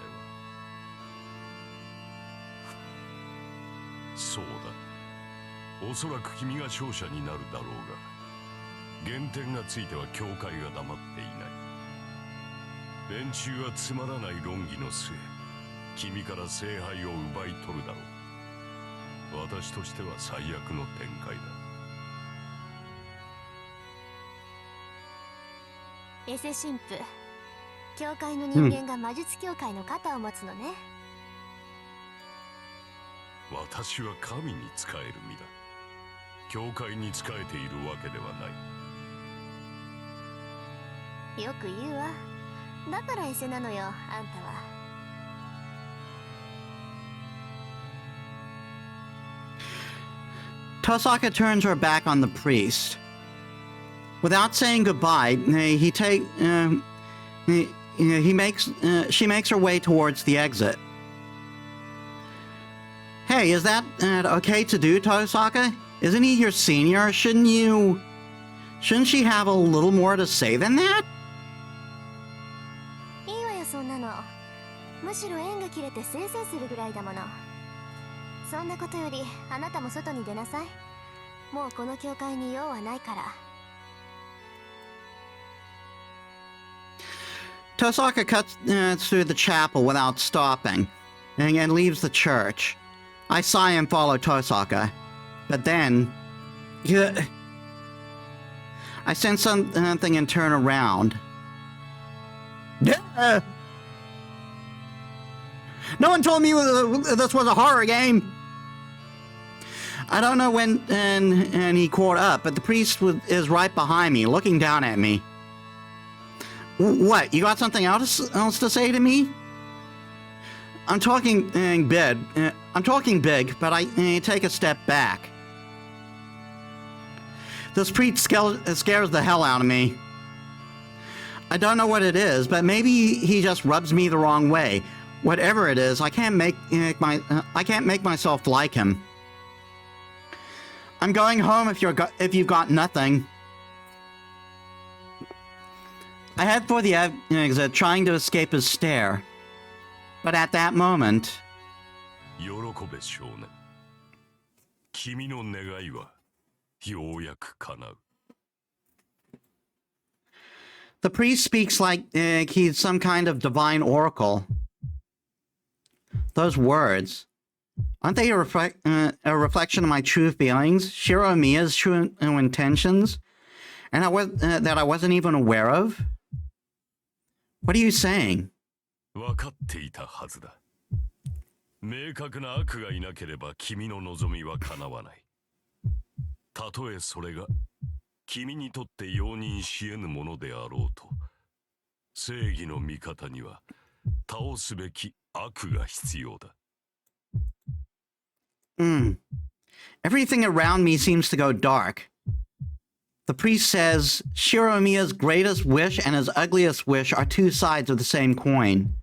そうだ。おそらく君が勝者になるだろうが減点がついては教会が黙っていない。連中はつまらない論議の末君から聖杯を奪い取るだろう。私としては最悪の展開だ。エセ神父、教会の人間が魔術協会の肩を持つのね。私は神に仕える身だ。教会に仕えているわけではない。よく言うわ。だからエセなのよ、あんたは。Tosaka turns her back on the priest. Without saying goodbye, she makes her way towards the exit. Hey, is that okay to do, Tosaka? Isn't he your senior? Shouldn't she have a little more to say than that? いいわよそんなの。むしろ縁が切れてせいせいするぐらいだもの。そんなことよりあなたも外に出なさい。もうこの教会に用はないから。Tosaka cuts through the chapel without stopping and leaves the church. I sigh and follow Tosaka. But then... I sense something and turn around. No one told me this was a horror game! I don't know when and he caught up, but the priest is right behind me, looking down at me. What, you got something else to say to me? I'm talking big, but I take a step back. This priest scares the hell out of me. I don't know what it is, but maybe he just rubs me the wrong way. Whatever it is, I can't make myself like him. I'm going home if you've got nothing. I head for the exit, trying to escape his stare. But at that moment... 喜べ少年。君の願いはようやく叶う。 The priest speaks like he's some kind of divine oracle. Those words, aren't they a reflection of my true feelings, Shiro Miya's true intentions, and that I wasn't even aware of? What are you saying? 分かっていたはずだ。明確な悪がいなければ君の望みは叶わない。たとえそれが君にとって容認し得ぬものであろうと、正義の味方には倒すべき悪が必要だ。Everything around me seems to go dark. The priest says Shiromiya's greatest wish and his ugliest wish are two sides of the same coin.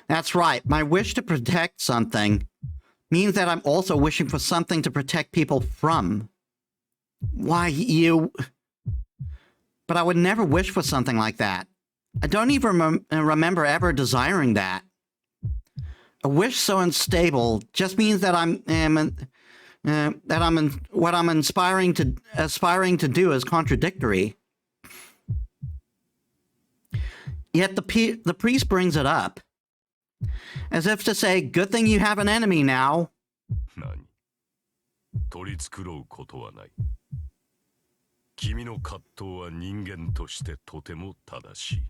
That's right, my wish to protect something means that I'm also wishing for something to protect people from. Why, you... But I would never wish for something like that. I don't even remember ever desiring that. A wish so unstable just means that what I'm aspiring to do is contradictory. Yet the priest brings it up, as if to say, "Good thing you have an enemy now." 何？取り繕うことはない。君の葛藤は人間としてとても正しい。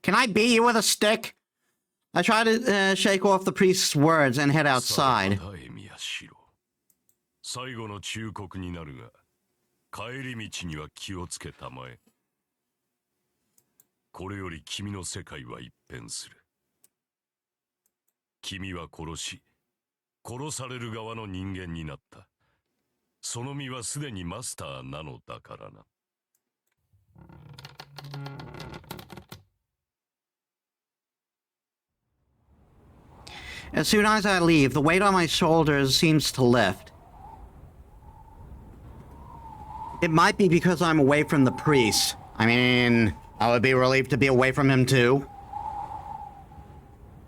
Can I beat you with a stick? I try to shake off the priest's words and head outside. 最後の忠告になるが、帰り道には気をつけたまえ。これより君の世界は一変する。君は殺し、殺される側の人間になった。その身はすでにマスターなのだからな。As soon as I leave, the weight on my shoulders seems to lift. It might be because I'm away from the priest. I mean, I would be relieved to be away from him too.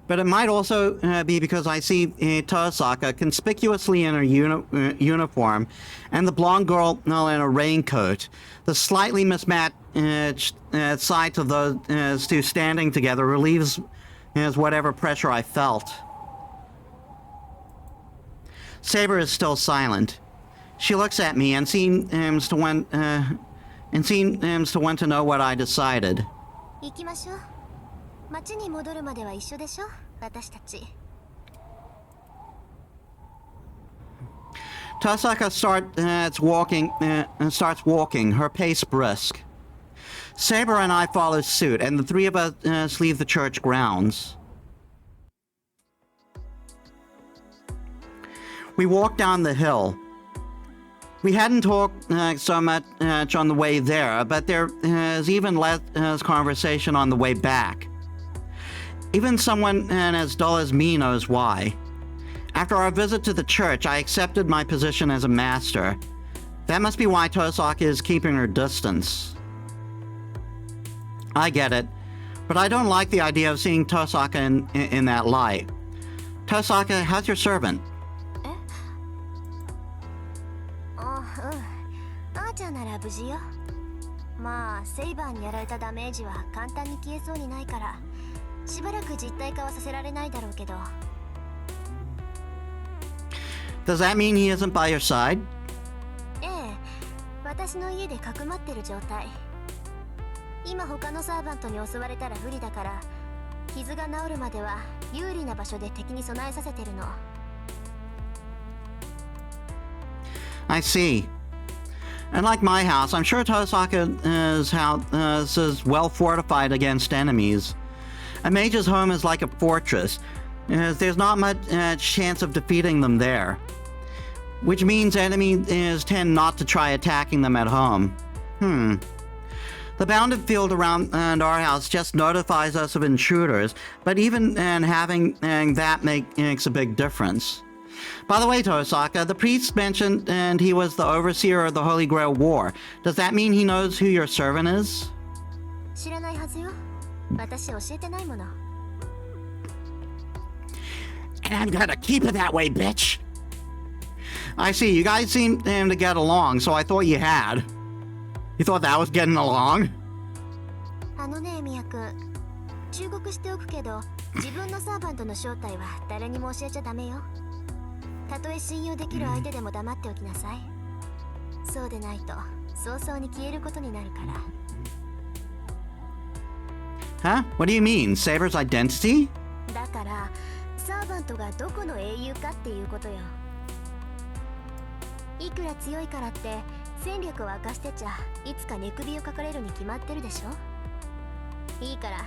But it might also be because I see Tosaka conspicuously in her uniform, and the blonde girl in a raincoat. The slightly mismatched sight of those two standing together relieves whatever pressure I felt. Saber is still silent. She looks at me and seems to want to know what I decided. 行きましょう。町に戻るまでは一緒でしょ、私たち。Tosaka starts walking, her pace brisk. Saber and I follow suit, and the three of us leave the church grounds. We walk down the hill. We hadn't talked so much on the way there, but there is even less conversation on the way back. Even someone as dull as me knows why. After our visit to the church, I accepted my position as a master. That must be why Tosaka is keeping her distance. I get it, but I don't like the idea of seeing Tosaka in that light. Tosaka, how's your servant? あーちゃんなら無事よ。まあセイバーにやられたダメージは簡単に消えそうにないからしばらく実体化はさせられないだろうけど。Does that mean he isn't by your side? ええ、私の家でかくまってる状態。今他のサーバントに襲われたら不利だから傷が治るまでは有利な場所で敵に備えさせてるの。 I see. And like my house, I'm sure Tosaka's house is well fortified against enemies. A mage's home is like a fortress. There's not much chance of defeating them there. Which means enemies tend not to try attacking them at home. The bounded field around our house just notifies us of intruders, but even having that makes a big difference. By the way, Tosaka, the priest mentioned he was the overseer of the Holy Grail War. Does that mean he knows who your servant is? 知らないはずよ。私教えてないもの。 And I'm gonna keep it that way, bitch! I see, you guys seem to get along, so I thought you had. You thought that was getting along? あのね、ミヤ君。忠告しておくけど、自分のサーバントの正体は誰にも教えちゃダメよ。たとえ信用できる相手でも黙っておきなさい。そうでないと早々に消えることになるから。Huh? What do you mean? Saber's identity? だから、サーバントがどこの英雄かっていうことよ。いくら強いからって戦力を明かしてちゃいつか寝首をかかれるに決まってるでしょ。いいから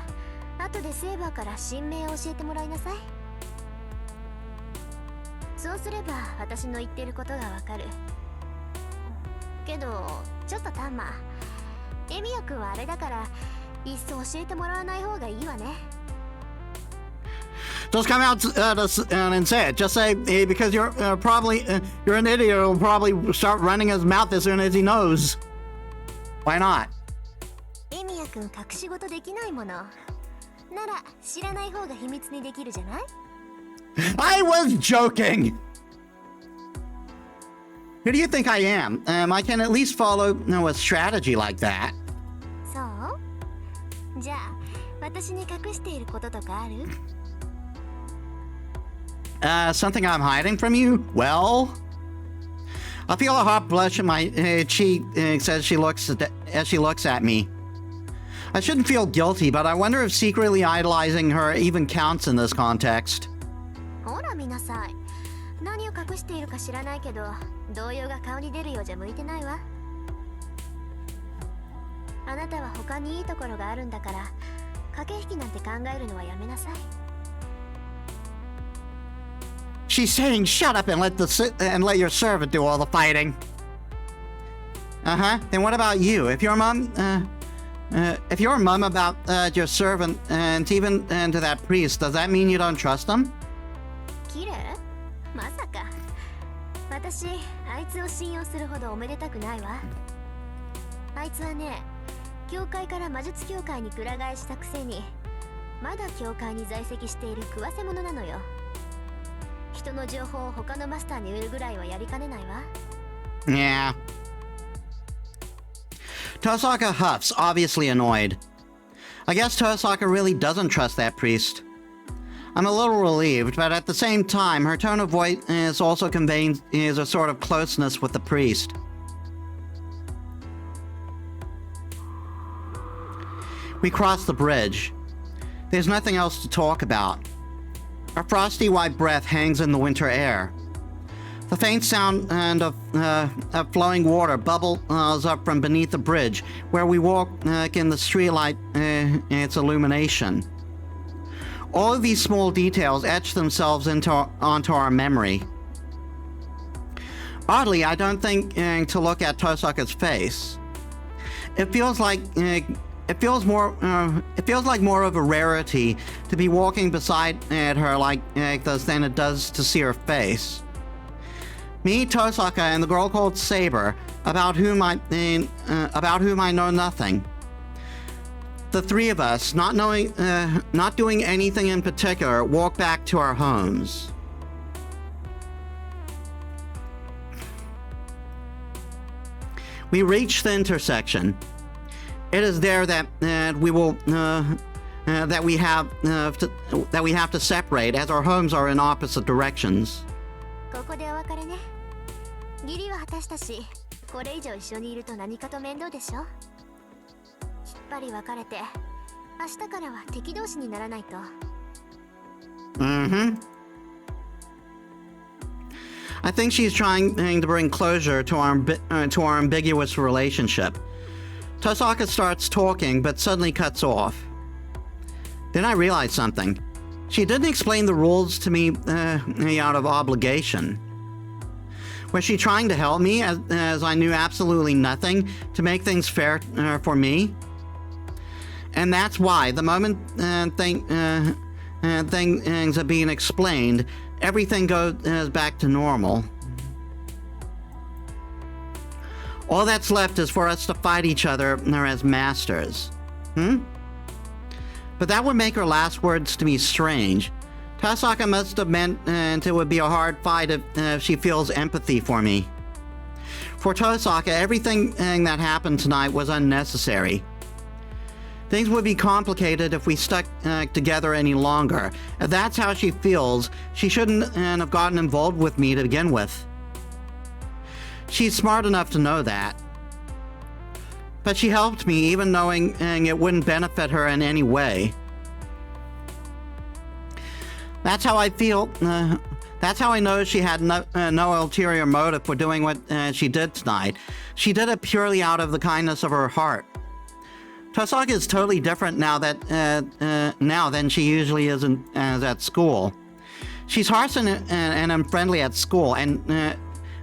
後でセーバーから新名を教えてもらいなさい。そうすれば私の言ってることがわかる。けどちょっとタンマ、エミヤ君はあれだからいっそ教えてもらわない方がいいわね。Just come out and say it. Just say, because you're probably, you're an idiot who'll probably start running his mouth as soon as he knows. Why not? エミヤ君隠し事できないもの。なら知らない方が秘密にできるじゃない？ I was joking! Who do you think I am? I can at least follow a strategy like that. そう？じゃあ私に隠していることとかある？Something I'm hiding from you? Well, I feel a hot blush in my cheek as she looks at me. I shouldn't feel guilty, but I wonder if secretly idolizing her even counts in this context. ほら見なさい。何を隠しているか知らないけど、動揺が顔に出るようじゃ向いてないわ。あなたは他にいいところがあるんだから、駆け引きなんて考えるのはやめなさい。She's saying, "Shut up and let your servant do all the fighting." Then what about you? If you're a mum about your servant and even to that priest, does that mean you don't trust him? キレ？まさか。私、あいつを信用するほどおめでたくないわ。あいつはね、教会から魔術協会にくら替えしたくせに、まだ教会に在籍している食わせ者なのよ。人の情報を他のマスターに売るぐらいはやりかねないわ。Yeah. Tosaka huffs, obviously annoyed. I guess Tosaka really doesn't trust that priest. I'm a little relieved, but at the same time, her tone of voice is also conveying a sort of closeness with the priest. We cross the bridge. There's nothing else to talk about. A frosty white breath hangs in the winter air. The faint sound of flowing water bubbles up from beneath the bridge, where we walk in the streetlight its illumination. All of these small details etch themselves onto our memory. Oddly, I don't think to look at Tosaka's face. It feels like it feels like more of a rarity to be walking beside her like this than it does to see her face. Me, Tosaka, and the girl called Saber, about whom I know nothing. The three of us, not doing anything in particular, walk back to our homes. We reach the intersection. It is there that we have to separate, as our homes are in opposite directions. ここでお別れね。義理は果たしたし、これ以上一緒にいると何かと面倒でしょ。きっぱり別れて、明日からは敵同士にならないと。I think she's trying to bring closure to our ambiguous relationship. Tosaka starts talking, but suddenly cuts off. Then I realize something. She didn't explain the rules to me out of obligation. Was she trying to help me, as I knew absolutely nothing, to make things fair for me? And that's why, the moment things are being explained, everything goes back to normal. All that's left is for us to fight each other as masters. But that would make her last words to me strange. Tosaka must have meant it would be a hard fight if she feels empathy for me. For Tosaka, everything that happened tonight was unnecessary. Things would be complicated if we stuck together any longer. If that's how she feels, she shouldn't have gotten involved with me to begin with. She's smart enough to know that. But she helped me, even knowing it wouldn't benefit her in any way. That's how I feel. That's how I know she had no ulterior motive for doing what she did tonight. She did it purely out of the kindness of her heart. Tosaka is totally different now than she usually is at school. She's harsh and unfriendly at school, and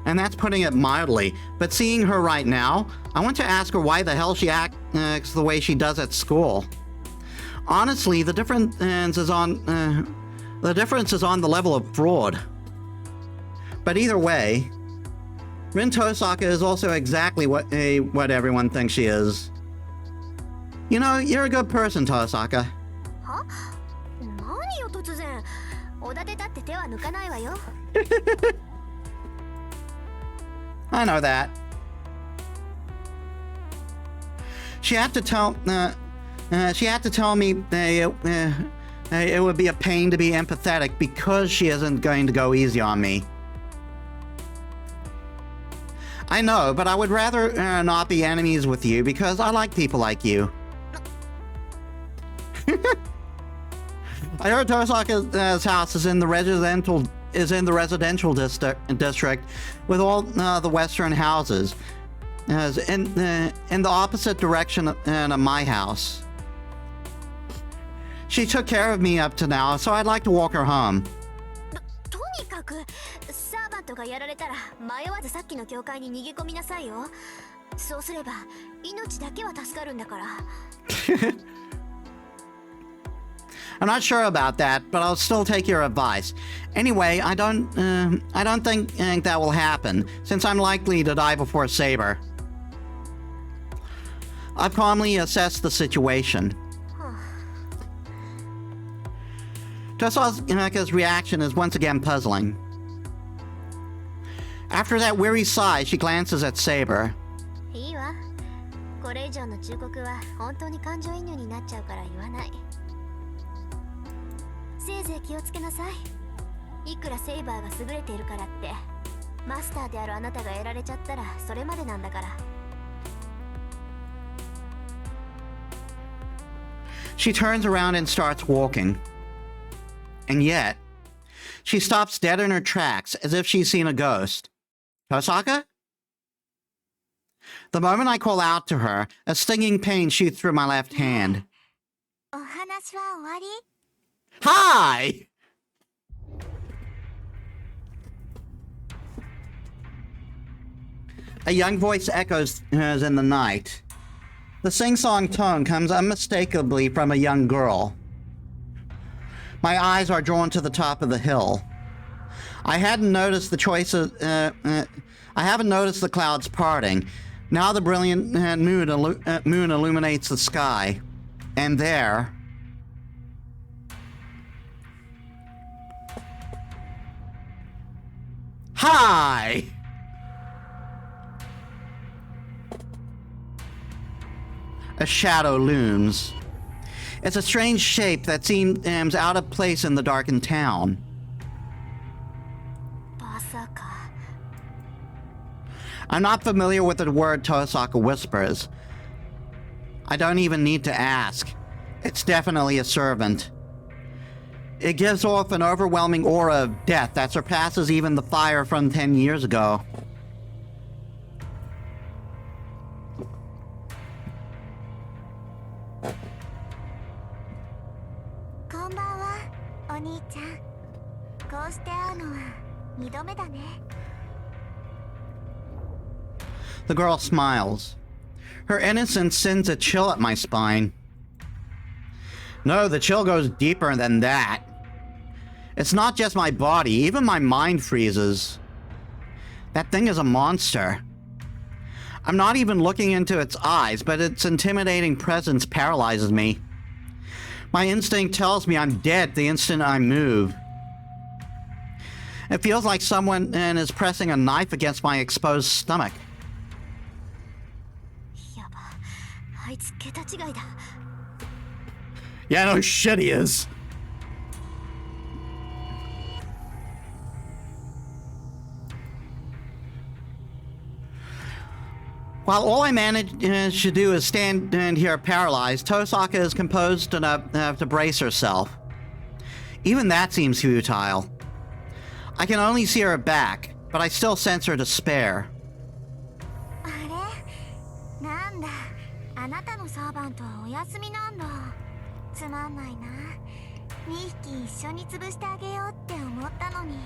that's putting it mildly. But seeing her right now, I want to ask her why the hell she acts the way she does at school. Honestly, the difference is on the level of fraud. But either way, Rin Tosaka is also exactly what everyone thinks she is. You know, you're a good person, Tosaka. は？何よ突然。おだてたって手は抜かないわよ。I know that. She had to tell me it would be a pain to be empathetic because she isn't going to go easy on me. I know, but I would rather not be enemies with you because I like people like you. I heard Tosaka's house is in the residential district with all the western houses, in the opposite direction of my house. She took care of me up to now, so I'd like to walk her home. とにかくサーバントがやられたら迷わずさっきの教会に逃げ込みなさいよ。そうすれば命だけは助かるんだから。I'm not sure about that, but I'll still take your advice. Anyway, I don't think that will happen, since I'm likely to die before Saber. I've calmly assessed the situation. Tosaka's reaction is once again puzzling. After that weary sigh, she glances at Saber. いいわ。これ以上の忠告は本当に感情移入になっちゃうから言わない。せいぜい気をつけなさい。いくらセイバーが優れているからってマスターであるあなたがやられちゃったらそれまでなんだから。She turns around and starts walking. And yet, she stops dead in her tracks as if she's seen a ghost. Tosaka? The moment I call out to her, a stinging pain shoots through my left hand. お話は終わり？ Hi! A young voice echoes in the night. The sing-song tone comes unmistakably from a young girl. My eyes are drawn to the top of the hill. I hadn't noticed the choices. I haven't noticed the clouds parting. Now the brilliant moon illuminates the sky, and there. Hi! A shadow looms. It's a strange shape that seems out of place in the darkened town. Basaka. I'm not familiar with the word Tosaka whispers. I don't even need to ask. It's definitely a servant. It gives off an overwhelming aura of death that surpasses even the fire from 10 years ago. Konbanwa, Oni-chan. こうして会うのは2度目だね。 The girl smiles. Her innocence sends a chill up my spine. No, the chill goes deeper than that. It's not just my body, even my mind freezes. That thing is a monster. I'm not even looking into its eyes, but its intimidating presence paralyzes me. My instinct tells me I'm dead the instant I move. It feels like someone is pressing a knife against my exposed stomach. やば、あいつ桁違いだ。 Yeah, no shit he is. While all I manage to do is stand here paralyzed, Tosaka is composed enough to brace herself. Even that seems futile. I can only see her back, but I still sense her despair. あれ、なんだ、あなたのサーバントはお休みなんだ。つまんないな。2匹一緒に潰してあげようって思ったのに。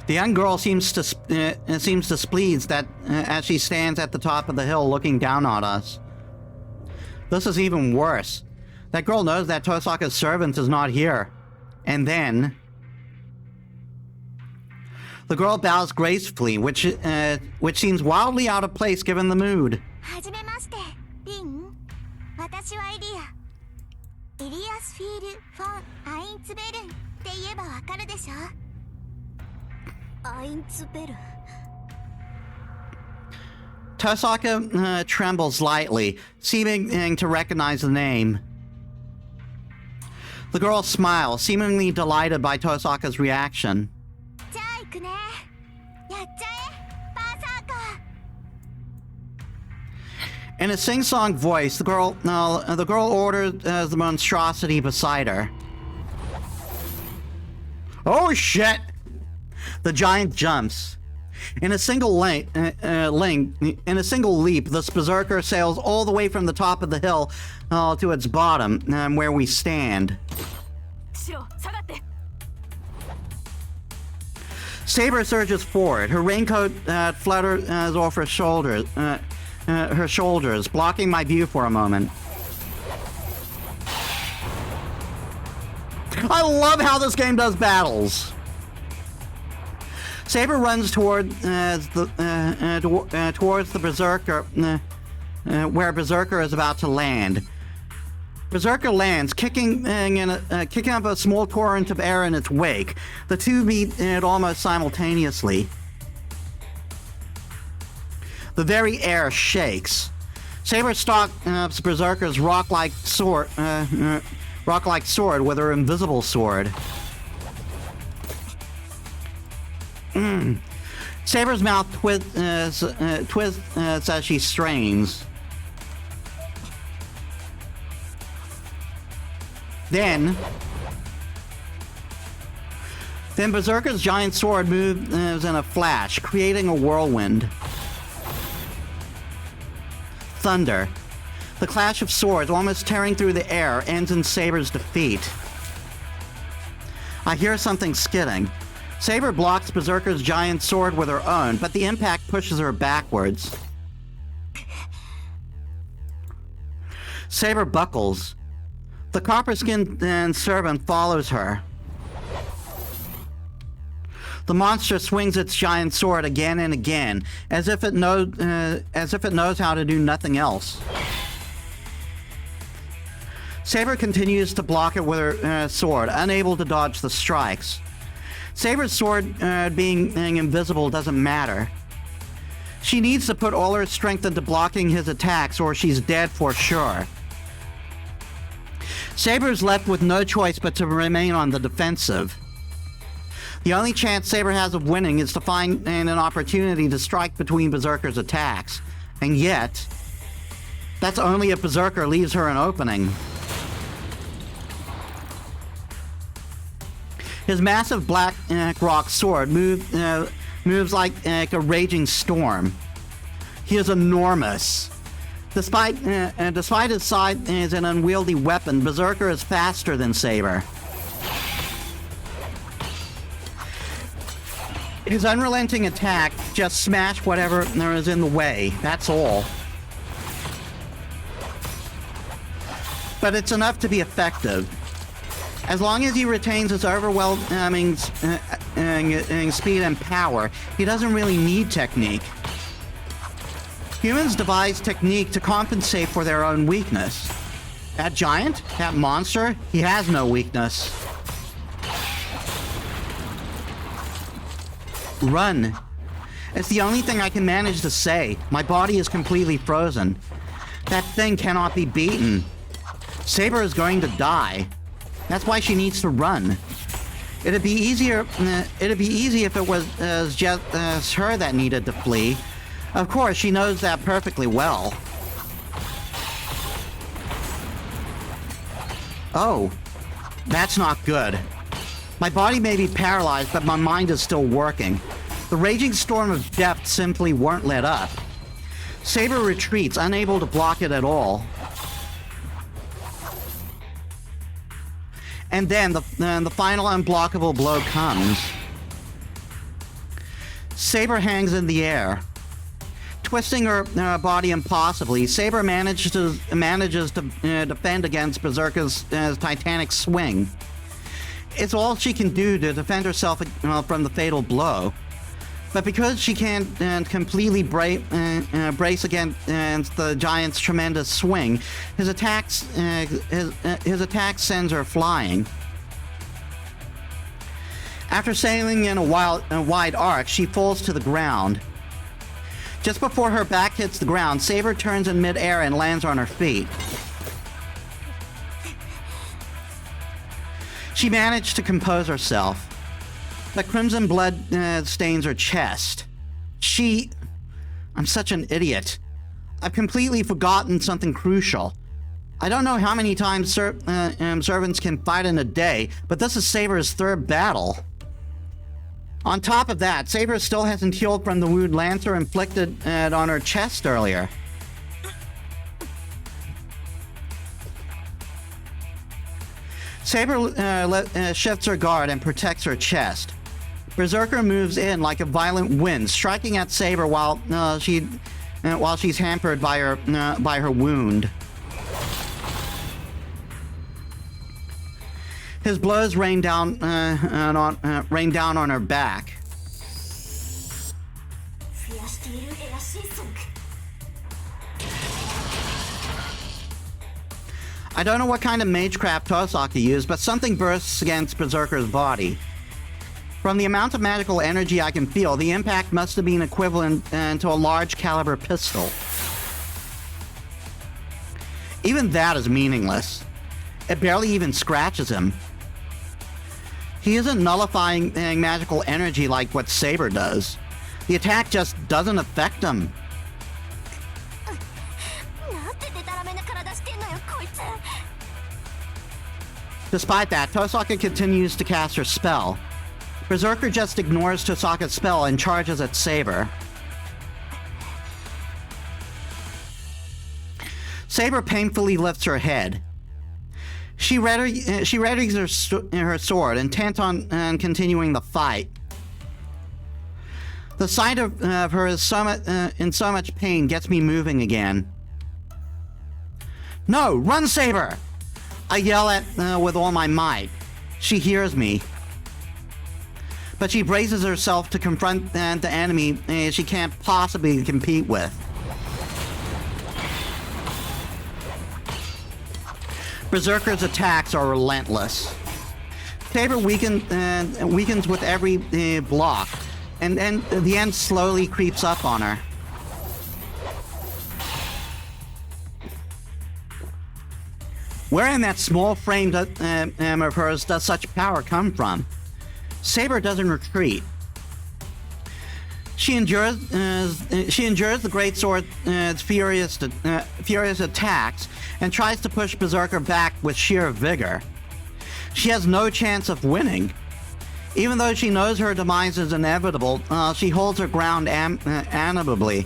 The young girl seems displeased that as she stands at the top of the hill looking down on us. This is even worse. That girl knows that Tosaka's servant is not here. And then... The girl bows gracefully, which seems wildly out of place given the mood. はじめまして、リン。私はエリア。エリアスフィール・フォン・アインツベルンって言えばわかるでしょ。アインツベルン。 Tosaka trembles lightly, seeming to recognize the name. The girl smiles, seemingly delighted by Tosaka's reaction. じゃあ行くね。やっちゃえ、バーサーカー。 In a sing-song voice, the girl orders the monstrosity beside her. Oh shit! The giant jumps. In a single leap, this berserker sails all the way from the top of the hill to its bottom, where we stand. Saber surges forward. Her raincoat flutters off her shoulders, blocking my view for a moment. I love how this game does battles. Saber runs towards the berserker, where berserker is about to land. Berserker lands, kicking up a small torrent of air in its wake. The two meet almost simultaneously. The very air shakes. Saber stalks Berserker's rock-like sword with her invisible sword. Saber's mouth twists as she strains. Then Berserker's giant sword moves in a flash, creating a whirlwind. Thunder. The clash of swords, almost tearing through the air, ends in Saber's defeat. I hear something skidding. Saber blocks Berserker's giant sword with her own, but the impact pushes her backwards. Saber buckles. The copper-skinned servant follows her. The monster swings its giant sword again and again, as if it knows how to do nothing else. Saber continues to block it with her sword, unable to dodge the strikes. Saber's sword being invisible doesn't matter. She needs to put all her strength into blocking his attacks, or she's dead for sure. Saber's left with no choice but to remain on the defensive. The only chance Saber has of winning is to find an opportunity to strike between Berserker's attacks. And yet, that's only if Berserker leaves her an opening. His massive black rock sword moves like a raging storm. He is enormous. Despite his size as an unwieldy weapon, Berserker is faster than Saber. His unrelenting attack just smashed whatever there is in the way, that's all. But it's enough to be effective. As long as he retains his overwhelming speed and power, he doesn't really need technique. Humans devise technique to compensate for their own weakness. That giant, that monster, he has no weakness. Run. It's the only thing I can manage to say. My body is completely frozen. That thing cannot be beaten. Saber is going to die. That's why she needs to run. It'd be easy if it was just her that needed to flee. Of course, she knows that perfectly well. Oh, that's not good. My body may be paralyzed, but my mind is still working. The raging storm of death simply won't let up. Saber retreats, unable to block it at all. And then the final unblockable blow comes. Saber hangs in the air. Twisting her body impossibly, Saber manages to defend against Berserker's titanic swing. It's all she can do to defend herself from the fatal blow. But because she can't completely brace against the giant's tremendous swing, his attack sends her flying. After sailing in a wide arc, she falls to the ground. Just before her back hits the ground, Saber turns in mid-air and lands on her feet. She managed to compose herself, but crimson blood stains her chest. I'm such an idiot. I've completely forgotten something crucial. I don't know how many times servants can fight in a day, but this is Saber's third battle. On top of that, Saber still hasn't healed from the wound Lancer inflicted on her chest earlier. Saber shifts her guard and protects her chest. Berserker moves in like a violent wind, striking at Saber while she's hampered by her wound. His blows rain down on her back. I don't know what kind of magecraft Tosaki used, but something bursts against Berserker's body. From the amount of magical energy I can feel, the impact must have been equivalent to a large caliber pistol. Even that is meaningless. It barely even scratches him. He isn't nullifying magical energy like what Saber does. The attack just doesn't affect him. Despite that, Tosaka continues to cast her spell. Berserker just ignores Tosaka's spell and charges at Saber. Saber painfully lifts her head. She readies her sword, intent on continuing the fight. The sight of her is in so much pain gets me moving again. No, run, Saber! I yell at with all my might. She hears me. But she braces herself to confront the enemy she can't possibly compete with. Berserker's attacks are relentless. Saber weakens with every block, and the end slowly creeps up on her. Where in that small frame of hers does such power come from? Saber doesn't retreat. She endures the great sword's furious attacks and tries to push Berserker back with sheer vigor. She has no chance of winning. Even though she knows her demise is inevitable, she holds her ground amiably.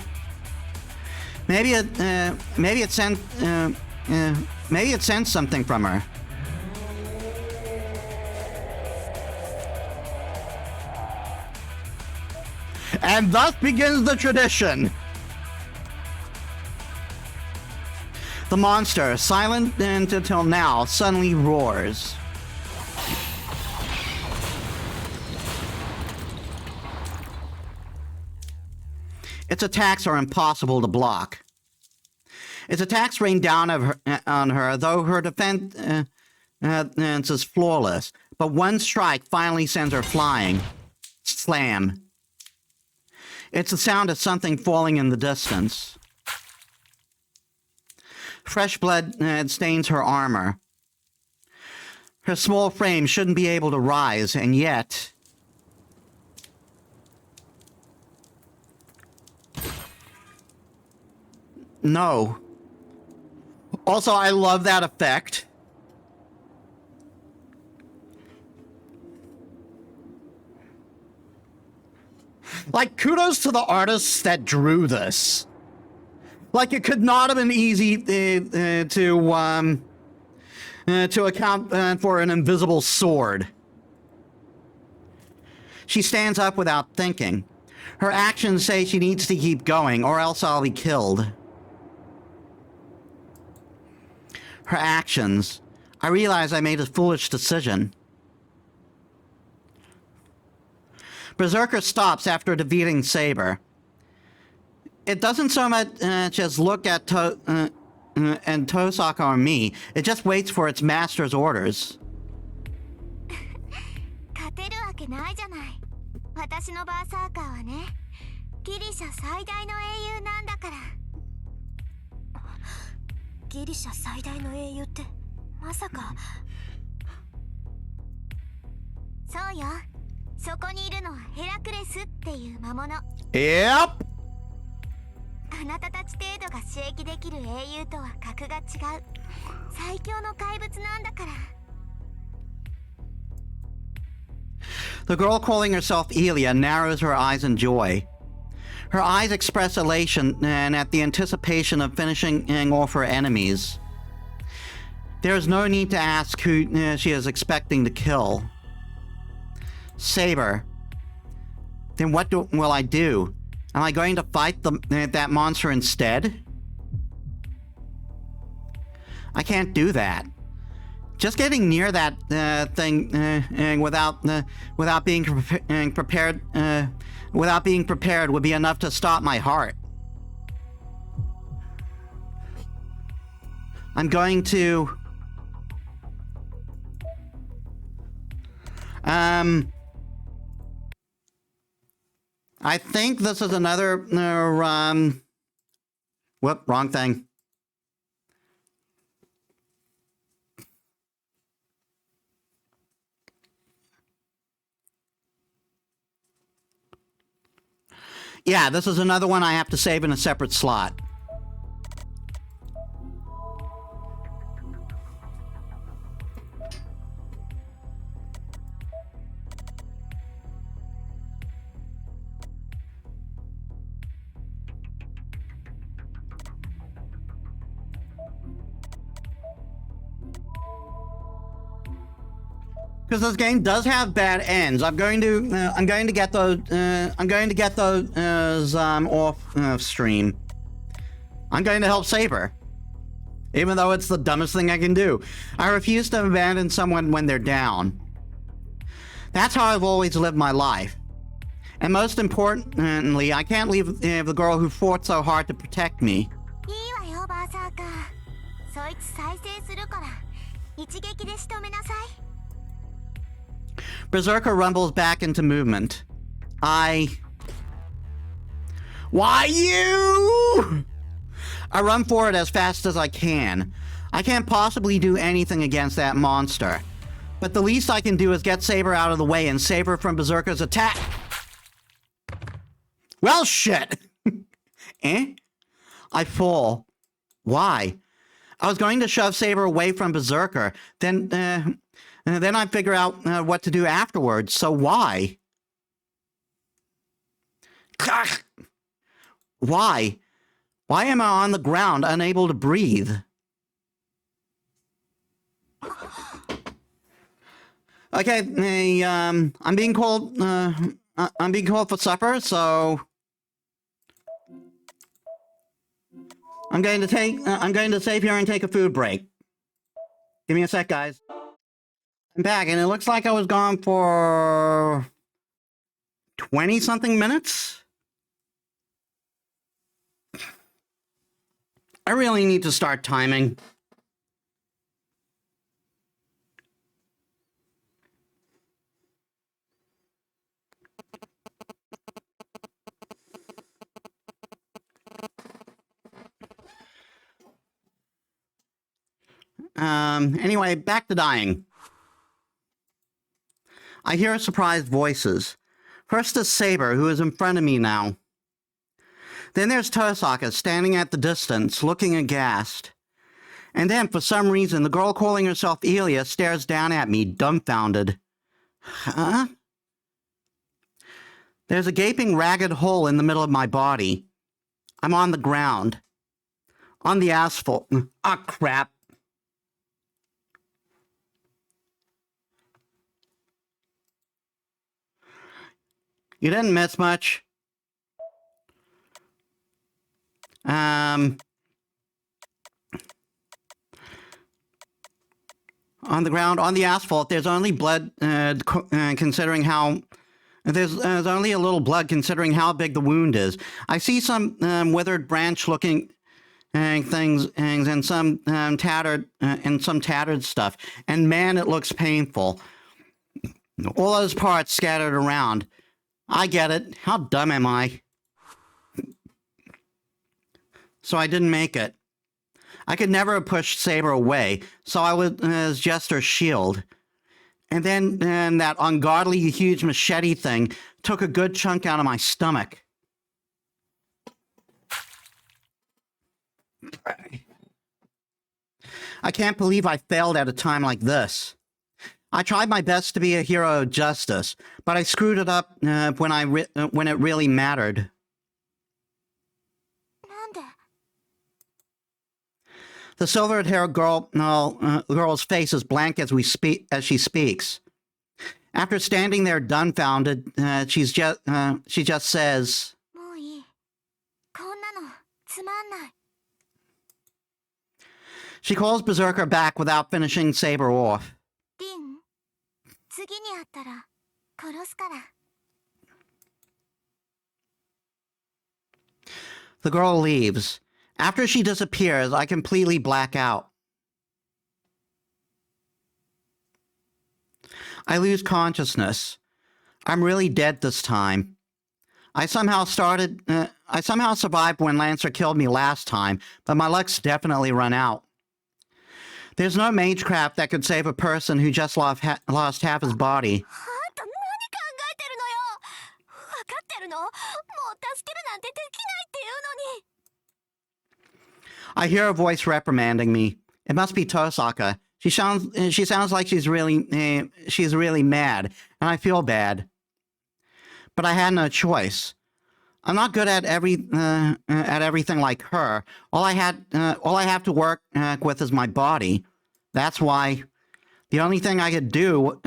Maybe it sensed something from her. And thus begins the tradition. The monster, silent until now, suddenly roars. Its attacks are impossible to block. Its attacks rain down on her, though her defense is flawless. But one strike finally sends her flying. Slam. It's the sound of something falling in the distance. Fresh blood stains her armor. Her small frame shouldn't be able to rise, and yet... No. Also, I love that effect. Like, kudos to the artists that drew this. Like, it could not have been easy to account for an invisible sword. She stands up without thinking. Her actions say she needs to keep going, or else I'll be killed. Her actions. I realize I made a foolish decision. Berserker stops after defeating Saber. It doesn't so much as look at Tosaka or me. It just waits for its master's orders. 勝てるわけないじゃない。私のバーサーカーはね、ギリシャ最大の英雄なんだから。ギリシャ最大の英雄ってまさか。そうよ。そこにいるのはヘラクレスっていう魔物。Yep. あなたたち程度が刺激できる英雄とは格が違う。最強の怪物なんだから。The girl calling herself Elia narrows her eyes in joy. Her eyes express elation and at the anticipation of finishing off her enemies. There is no need to ask who she is expecting to kill. Saber. Then what will I do? Am I going to fight that monster instead? I can't do that. Just getting near that thing without being prepared would be enough to stop my heart. I'm going to I think this is another whoop, wrong thing. Yeah, this is another one I have to save in a separate slot. Because this game does have bad ends. I'm going to get those. I'm going to get those off stream. I'm going to help Saber, even though it's the dumbest thing I can do. I refuse to abandon someone when they're down. That's how I've always lived my life. And most importantly, I can't leave the girl who fought so hard to protect me. いいわよバーサーカー。そいつ再生するから一撃で仕留めなさい。Berserker rumbles back into movement. Why you? I run for it as fast as I can. I can't possibly do anything against that monster. But the least I can do is get Saber out of the way and save her from Berserker's attack. Well, shit. Eh? I fall. Why? I was going to shove Saber away from Berserker. Then I figure out what to do afterwards. So why? Why? Why am I on the ground, unable to breathe? Okay, I'm being called. I'm being called for supper, so I'm going to save here and take a food break. Give me a sec, guys. I'm back, and it looks like I was gone for 20-something minutes. I really need to start timing. Anyway, back to dying. I hear surprised voices. First is Saber, who is in front of me now. Then there's Tosaka, standing at the distance, looking aghast. And then, for some reason, the girl calling herself Elia stares down at me, dumbfounded. Huh? There's a gaping, ragged hole in the middle of my body. I'm on the ground. On the asphalt. Ah, crap. You didn't miss much. On the ground, on the asphalt, there's only blood, considering how... There's only a little blood, considering how big the wound is. I see some withered branch-looking things and some tattered stuff. And man, it looks painful. All those parts scattered around. I get it. How dumb am I? So I didn't make it. I could never have pushed Saber away, so I was just her shield. And then that ungodly huge machete thing took a good chunk out of my stomach. I can't believe I failed at a time like this. I tried my best to be a hero of justice, but I screwed it up when it really mattered. The silvered-haired girl's face is blank as she speaks. After standing there dumbfounded, she just says, she calls Berserker back without finishing Saber off. The girl leaves. After she disappears, I completely black out. I lose consciousness. I'm really dead this time. I somehow survived when Lancer killed me last time, but my luck's definitely run out. There's no magecraft that could save a person who just lost half his body. I hear a voice reprimanding me. It must be Tosaka. She sounds like she's really mad, and I feel bad. But I had no choice. I'm not good at everything like her. All I have to work with is my body. That's why the only thing I could do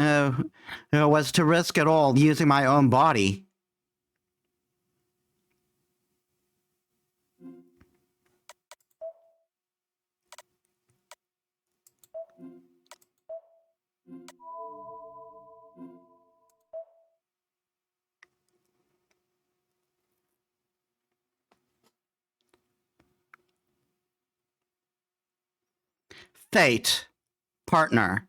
was to risk it all using my own body. Fate. Partner.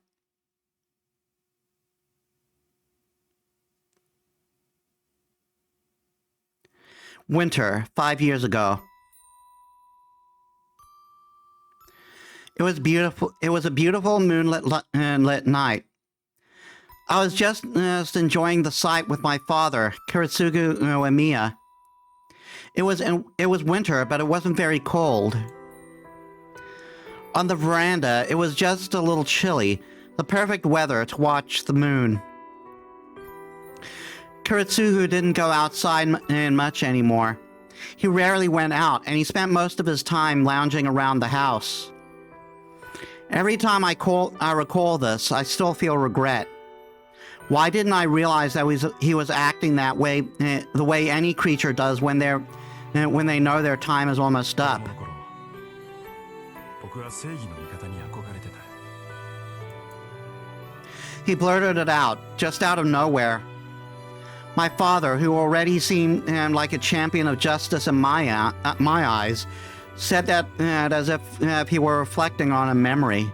Winter, 5 years ago. It was beautiful. It was a beautiful moonlit lit night. I was just enjoying the sight with my father, Kiritsugu Emiya. It was winter, but it wasn't very cold. On the veranda, it was just a little chilly, the perfect weather to watch the moon. Kiritsugu didn't go outside much anymore. He rarely went out, and he spent most of his time lounging around the house. Every time I recall this, I still feel regret. Why didn't I realize that he was acting that way, the way any creature does when they know their time is almost up? He blurted it out, just out of nowhere. My father, who already seemed like a champion of justice in my eyes, said that as if he were reflecting on a memory.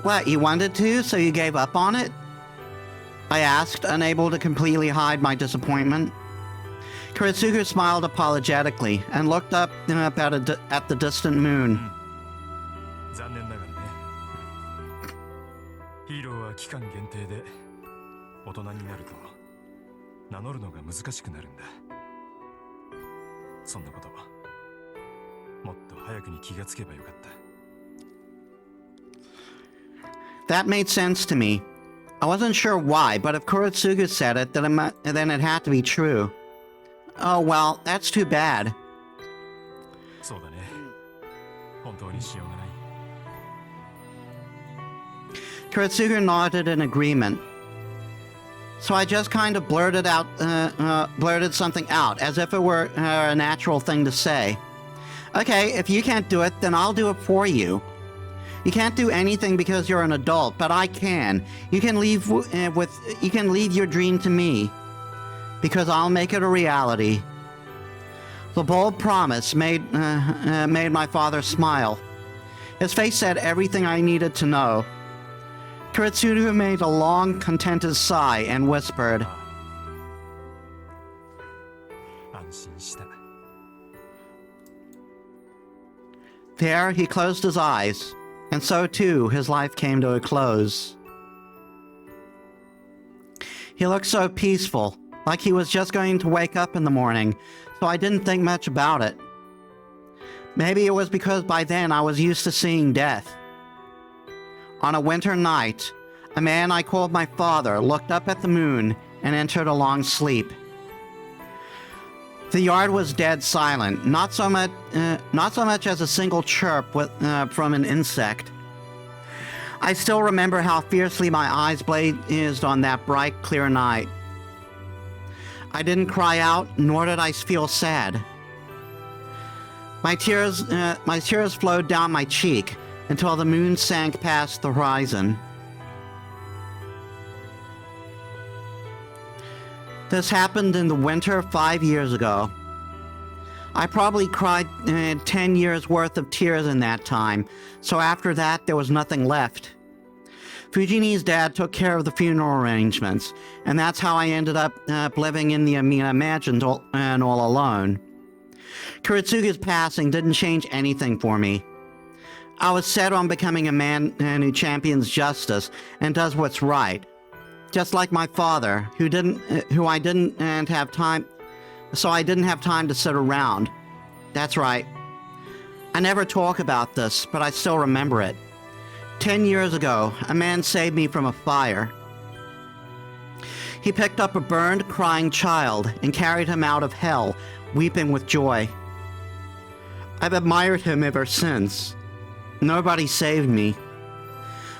What, you wanted to, so you gave up on it? I asked, unable to completely hide my disappointment. Kiritsugu smiled apologetically and looked up at the distant moon. 残念ながらね。ヒーローは期間限定で大人になると名乗るのが難しくなるんだ。そんなこともっと早くに気がつけばよかった。That made sense to me. I wasn't sure why, but if Kiritsugu said it, then it had to be true. Oh well, that's too bad. そうだね。本当にしようがない。Kiritsugu nodded in agreement. So I just kind of blurted something out, as if it were a natural thing to say. Okay, if you can't do it, then I'll do it for you. You can't do anything because you're an adult, but I can. You can leave your dream to me, because I'll make it a reality. The bold promise made my father smile. His face said everything I needed to know. Kiritsugu made a long, contented sigh and whispered, 安心した。 There he closed his eyes, and so too his life came to a close. He looked so peaceful, like he was just going to wake up in the morning, so I didn't think much about it. Maybe it was because by then I was used to seeing death. On a winter night, a man I called my father looked up at the moon and entered a long sleep. The yard was dead silent, not so much as a single chirp from an insect. I still remember how fiercely my eyes blazed on that bright, clear night. I didn't cry out, nor did I feel sad. My tears flowed down my cheek until the moon sank past the horizon. This happened in the winter 5 years ago. I probably cried 10 years worth of tears in that time, so after that there was nothing left. Fujini's dad took care of the funeral arrangements, and that's how I ended up living in the Amina mansion all alone. Kiritsugu's passing didn't change anything for me. I was set on becoming a man who champions justice and does what's right. Just like my father, I didn't have time to sit around. That's right. I never talk about this, but I still remember it. 10 years ago, a man saved me from a fire. He picked up a burned, crying child and carried him out of hell, weeping with joy. I've admired him ever since. Nobody saved me.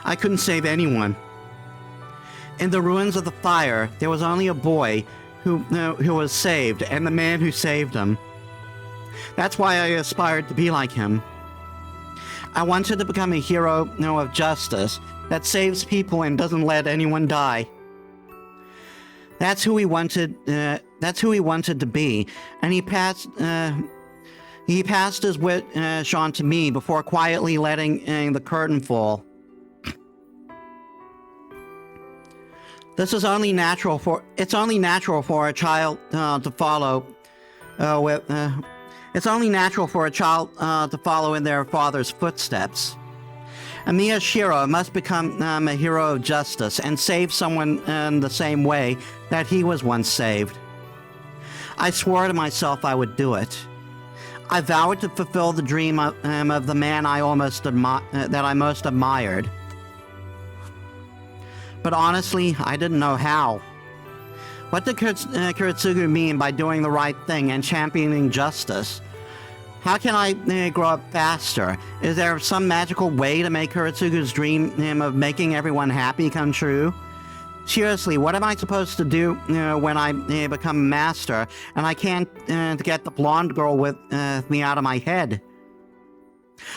I couldn't save anyone. In the ruins of the fire, there was only a boy who was saved, and the man who saved him. That's why I aspired to be like him. I wanted to become a hero of justice that saves people and doesn't let anyone die. That's who he wanted. That's who he wanted to be, and he passed his wish on to me before quietly letting the curtain fall. It's only natural for a child to follow It's only natural for a child to follow in their father's footsteps. And me as Shiro must become a hero of justice and save someone in the same way that he was once saved. I swore to myself I would do it. I vowed to fulfill the dream of the man that I most admired. But honestly, I didn't know how. What did Kuretsugu mean by doing the right thing and championing justice? How can I grow up faster? Is there some magical way to make Kuretsugu's dream of making everyone happy come true? Seriously, what am I supposed to do when I become a master and I can't get the blonde girl with me out of my head?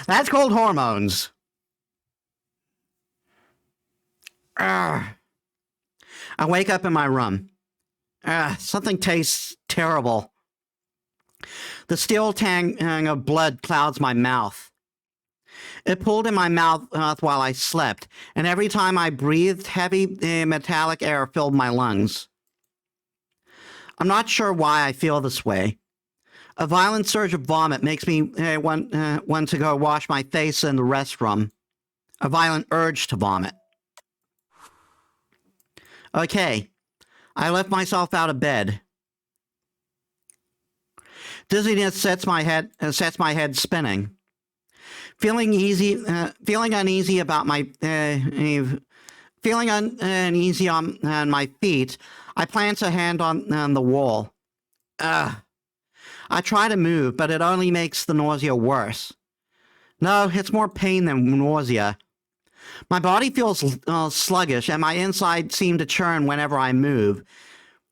That's called hormones. I wake up in my room. Something tastes terrible. The steel tang of blood clouds my mouth. It pulled in my mouth while I slept, and every time I breathed, heavy metallic air filled my lungs. I'm not sure why I feel this way. A violent surge of vomit makes me want to go wash my face in the restroom. A violent urge to vomit. Okay, I lift myself out of bed. Dizziness sets my head spinning. Feeling uneasy about my uneasy on my feet, I plant a hand on the wall. I try to move, but it only makes the nausea worse. No, it's more pain than nausea. My body feels sluggish, and my insides seem to churn whenever I move.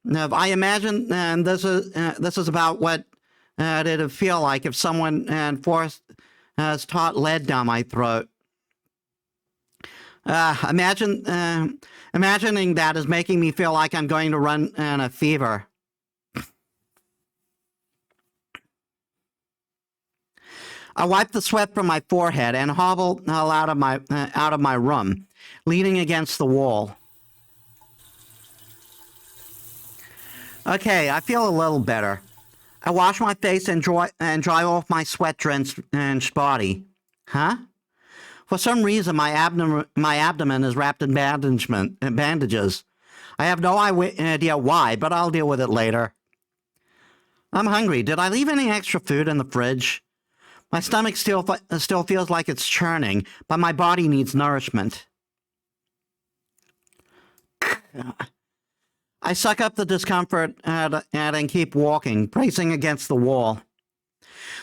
Now, I imagine this is about what it'd feel like if someone has taught lead down my throat. Imagining that is making me feel like I'm going to run in a fever. I wipe the sweat from my forehead and hobble out of my room, leaning against the wall. Okay, I feel a little better. I wash my face and dry off my sweat-drenched body. Huh? For some reason, my abdomen is wrapped in bandages. I have no idea why, but I'll deal with it later. I'm hungry. Did I leave any extra food in the fridge? My stomach still feels like it's churning, but my body needs nourishment. I suck up the discomfort and keep walking, bracing against the wall.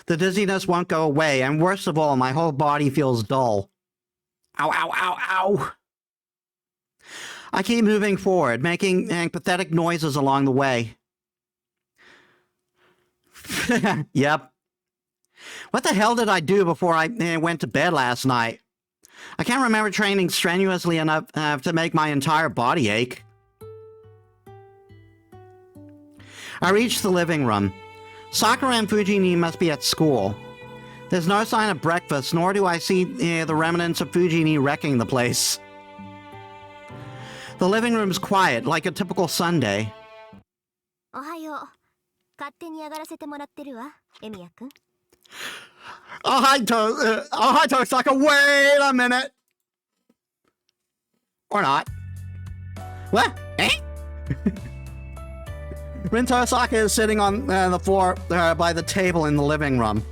The dizziness won't go away, and worst of all, my whole body feels dull. Ow, ow, ow, ow! I keep moving forward, making pathetic noises along the way. Yep. What the hell did I do before I went to bed last night? I can't remember training strenuously enough to make my entire body ache. I reach the living room. Sakura and Fujini must be at school. There's no sign of breakfast, nor do I see the remnants of Fujini wrecking the place. The living room's quiet, like a typical Sunday. おはよう。勝手に上がらせてもらってるわ、エミヤくん。Oh, hi, Tosaka. Wait a minute. Or not. What? Eh? Rin Tosaka is sitting on the floor by the table in the living room.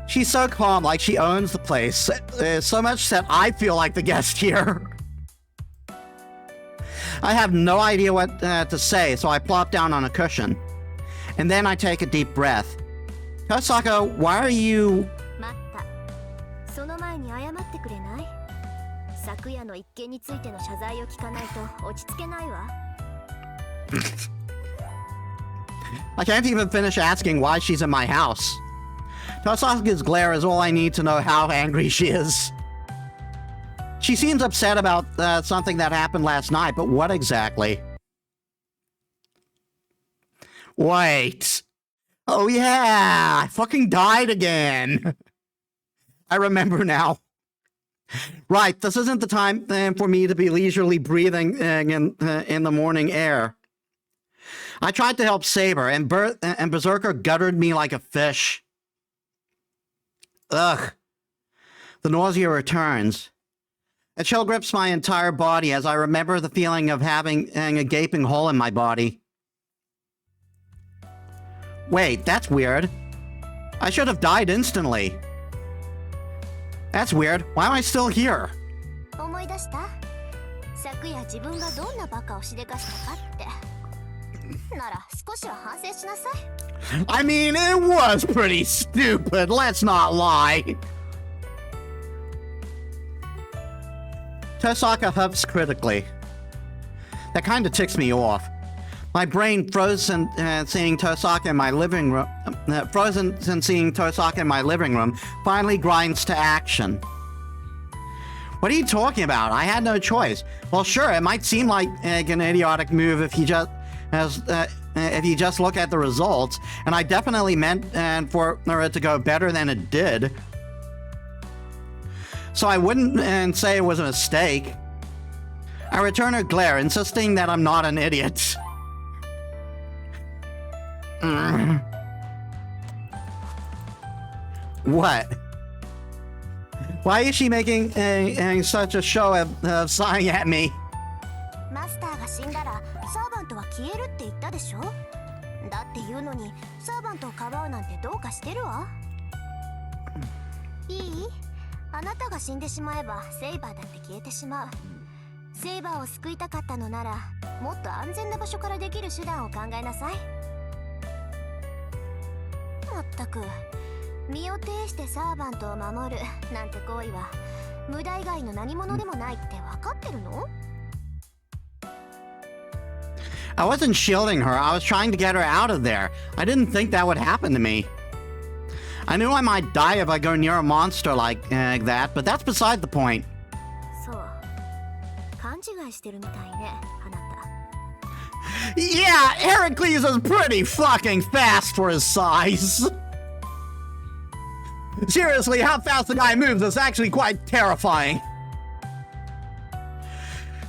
She's so calm, like she owns the place. So much that I feel like the guest here. I have no idea what to say, so I plop down on a cushion. And then I take a deep breath. Tosaka, why are you... 待った。その前に謝ってくれない？さっ昨夜の一件についての謝罪を聞かないと落ち着けないわ。I can't even finish asking why she's in my house. Tosaka's glare is all I need to know how angry she is. She seems upset about something that happened last night, but what exactly? Wait. Oh yeah, I fucking died again. I remember now. Right, this isn't the time for me to be leisurely breathing in the morning air. I tried to help Saber, and Berserker guttered me like a fish. Ugh. The nausea returns. A chill grips my entire body as I remember the feeling of having a gaping hole in my body. Wait, that's weird. I should have died instantly. That's weird. Why am I still here? 思い出した？昨夜自分がどんなバカをしでかしたかって。なら少しは反省しなさい。I mean, it was pretty stupid, let's not lie. Tosaka huffs critically. That kind of ticks me off. My brain frozen seeing Tosaka in my living room, seeing Tosaka in my living room, finally grinds to action. What are you talking about? I had no choice. Well, sure, it might seem like an idiotic move if you just look at the results, and I definitely meant for it to go better than it did. So I wouldn't say it was a mistake. I return her glare, insisting that I'm not an idiot. What? Why is she making such a show of sighing at me? マスターが死んだらサーバントは消えるって言ったでしょ。だって言うのにサーバントをかばうなんてどうかしてるわ。いい？あなたが死んでしまえばセイバーだって消えてしまう。セイバーを救いたかったのならもっと安全な場所からできる手段を考えなさい。まったく身を挺してサーバントを守るなんて行為は無駄以外の何者でもないって分かってるの？ I wasn't shielding her. I was trying to get her out of there. I didn't think that would happen to me. I knew I might die if I go near a monster like that, but that's beside the point. そう勘違いしてるみたいね、あなた。Yeah, Heracles is pretty fucking fast for his size. Seriously, how fast the guy moves is actually quite terrifying.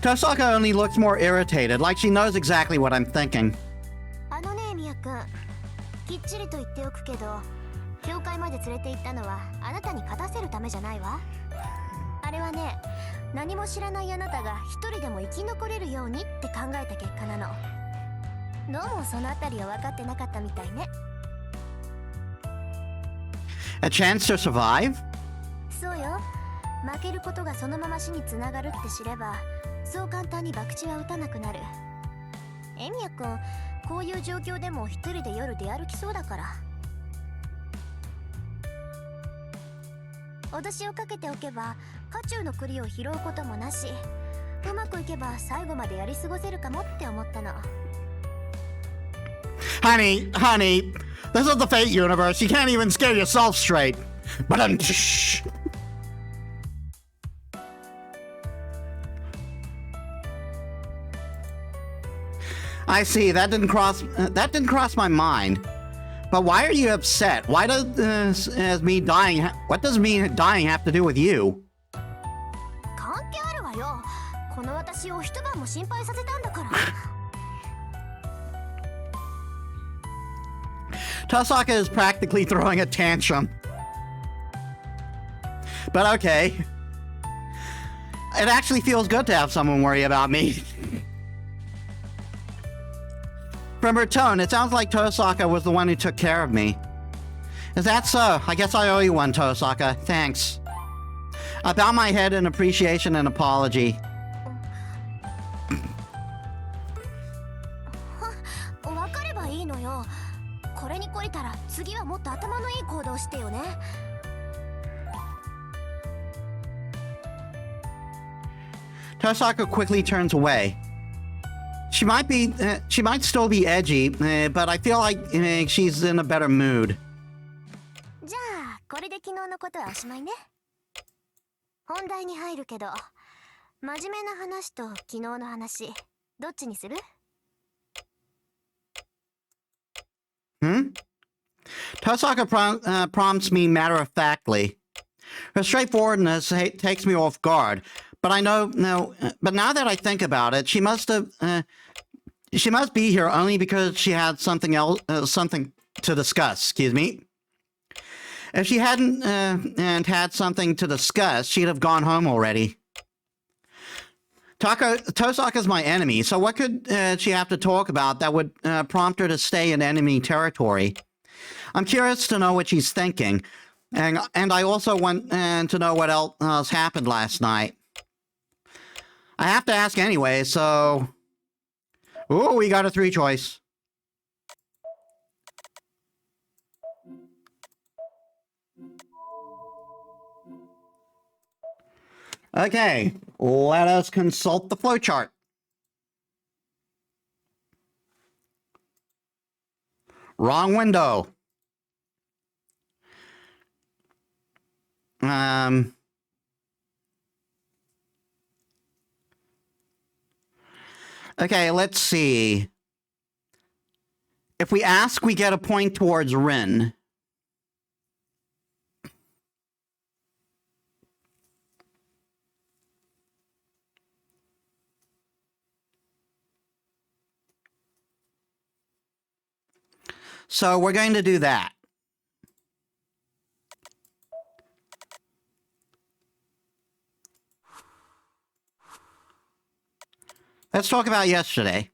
Tosaka only looks more irritated, like she knows exactly what I'm thinking. あのね、ミヤ君、きっちりと言っておくけど、教会まで連れて行ったのはあなたに勝たせるためじゃないわ。あれはね、何も知らないあなたが一人でも生き残れるようにって考えた結果なの。どうもそのあたりは分かってなかったみたいね。A chance to survive? そうよ。負けることがそのまま死につながるって知れば、そう簡単に博打は打たなくなる。エミヤ君、こういう状況でも一人で夜出歩きそうだから。脅しをかけておけば家中の栗を拾うこともなし、うまくいけば最後までやり過ごせるかもって思ったの。Honey, this is the Fate universe. You can't even scare yourself straight. But I see. That didn't cross my mind. But why are you upset? Why does me dying? What does me dying have to do with you? 関係あるわよ。この私を一晩も心配させたんだから。Tosaka is practically throwing a tantrum. But okay. It actually feels good to have someone worry about me. From her tone, it sounds like Tosaka was the one who took care of me. Is that so? I guess I owe you one, Tosaka. Thanks. I bow my head in appreciation and apology. 分かればいいのよ。これに懲りたら次はもっと頭のいい行動してよね。 Tosaka Tosaka quickly turns away. She might still be edgy, but I feel like she's in a better mood. じゃあこれで昨日のことはおしまいね。本題に入るけど、真面目な話と昨日の話、どっちにする？ Tosaka prompts me matter-of-factly. Her straightforwardness takes me off guard, but but now that I think about it, she must be here only because she had something to discuss. Excuse me. If she hadn't and had something to discuss, she'd have gone home already. Tosaka's my enemy, so what could she have to talk about that would prompt her to stay in enemy territory? I'm curious to know what she's thinking, and I also want to know what else happened last night. I have to ask anyway, so... Ooh, we got a 3-choice. Okay, let us consult the flowchart. Wrong window. Okay, let's see. If we ask, we get a point towards Rin. So we're going to do that. Let's talk about yesterday.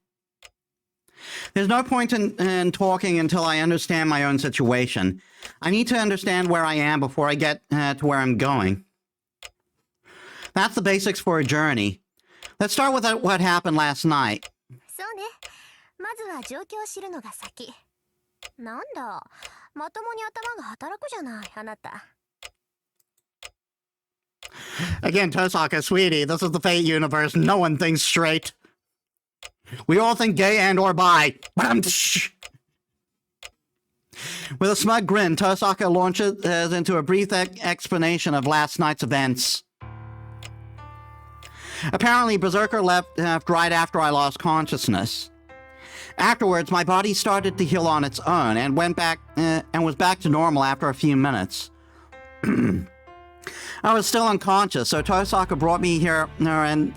There's no point in talking until I understand my own situation. I need to understand where I am before I get to where I'm going. That's the basics for a journey. Let's start with what happened last night. そうね。まずは状況を知るのが先。なんだ、まともに頭が働くじゃない、あなた。Again, Tosaka, sweetie, this is the Fate universe. No one thinks straight. We all think gay and or bi. With a smug grin, Tosaka launches into a brief explanation of last night's events. Apparently, Berserker left right after I lost consciousness. Afterwards, my body started to heal on its own and went back and was back to normal after a few minutes. I was still unconscious, so Tosaka brought me here, and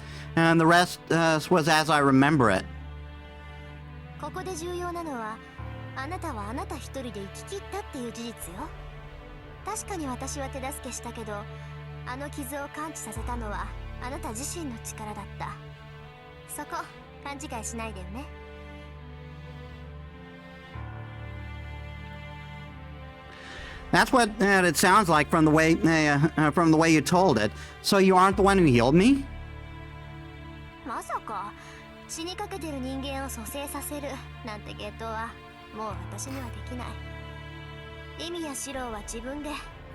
the rest was as I remember it. ここで重要なのは、あなたはあなた一人で生き切ったっていう事実よ。確かに私は手助けしたけど、あの傷を完治させたのはあなた自身の力だった。そこ勘違いしないでよね。That's what it sounds like from the way you told it. So you aren't the one who healed me? まさか死にかけてる人間を蘇生させるなんて芸当はもう私にはできない。意味や四郎は自分で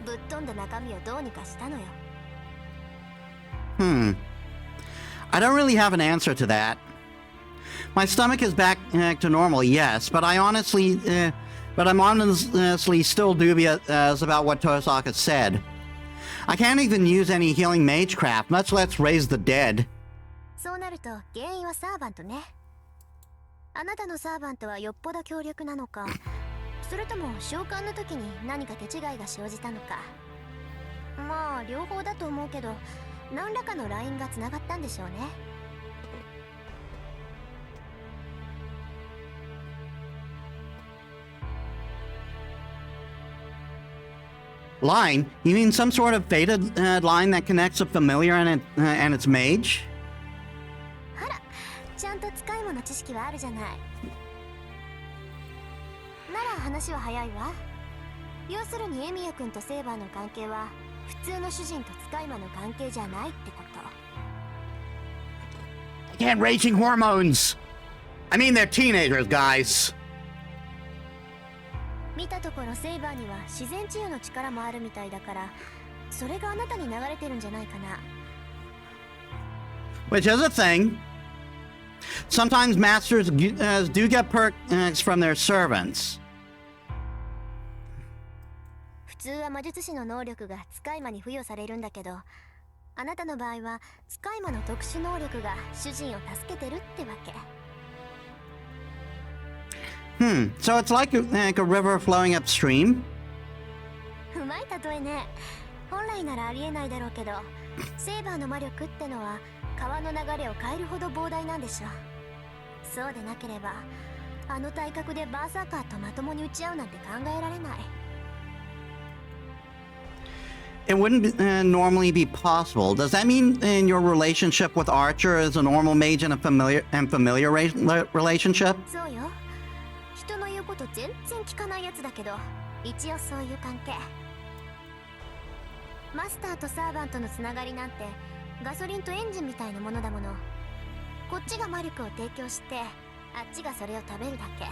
ぶっ飛んだ中身をどうにかしたのよ。I don't really have an answer to that. My stomach is back to normal, yes, but I'm honestly still dubious about what Tosaka said. I can't even use any healing magecraft, much less raise the dead. そうなると原因はサーバントね。あなたのサーバントはよっぽど強力なのか、それとも召喚の時に何か手違いが生じたのか。まあ両方だと思うけど、何らかのラインがつながったんでしょうね。Line? You mean some sort of fated line that connects a familiar and its mage? あら、ちゃんと使い物知識はあるじゃない。なら話は早いわ。要するにエミヤ君とセイバーの関係は普通の主人と使い魔の関係じゃないってこと。Again, raging hormones! I mean, they're teenagers, guys. 見たところセイバーには自然治癒の力もあるみたいだから、それがあなたに流れてるんじゃないかな。which is a thing. Sometimes masters do get perks from their servants. 普通は魔術師の能力が使い魔に付与されるんだけど、あなたの場合は使い魔の特殊能力が主人を助けてるってわけ。So it's like a river flowing upstream? うまい例えね。本来ならありえないだろうけど、セーバーの魔力ってのは川の流れを変えるほど膨大なんでしょ。そうでなければ、あの体格でバーサーカーとまともに打ち合うなんて考えられない。It wouldn't normally be possible. Does that mean in your relationship with Archer is a normal mage and a familiar relationship? そうよ。人の言うこと全然聞かないやつだけど、一応そういう関係。マスターとサーバントのつながりなんてガソリンとエンジンみたいなものだもの。こっちが魔力を提供して、あっちがそれを食べるだけ。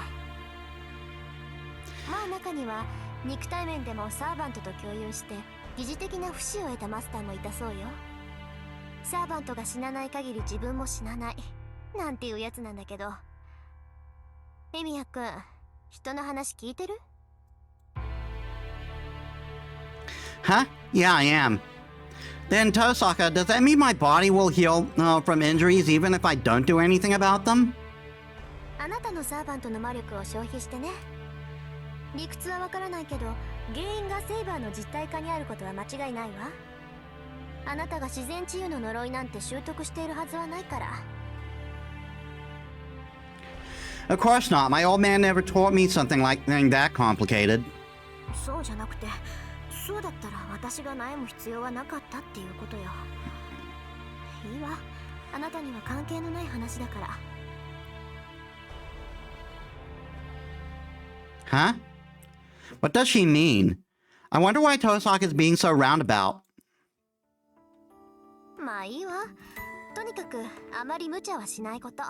まあ中には肉体面でもサーバントと共有して疑似的な不死を得たマスターもいたそうよ。サーバントが死なない限り自分も死なないなんていうやつなんだけど。エミヤくん、人の話聞いてる？ Huh? Yeah, I am. Then Tosaka, does that mean my body will heal from injuries even if I don't do anything about them? あなたのサーバントの魔力を消費してね。理屈はわからないけど、原因がセイバーの実体化にあることは間違いないわ。あなたが自然治癒の呪いなんて習得しているはずはないから。Of course not. My old man never taught me something like that complicated. そうじゃなくて、そうだったら私が悩む必要はなかったっていうことよ。いいわ。あなたには関係のない話だから。Huh? What does she mean? I wonder why Tosaka is being so roundabout. まあいいわ。とにかくあまり無茶はしないこと。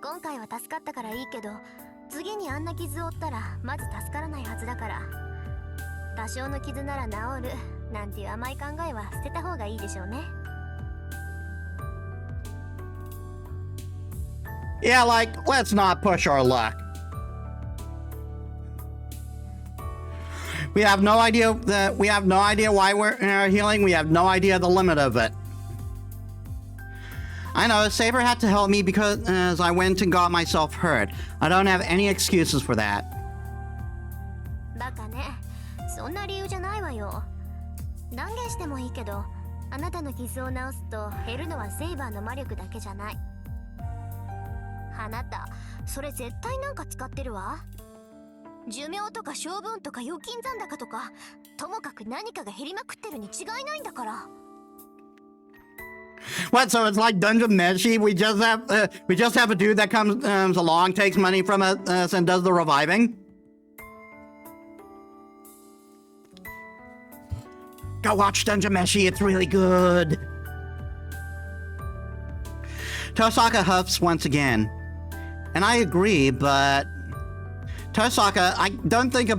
今回は助かったからいいけど、次にあんな傷を負ったらまず助からないはずだから。多少の傷なら治るなんていう甘い考えは捨てた方がいいでしょうね。Yeah, like, let's not push our luck. We have no idea why we're healing. We have no idea the limit of it. I know, Saber had to help me because I went and got myself hurt. I don't have any excuses for that. バカね。そんな理由じゃないわよ。断言してもいいけど、あなたの傷を治すと減るのはセイバーの魔力だけじゃない。あなた、それ絶対なんか使ってるわ。寿命とか性分とか預金残高とか、ともかく何かが減りまくってるに違いないんだから。What? So it's like Dungeon Meshi? We just have a dude that comes along, takes money from us, and does the reviving. Go watch Dungeon Meshi. It's really good. Tosaka huffs once again, and I agree, but Tosaka, I don't think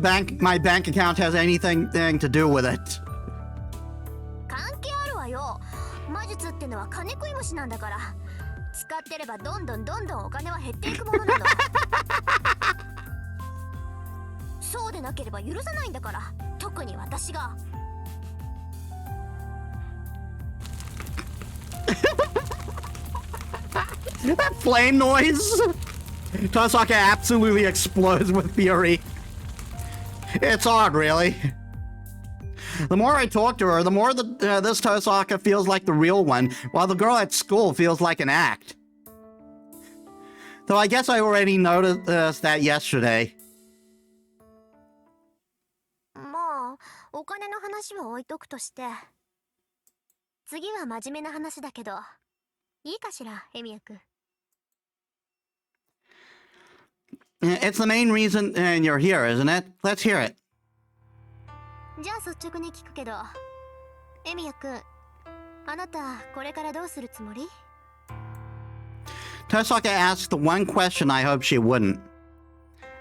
my bank account has anything to do with it. 関係あるわよ。魔術ってのは金食い虫なんだから。使ってればどんどんお金は減っていくものなの。そうでなければ許さないんだから。特に私が。That flame noise! Tosaka absolutely explodes with fury. It's odd, really. The more I talk to her, the more this Tosaka feels like the real one, while the girl at school feels like an act. Though I guess I already noticed that yesterday. もうお金の話は置いとくとして、次は真面目な話だけど、いいかしら、エミヤ君。It's the main reason you're here, isn't it? Let's hear it. じゃあ率直に聞くけど、エミヤ君、あなたこれからどうするつもり？ Tosaka asked the one question I hoped she wouldn't.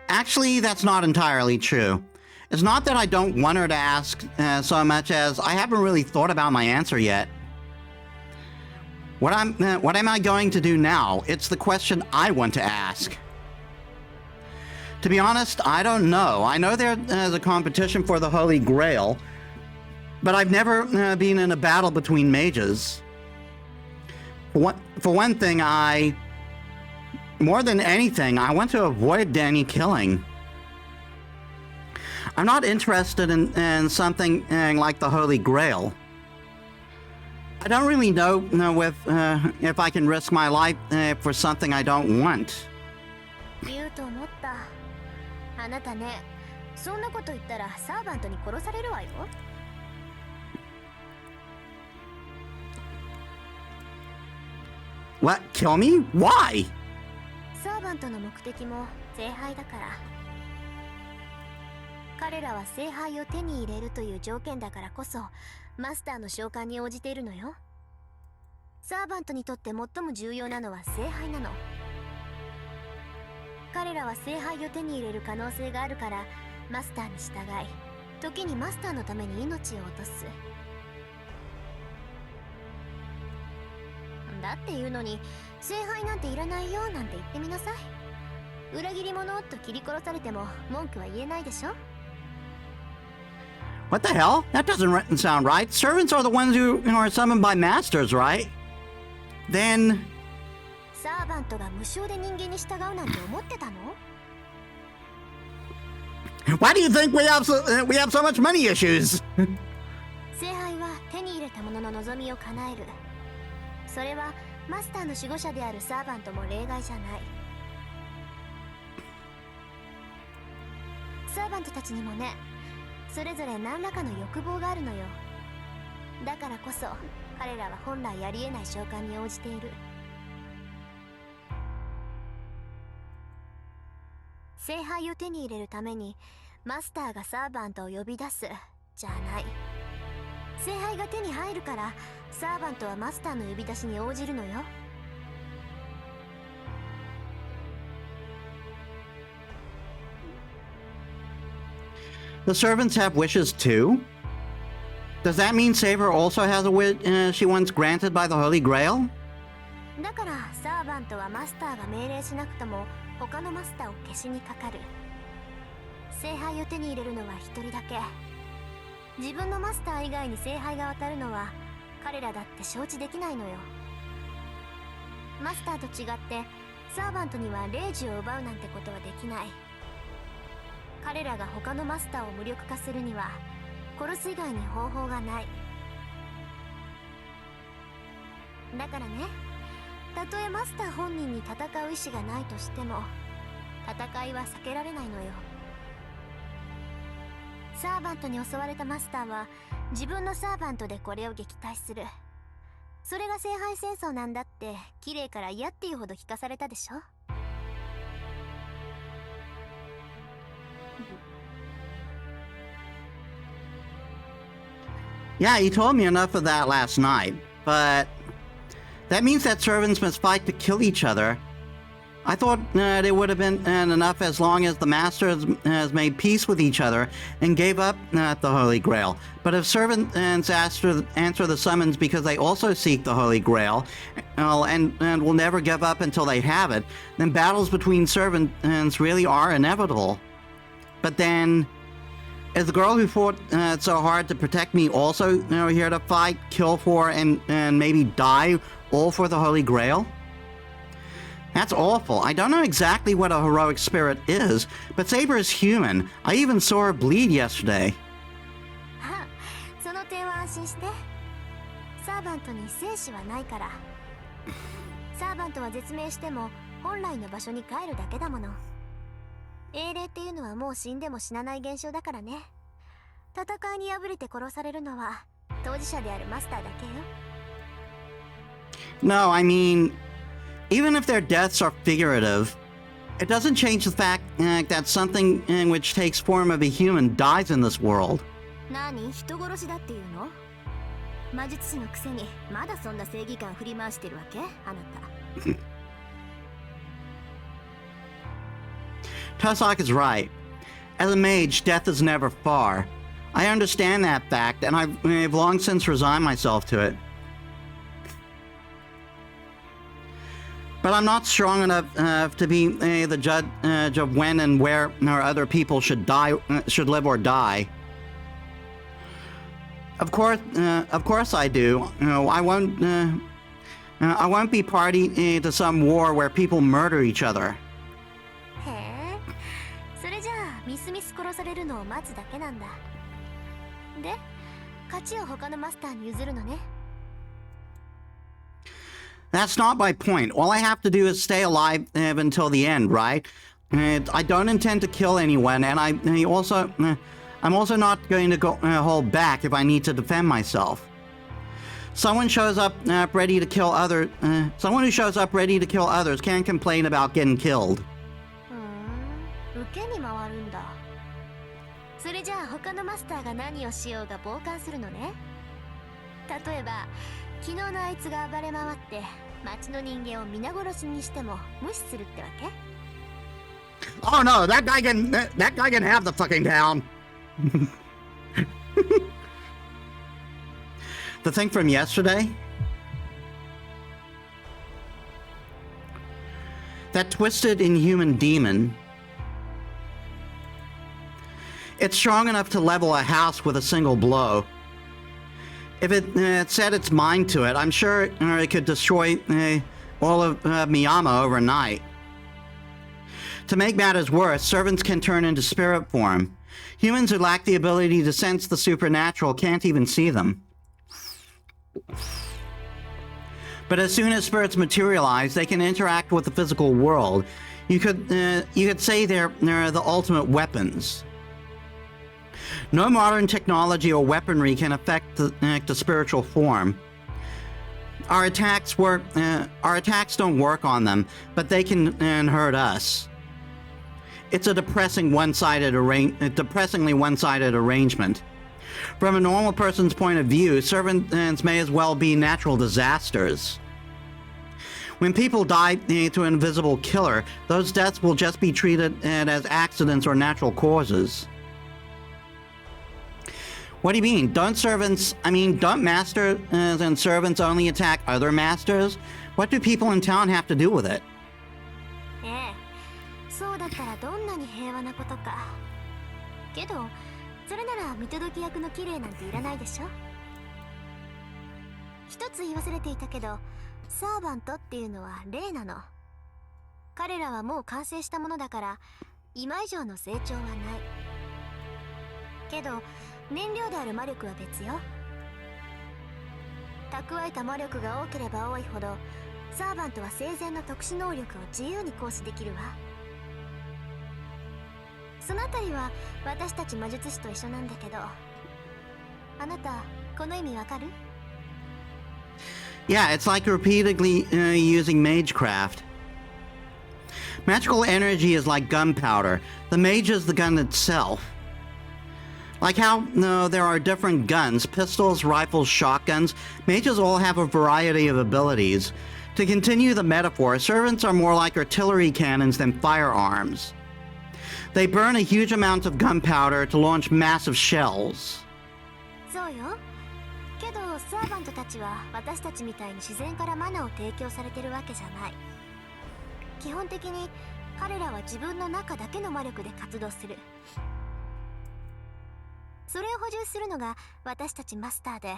Actually, that's not entirely true. It's not that I don't want her to ask so much as I haven't really thought about my answer yet. What am I going to do now? It's the question I want to ask. To be honest, I don't know. I know there's a competition for the Holy Grail, but I've never been in a battle between mages. For one thing, more than anything, I want to avoid any killing. I'm not interested in something like the Holy Grail. I don't really know if I can risk my life for something I don't want. 言うと思った。あなたね、そんなこと言ったらサーバントに殺されるわよ。What? Kill me? Why? サーバントの目的も聖杯だから。彼らは聖杯を手に入れるという条件だからこそマスターの召喚に応じているのよ。サーバントにとって最も重要なのは聖杯なの。彼らは聖杯を手に入れる可能性があるからマスターに従い、時にマスターのために命を落とす。だっていうのに聖杯なんていらないよなんて言ってみなさい。裏切り者と切り殺されても文句は言えないでしょ。What the hell? That doesn't sound right. Servants are the ones who are summoned by masters, right? Then... サーバントが無償で人間に従うなんて思ってたの？ Why do you think we have so much money issues? 聖杯は手に入れた者の望みを叶える。それはマスターの守護者であるサーバントも例外じゃない。サーバントたちにもね、それぞれ何らかの欲望があるのよ。だからこそ彼らは本来ありえない召喚に応じている。聖杯を手に入れるためにマスターがサーバントを呼び出すじゃない。聖杯が手に入るからサーバントはマスターの呼び出しに応じるのよ。The servants have wishes too? Does that mean Saber also has a wish she wants granted by the Holy Grail? だからサーバントはマスターが命令しなくとも他のマスターを消しにかかる。聖杯を手に入れるのは一人だけ。自分のマスター以外に聖杯が渡るのは彼らだって承知できないのよ。マスターと違ってサーバントには霊樹を奪うなんてことはできない。彼らが他のマスターを無力化するには殺す以外に方法がない。だからね、たとえマスター本人に戦う意志がないとしても戦いは避けられないのよ。サーバントに襲われたマスターは自分のサーバントでこれを撃退する。それが聖杯戦争なんだって綺麗から嫌っていうほど聞かされたでしょ。Yeah, you told me enough of that last night, but that means that servants must fight to kill each other. I thought it would have been enough as long as the master has made peace with each other and gave up the Holy Grail. But if servants answer the summons because they also seek the Holy Grail and will never give up until they have it, then battles between servants really are inevitable. But then, is the girl who fought so hard to protect me also here to fight, kill for, and maybe die all for the Holy Grail? That's awful. I don't know exactly what a heroic spirit is, but Saber is human. I even saw her bleed yesterday. その点は安心して。サーバントに生死はないから。サーバントは絶命しても本来の場所に帰るだけだもの。英霊っていうのはもう死んでも死なない現象だからね。戦いに敗れて殺されるのは当事者であるマスターだけよ。No, I mean, even if their deaths are figurative, it doesn't change the fact that something which takes form of a human dies in this world. 何、人殺しだっていうの？魔術師のくせにまだそんな正義感振り回してるわけ？あなた。Tussock is right. As a mage, death is never far. I understand that fact, and I've long since resigned myself to it. But I'm not strong enough to be the judge of when and where or other people should live or die. Of course I do. I won't be party to some war where people murder each other. へえ、それじゃあみすみす殺されるのを待つだけなんだ。で、勝ちを他のマスターに譲るのね。That's not my point. All I have to do is stay alive until the end, right? I don't intend to kill anyone, and I'm also not going to hold back if I need to defend myself. Someone who shows up ready to kill others can't complain about getting killed. 受けに回るんだ。それじゃあ他のマスターが何をしようが傍観するのね。例えば昨日のあいつが暴れ回って町の人間を皆殺しにしても無視するってわけ？ Oh no, that guy can have the fucking town. The thing from yesterday? That twisted inhuman demon. It's strong enough to level a house with a single blow. If it set its mind to it, I'm sure it could destroy all of Miyama overnight. To make matters worse, servants can turn into spirit form. Humans who lack the ability to sense the supernatural can't even see them. But as soon as spirits materialize, they can interact with the physical world. You could say they're the ultimate weapons. No modern technology or weaponry can affect the spiritual form. Our attacks don't work on them, but they can hurt us. It's a depressingly one-sided arrangement. From a normal person's point of view, servants may as well be natural disasters. When people die to an invisible killer, those deaths will just be treated as accidents or natural causes. What do you mean? Don't masters and servants only attack other masters? What do people in town have to do with it? ええ、そうだったらどんなに平和なことか。けど、それなら見届け役の綺麗なんていらないでしょ。一つ言い忘れていたけど、サーバントっていうのは霊なの。彼らはもう完成したものだから、今以上の成長はない。けど、燃料である魔力は別よ。蓄えた魔力が多ければ多いほど、サーバントは生前の特殊能力を自由に行使できるわ。そのあたりは私たち魔術師と一緒なんだけど、あなたこの意味わかる？ Yeah, it's like repeatedly using magecraft. Magical energy is like gunpowder. The mage is the gun itself. Like how there are different guns, pistols, rifles, shotguns. Mages all have a variety of abilities. To continue the metaphor, servants are more like artillery cannons than firearms. They burn a huge amount of gunpowder to launch massive shells. そうよ。けどサーバントたちは私たちみたいに自然からマナを提供されてるわけじゃない。基本的に彼らは自分の中だけの魔力で活動する。それを補充するのが私たちマスターで、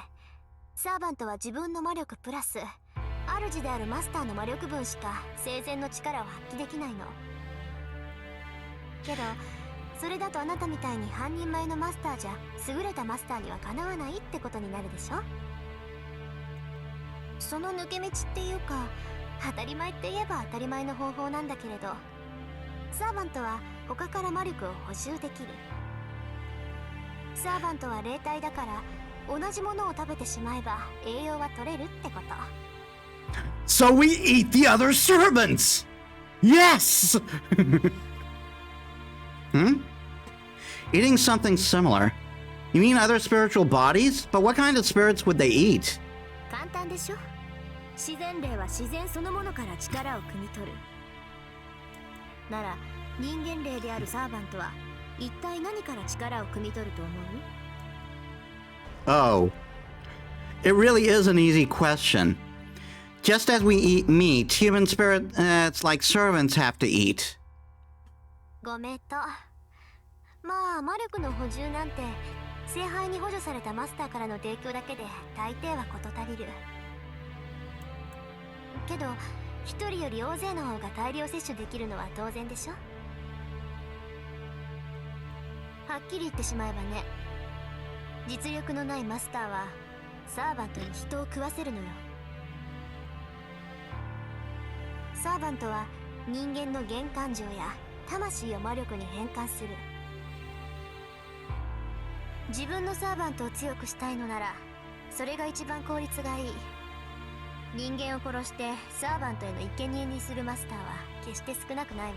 サーバントは自分の魔力プラス主であるマスターの魔力分しか生前の力を発揮できないの。けどそれだとあなたみたいに半人前のマスターじゃ優れたマスターにはかなわないってことになるでしょ。その抜け道っていうか、当たり前って言えば当たり前の方法なんだけれど、サーバントは他から魔力を補充できる。サーバントは霊体だから同じものを食べてしまえば栄養は取れるってこと。 So we eat the other servants! Yes! Eating something similar? You mean other spiritual bodies? But what kind of spirits would they eat? 簡単でしょ。自然霊は自然そのものから力を汲み取る。なら人間霊であるサーバントは一体何から力を汲み取ると思う？ Oh. It really is an easy question. Just as we eat meat, human spirits like servants have to eat. ごめんと。まあ魔力の補充なんて聖杯に補助されたマスターからの提供だけで大抵は事足りる。けど一人より大勢の方が大量摂取できるのは当然でしょ。はっきり言ってしまえばね、実力のないマスターはサーバントに人を食わせるのよ。サーバントは人間の原感情や魂を魔力に変換する。自分のサーバントを強くしたいのならそれが一番効率がいい。人間を殺してサーバントへの生贄にするマスターは決して少なくないわ。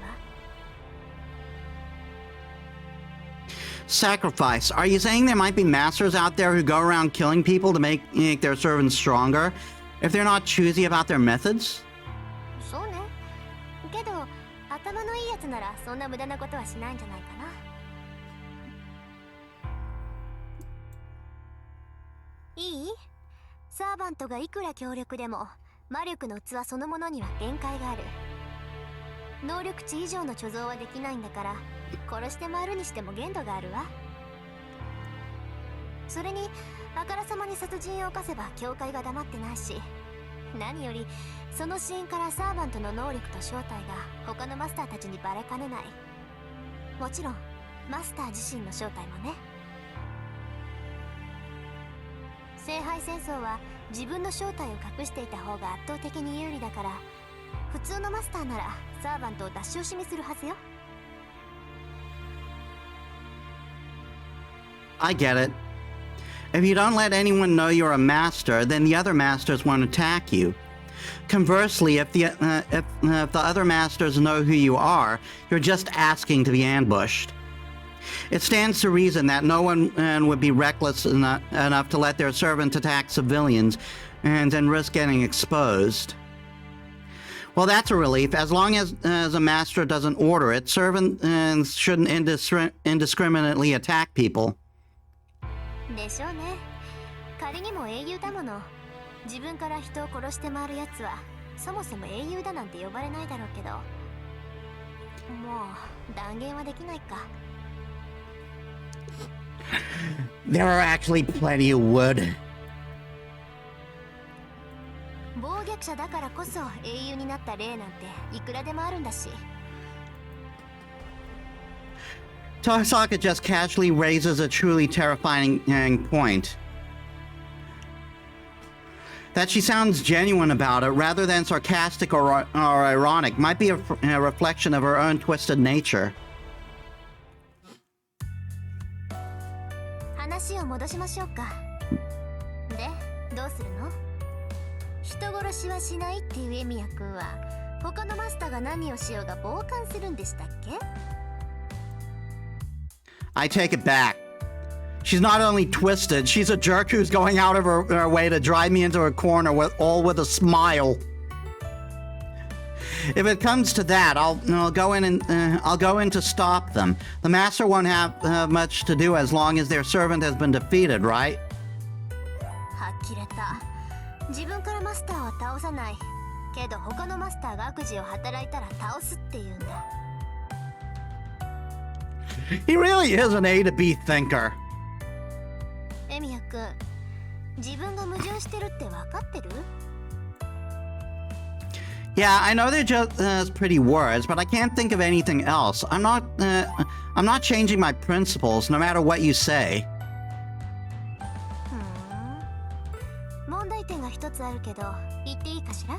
Sacrifice. Are you saying there might be masters out there who go around killing people to make their servants stronger if they're not choosy about their methods? そうね。けど頭のいいやつならそんな無駄なことはしないんじゃないかな。いい？サーバントがいくら強力でも魔力の器そのものには限界がある。能力値以上の貯蔵はできないんだから殺して回るにしても限度があるわ。それにあからさまに殺人を犯せば教会が黙ってないし、何よりそのシーンからサーバントの能力と正体が他のマスターたちにバレかねない。もちろんマスター自身の正体もね。聖杯戦争は自分の正体を隠していた方が圧倒的に有利だから、普通のマスターならサーバントを出し惜しみするはずよ。I get it. If you don't let anyone know you're a master, then the other masters won't attack you. Conversely, if the other masters know who you are, you're just asking to be ambushed. It stands to reason that no one would be reckless enough to let their servant attack civilians and then risk getting exposed. Well, that's a relief. As long as a master doesn't order it, servants shouldn't indiscriminately attack people. でしょうね。仮にも英雄だもの。自分から人を殺して回るやつはそもそも英雄だなんて呼ばれないだろうけど、もう断言はできないか。There are actually plenty who would. 暴虐者だからこそ英雄になった例なんていくらでもあるんだし。Tosaka just casually raises a truly terrifying point. That she sounds genuine about it rather than sarcastic or ironic might be a reflection of her own twisted nature. 話を戻しましょうか。で、どうするの？人殺しはしないっていうエミヤ君は他のマスターが何をしようが傍観するんでしたっけ？ I take it back. She's not only twisted, she's a jerk who's going out of her way to drive me into a corner with a smile. If it comes to that, I'll go in to stop them. The master won't have much to do as long as their servant has been defeated, right? はっきれた。自分からマスターは倒さない。けど他のマスターが悪事を働いたら倒すって言うんだ。He really is an A to B thinker. エミヤ君、自分が矛盾してるって分かってる？ Yeah, I know they're just pretty words, but I can't think of anything else. I'm not changing my principles, no matter what you say. 問題点が一つあるけど、言っていいかしら？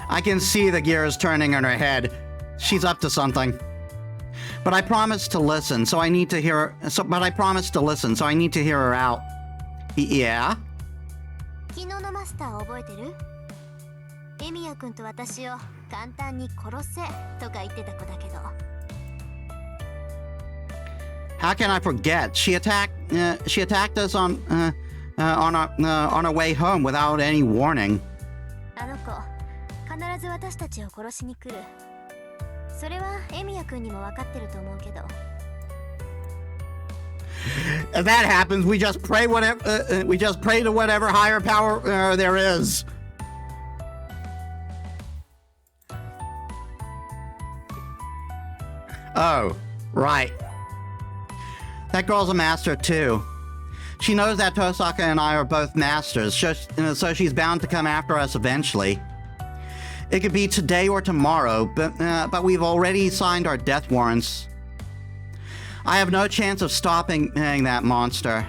I can see the gears turning in her head. She's up to something. But I promised to listen, so I need to hear her out. Yeah? 昨日のマスター覚えてる？エミヤ君と私を簡単に殺せとか言ってた子だけど。How can I forget? She attacked us on our way home without any warning. あの子、必ず私たちを殺しに来る。それはエミヤ君にも分かってると思うけど。If that happens, we just pray to whatever higher power there is. Oh, right. That girl's a master too. She knows that Tosaka and I are both masters, so she's bound to come after us eventually. It could be today or tomorrow, but we've already signed our death warrants. I have no chance of stopping that monster.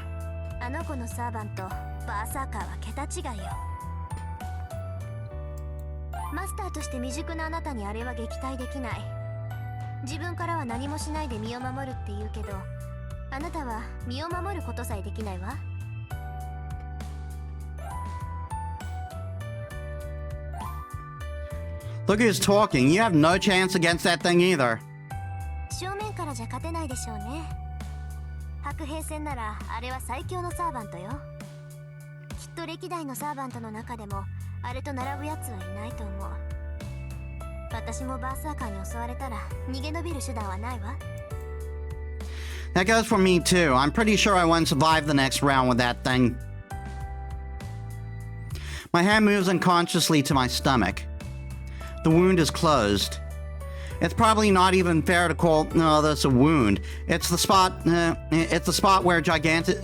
あの子のサーバントバーサーカーは桁違いよ。マスターとして未熟なあなたにあれは撃退できない。自分からは何もしないで身を守るって言うけど、あなたは身を守ることさえできないわ。Look who's talking. You have no chance against that thing either. 正面からじゃ勝てないでしょうね。白兵戦ならあれは最強のサーバントよ。きっと歴代のサーバントの中でもあれと並ぶやつはいないと思う。私もバーサーカーに襲われたら逃げ延びる手段はないわ。That goes for me too. I'm pretty sure I won't survive the next round with that thing. My hand moves unconsciously to my stomach. The wound is closed. It's probably not even fair to call this a wound. It's the spot. It's the spot where a gigantic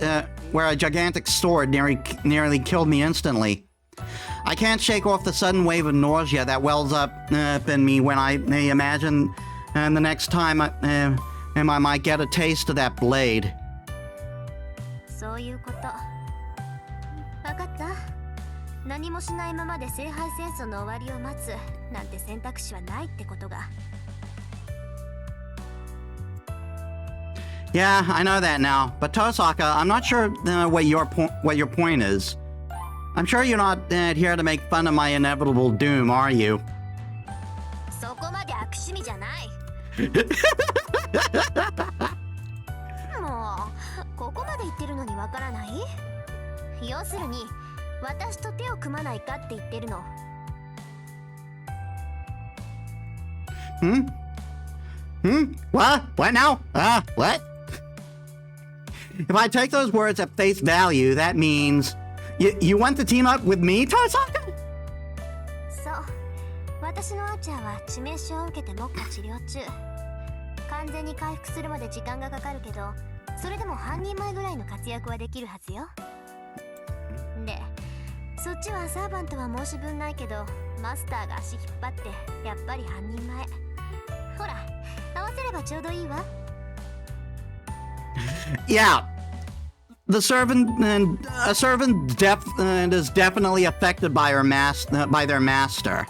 sword nearly killed me instantly. I can't shake off the sudden wave of nausea that wells up in me when I imagine the next time I might get a taste of that blade. そういうこと。分かった。何もしないままで聖杯戦争の終わりを待つなんて選択肢はないってことが。Yeah, I know that now. But Tosaka, I'm not sure what your point is. I'm sure you're not here to make fun of my inevitable doom, are you? そこまで悪趣味じゃない。もうここまで言ってるのにわからない？要するに私と手を組まないかって言ってるの。What? What now? What? If I take those words at face value, that means you want to team up with me, Tosaka? そう。私のアーチャーは致命傷を受けて目下治療中。完全に回復するまで時間がかかるけど、それでも半人前ぐらいの活躍はできるはずよ。で、そっちはサーバントは申し分ないけど、マスターが足引っ張ってやっぱり半人前。ほら、合わせればちょうどいいわ。Yeah. A servant is definitely affected by by their master.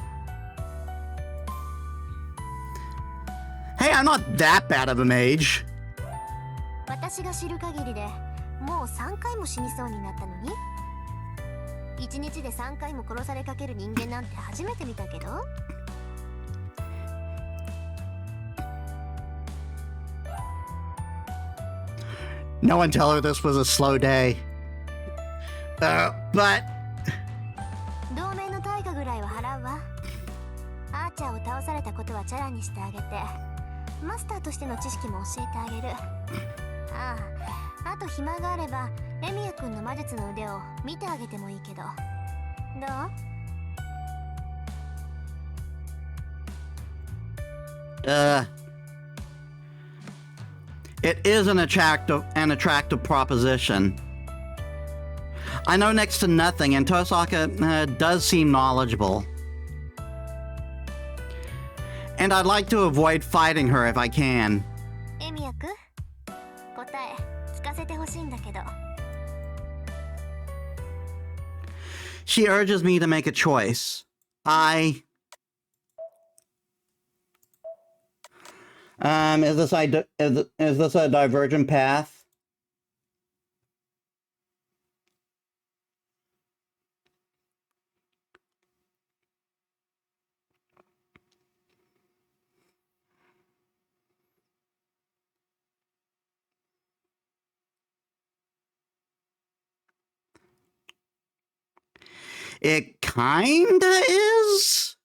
Hey, I'm not that bad of a mage. 私が知る限りでもう3回も死にそうになったのに、1日で3回も殺されかける人間なんて初めて見たけど。No one tell her this was a slow day. But 同盟の対価ぐらいは払うわ。アーチャーを倒されたことはチャラにしてあげて、マスターとしての知識も教えてあげる。ああ、あと暇があればエミヤ君の魔術の腕を見てあげてもいいけど。どうit is an attractive proposition. I know next to nothing, and Tosaka does seem knowledgeable. And I'd like to avoid fighting her if I can. エミヤ君、答え聞かせてほしいんだけど。She urges me to make a choice. Is this a divergent path? It kinda is.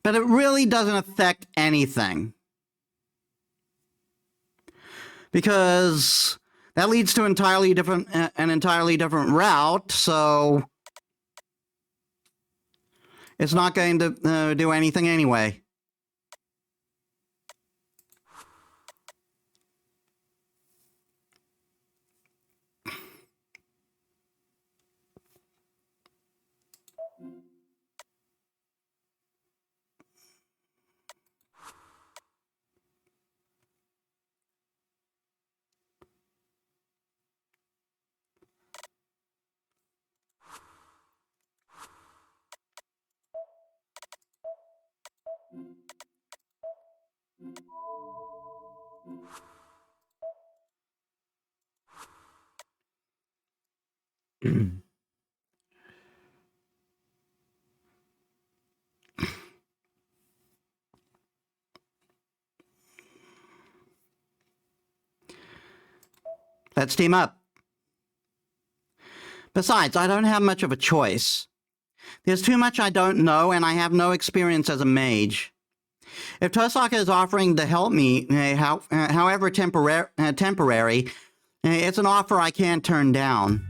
But it really doesn't affect anything. Because that leads to an entirely different route, so it's not going to do anything anyway. Let's team up. Besides, I don't have much of a choice. There's too much I don't know, and I have no experience as a mage. If Tosaka is offering to help me, however temporary, it's an offer I can't turn down.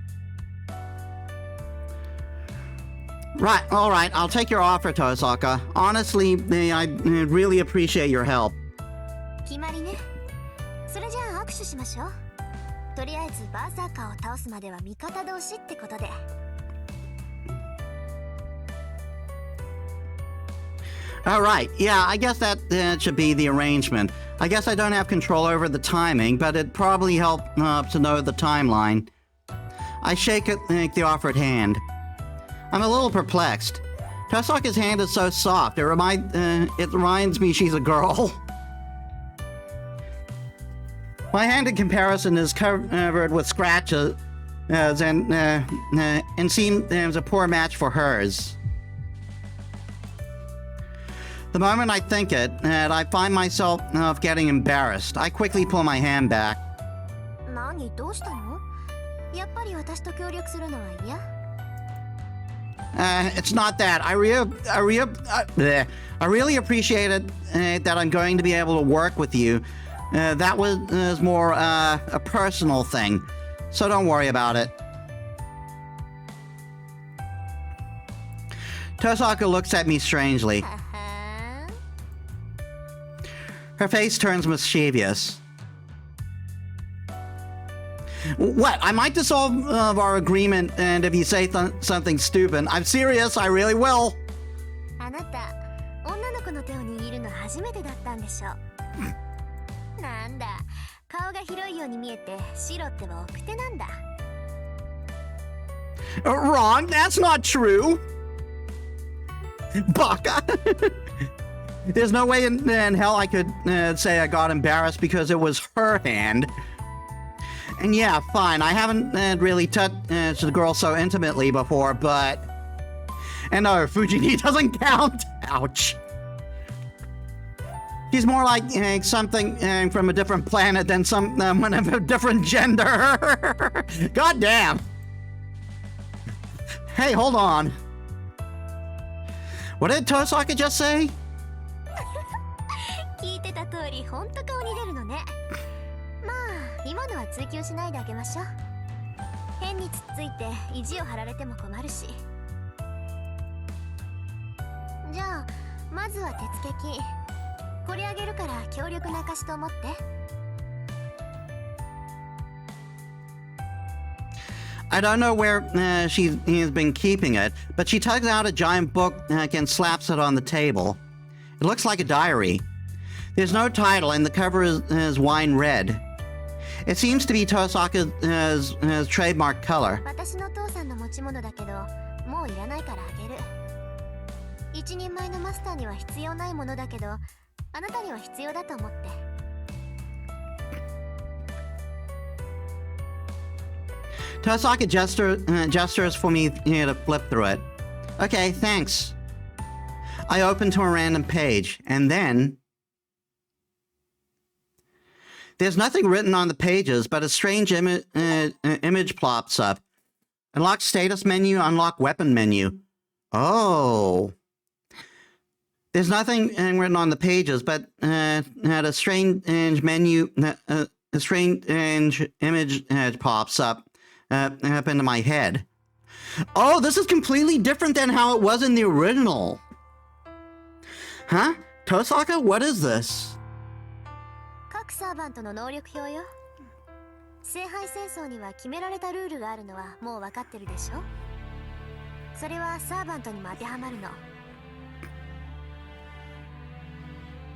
Right, all right, I'll take your offer, Tosaka. Honestly, I really appreciate your help. 決まりね。それじゃあ握手しましょう。とりあえずバーサーカーを倒すまでは味方同士ってことで。All right, yeah, I guess that should be the arrangement. I guess I don't have control over the timing, but it'd probably help to know the timeline. I shake the offered hand. I'm a little perplexed. Tosaka's hand is so soft, it reminds me she's a girl. My hand in comparison is covered with scratches and seems a poor match for hers. The moment I think it, I find myself getting embarrassed. I quickly pull my hand back. 何どうしたの？やっぱり私と協力するのは嫌？ It's not that. I really appreciate it that I'm going to be able to work with you. That was more a personal thing, so don't worry about it. Tosaka looks at me strangely. Her face turns mischievous. What? I might dissolve our agreement, and if you say something stupid, I'm serious, I really will. あなた、女の子の手を握るの初めてだったんでしょ。なんだ、顔が広いように見えて白ってば奥手なんだ。Wrong, that's not true. Baka. There's no way in hell I could say I got embarrassed because it was her hand. And yeah, fine, I haven't really touched the girl so intimately before, but... And no, Fujini doesn't count! Ouch. She's more like something from a different planet than someone of a different gender. God damn. Hey, hold on. What did Tosaka just say? 聞いてた通り、ほんと顔に出るのね。まあ、今のは追求しないであげましょう。変につっついて意地を張られても困るし。じゃあ、まずは鉄撃。これあげるから強力な証と思って。I don't know where she has been keeping it, but she tugs out a giant book and slaps it on the table. It looks like a diary. There's no title, and the cover is wine red. It seems to be Tosaka's trademark color. 私の父さんの持ち物だけど、もういらないからあげる。一人前のマスターには必要ないものだけど、あなたには必要だと思って。Tosaka gestures for me to flip through it. Okay, thanks. I open to a random page, and then... There's nothing written on the pages, but a strange image pops up. Unlock status menu, unlock weapon menu. Oh. There's nothing written on the pages, but had a strange menu, a strange image pops up into my head. Oh, this is completely different than how it was in the original. Huh? Tosaka, what is this? 各サーバントの能力表よ。聖杯戦争には決められたルールがあるのはもう分かってるでしょ。それはサーバントにも当てはまるの。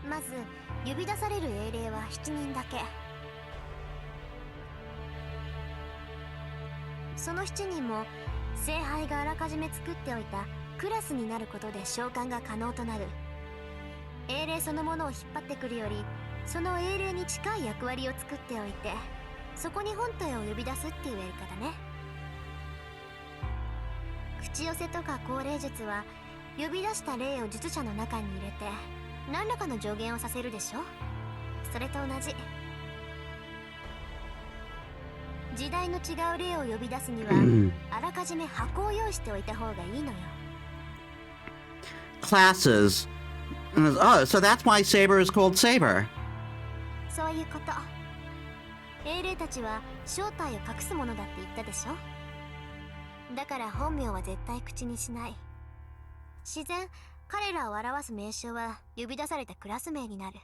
まず呼び出される英霊は7人だけ。その7人も聖杯があらかじめ作っておいたクラスになることで召喚が可能となる。英霊そのものを引っ張ってくるより、その英霊に近い役割を作っておいて、そこに本体を呼び出すっていうやり方ね。口寄せとか降霊術は呼び出した霊を術者の中に入れて何らかの助言をさせるでしょ。それと同じ。時代の違う霊を呼び出すにはあらかじめ箱を用意しておいた方がいいのよ。 Classes. Oh, so that's why Saber is called Saber. そういうこと。英霊たちは正体を隠すものだって言ったでしょ。だから本名は絶対口にしない。自然彼らを表す名称は呼び出されたクラス名になる。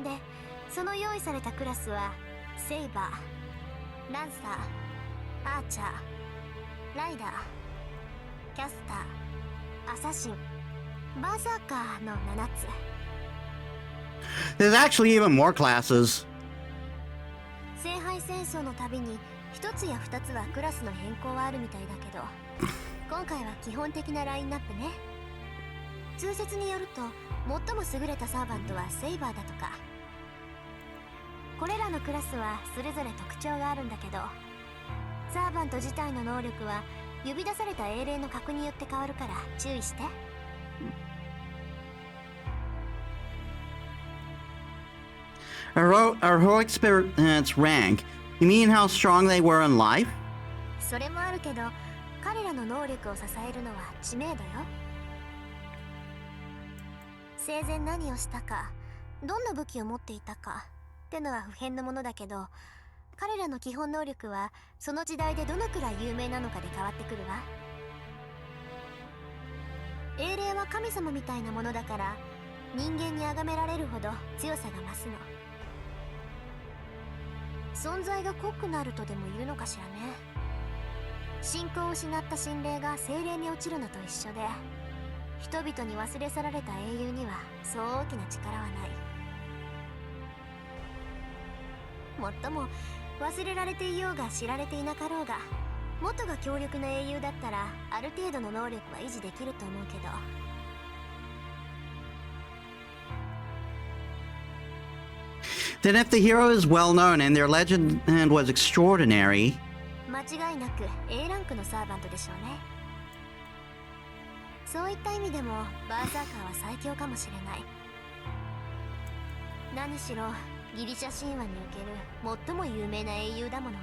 で、その用意されたクラスはセイバー、ランサー、アーチャー、ライダー、キャスター、アサシン、バーサーカーの7つ。There's actually even more classes. 聖杯戦争のたびに1つや2つはクラスの変更はあるみたいだけど、今回は基本的なラインナップね。通説によると最も優れたサーバントはセイバーだとか。これらのクラスはそれぞれ特徴があるんだけど、サーバント自体の能力は呼び出された英霊の格によって変わるから注意して。Heroic spirit's rank. You mean how strong they were in life? それもあるけど、彼らの能力を支えるのは知名度よ。生前何をしたか、どんな武器を持っていたかってのは不変のものだけど、彼らの基本能力はその時代でどのくらい有名なのかで変わってくるわ。英霊は神様みたいなものだから、人間に崇められるほど強さが増すの。存在が濃くなるとでも言うのかしらね。信仰を失った神霊が精霊に落ちるのと一緒で、人々に忘れ去られた英雄にはそう大きな力はない。もっとも忘れられていようが知られていなかろうが、元が強力な英雄だったらある程度の能力は維持できると思うけど。Then if the hero is well known and their legend was extraordinary... 間違いなく A ランクのサーバントでしょうね。そういった意味でもバーサーカーは最強かもしれない。何しろギリシャ神話における最も有名な英雄だもの。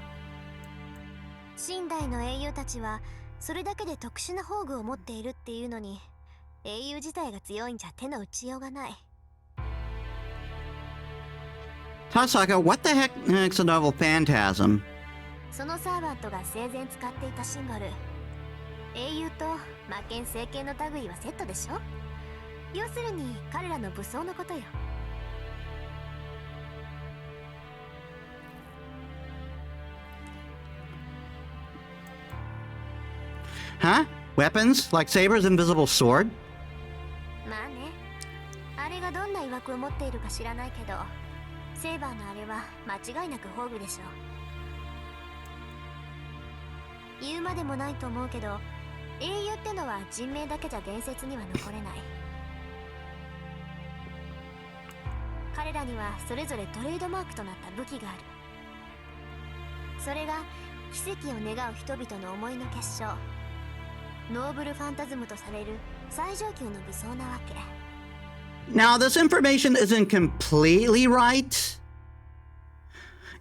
神代の英雄たちはそれだけで特殊な宝具を持っているっていうのに、英雄自体が強いんじゃ手の打ちようがない。Tasaka, what the heck is a novel phantasm? そのサーバントが生前使っていたシンボル、英雄と魔剣聖剣の類はセットでしょ。要するに彼らの武装のことよ。Huh? Weapons? Like Saber's invisible sword? まあね、あれがどんな曰くを持っているか知らないけど、セイバーのあれは間違いなく宝具でしょう。言うまでもないと思うけど、英雄ってのは人名だけじゃ伝説には残れない。彼らにはそれぞれトレードマークとなった武器がある。それが奇跡を願う人々の思いの結晶、ノーブルファンタズムとされる最上級の武装なわけ。Now, this information isn't completely right.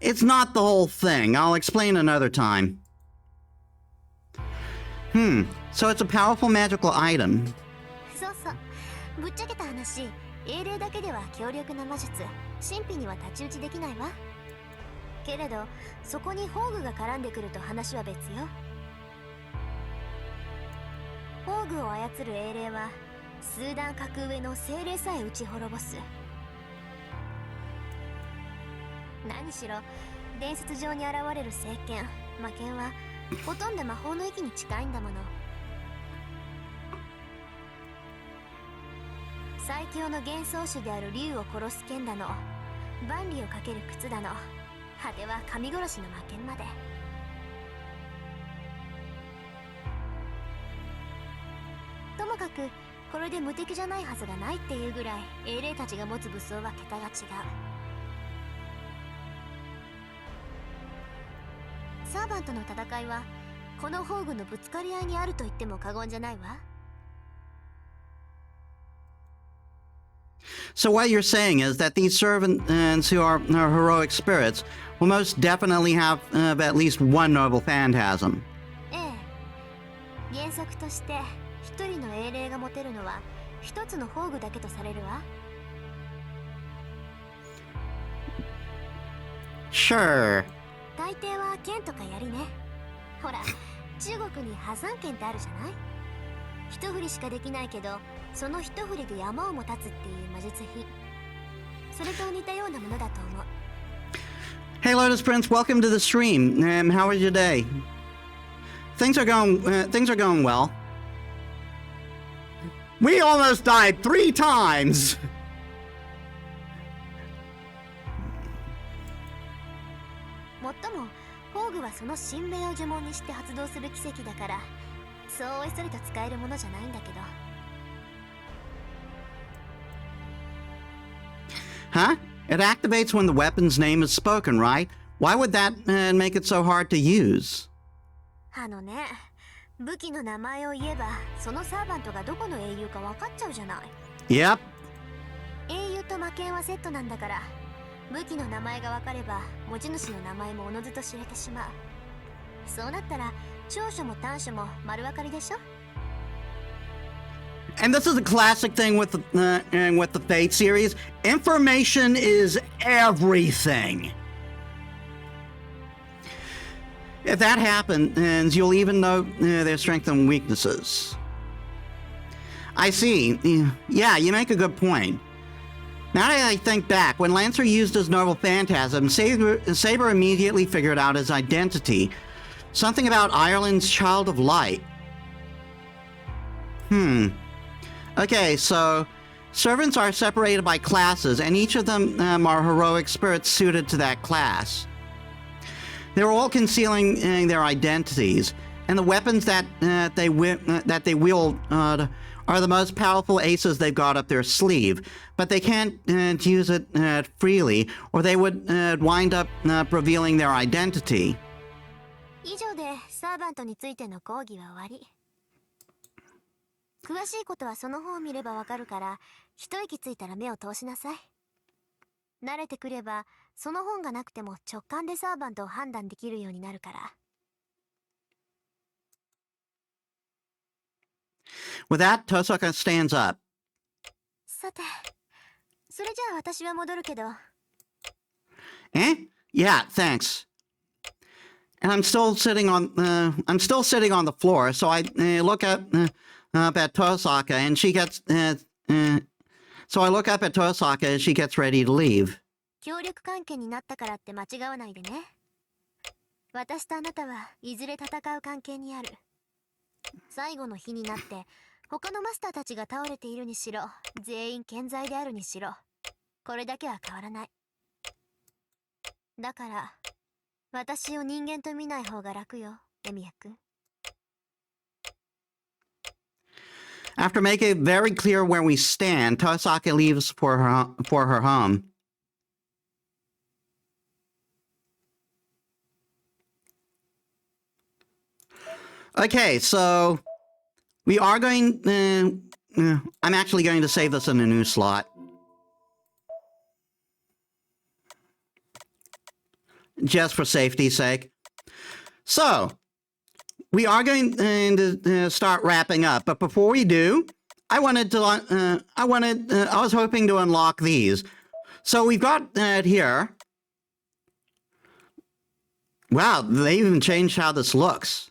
It's not the whole thing. I'll explain another time. So it's a powerful magical item. そうそう、ぶっちゃけた話、英霊だけでは強力な魔術神秘には太刀打ちできないわ。けれどそこに宝具が絡んでくると話は別よ。宝具を操る英霊は数段格上の精霊さえ打ち滅ぼす。何しろ伝説上に現れる聖剣魔剣はほとんど魔法の域に近いんだもの。最強の幻想種である竜を殺す剣だの、万里をかける靴だの、果ては神殺しの魔剣まで。ともかくこれで無敵じゃないはずがないっていうぐらい英霊たちが持つ武装は桁が違う。サーバントの戦いはこの宝具のぶつかり合いにあると言っても過言じゃないわ。So what you're saying is that these servants who are heroic spirits will most definitely have at least one noble phantasm. ええ、原則として一人の英霊が持てるのは一つの宝具だけとされるわ。Sure. 大抵は剣とか槍ね。ほら、中国に破山剣ってあるじゃない。一振りしかできないけどその一振りで山をも立つっていう魔術品。それと似たようなものだと思う。Hey Lotus Prince, welcome to the stream. How was your day? Things are going well. We almost died 3 times. もっとも宝具はその神明を呪文にして発動する奇跡だから、そうおいそれと使えるものじゃないんだけど。Huh? It activates when the weapon's name is spoken, right? Why would that make it so hard to use? あのね、武器の名前を言えばそのサーバントがどこの英雄か分かっちゃうじゃない。 Yep. 英雄と魔剣はセットなんだから、武器の名前が分かれば持ち主の名前もおのずと知れてしまう。そうなったら長所も短所も丸分かりでしょ。 And this is a classic thing with the Fate series. Information is everything. If that happens, you'll even know their strengths and weaknesses. I see. Yeah, you make a good point. Now that I think back, when Lancer used his noble phantasm, Saber immediately figured out his identity. Something about Ireland's Child of Light. Okay, so servants are separated by classes, and each of them are heroic spirits suited to that class. They're all concealing their identities, and the weapons that they wield are the most powerful aces they've got up their sleeve. But they can't use it freely, or they would wind up revealing their identity. 以上でサーバントについての講義は終わり。詳しいことはその本を見ればわかるから、一息ついたら目を通しなさい。慣れてくればその本がなくても直感でサーバントを判断できるようになるから。With that, Tosaka stands up. さて、それじゃあ私は戻るけど。Eh? Yeah, thanks. And I'm still sitting on the floor, so I look up at Tosaka, and she gets. So I look up at Tosaka as she gets ready to leave. 協力関係になったからって間違わないでね。私とあなたはいずれ戦う関係にある。最後の日になって他のマスターたちが倒れているにしろ、全員健在であるにしろ、これだけは変わらない。だから私を人間と見ない方が楽よ、エミヤ君。After making it very clear where we stand, Tosaka leaves for her home. Okay, so we are going. I'm actually going to save this in a new slot. Just for safety's sake. So, we are going to start wrapping up, but before we do, I was hoping to unlock these. So we've got here. Wow, they even changed how this looks.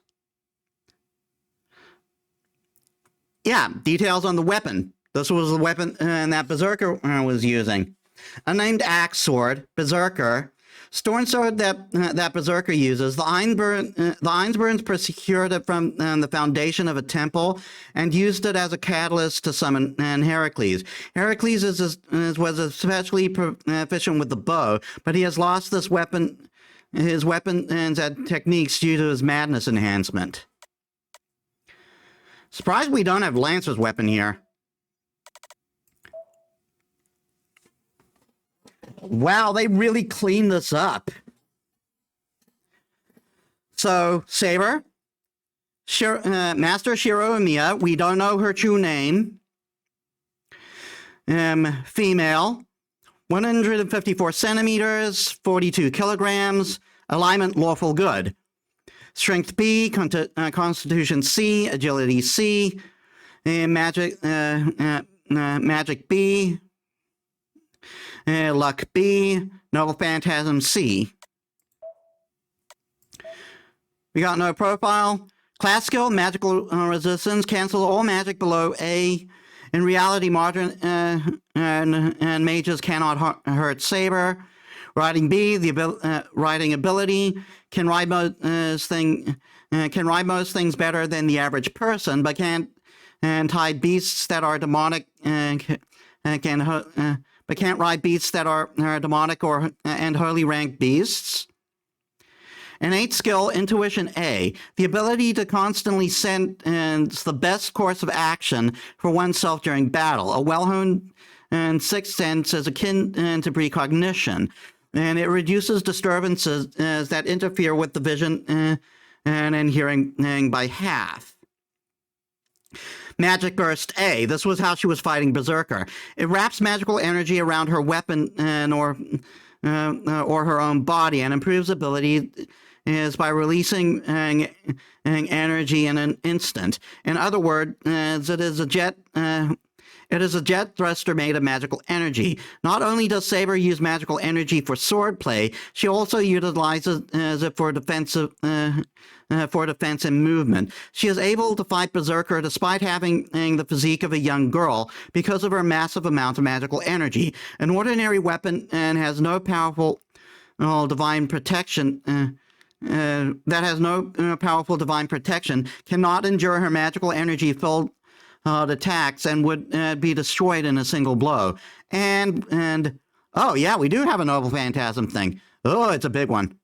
Yeah, details on the weapon. This was the weapon that Berserker was using. Unnamed axe sword, Berserker. Stone sword that Berserker uses. The Einburns procured it from the foundation of a temple and used it as a catalyst to summon Heracles. Heracles was especially proficient with the bow, but he has lost his weapons and techniques due to his madness enhancement. Surprised we don't have Lancer's weapon here. Wow, they really cleaned this up. So, Saber, Master Shiro Amiya, we don't know her true name. Female, 154 centimeters, 42 kilograms, alignment lawful good. Strength B, Constitution C, Agility C, Magic B, Luck B, Noble Phantasm C. We got no profile. Class skill, magical resistance, cancel all magic below A. In reality, modern and mages cannot hurt Saber. Riding B, the riding ability can ride most things better than the average person, but can't hide beasts that are demonic but can't ride beasts that are demonic and holy ranked beasts. Innate skill, Intuition A, the ability to constantly sense the best course of action for oneself during battle. A well-honed sixth sense is akin to precognition, and it reduces disturbances that interfere with the vision and hearing by half. Magic Burst A. This was how she was fighting Berserker. It wraps magical energy around her weapon or her own body and improves ability is by releasing energy in an instant. In other words, it is a jet thruster made of magical energy. Not only does Saber use magical energy for swordplay, she also utilizes it for defense and movement. She is able to fight Berserker despite having the physique of a young girl because of her massive amount of magical energy. An ordinary weapon has no powerful divine protection. Divine protection cannot endure her magical energy-filled attacks and would be destroyed in a single blow. And oh yeah, we do have a Noble Phantasm thing. Oh, it's a big one.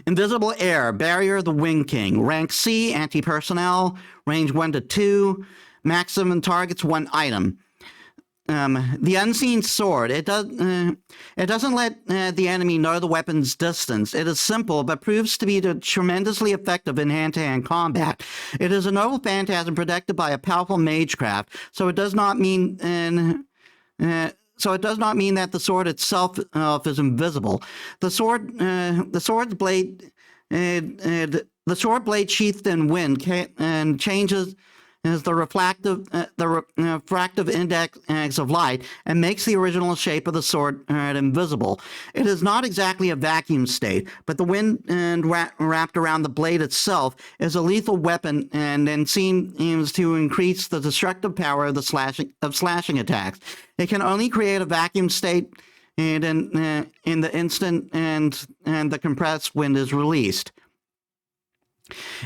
Invisible Air, Barrier the Wing King. Rank C, anti-personnel, range 1 to 2, maximum targets 1 item. The Unseen Sword, it doesn't let the enemy know the weapon's distance. It is simple, but proves to be tremendously effective in hand-to-hand combat. It is a Noble Phantasm protected by a powerful magecraft, so it does not mean that the sword itself is invisible. The sword blade sheathed in wind changes the refractive index of light and makes the original shape of the sword invisible. It is not exactly a vacuum state, but the wind wrapped around the blade itself is a lethal weapon and seems to increase the destructive power of slashing attacks. It can only create a vacuum state in the instant and the compressed wind is released.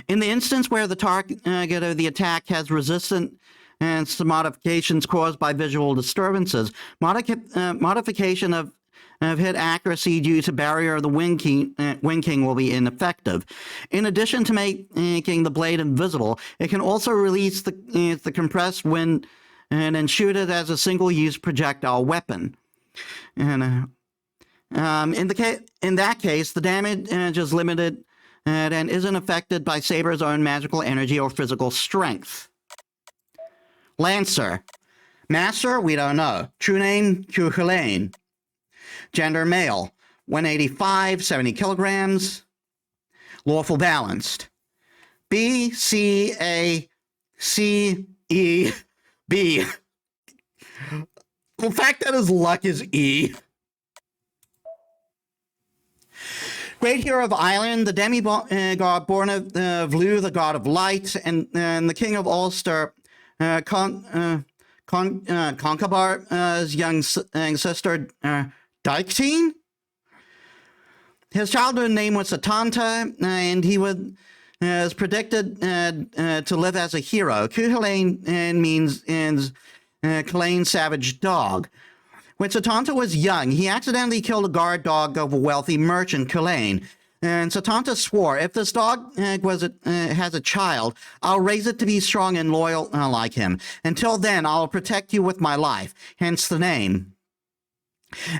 In the instance where the target of the attack has resistance to modifications caused by visual disturbances, modification of hit accuracy due to barrier of the Wing King will be ineffective. In addition to making the blade invisible, it can also release the compressed wind and shoot it as a single-use projectile weapon. And in that case, the damage is limited and isn't affected by Saber's own magical energy or physical strength. Lancer. Master, we don't know. True name, Helene. Gender, male. 185, 70 kilograms. Lawful balanced. B, C, A, C, E, B. The fact that his luck is E. Great hero of Ireland, the demigod born of Vlu, the god of light, and the king of Ulster, Concabar's young sister, Dykteen. His childhood name was Satanta, and he was predicted to live as a hero. Cuchulainn means Cullainn, savage dog. When Satanta was young, he accidentally killed a guard dog of a wealthy merchant, Cullainn. And Satanta swore, if this dog has a child, I'll raise it to be strong and loyal like him. Until then, I'll protect you with my life, hence the name.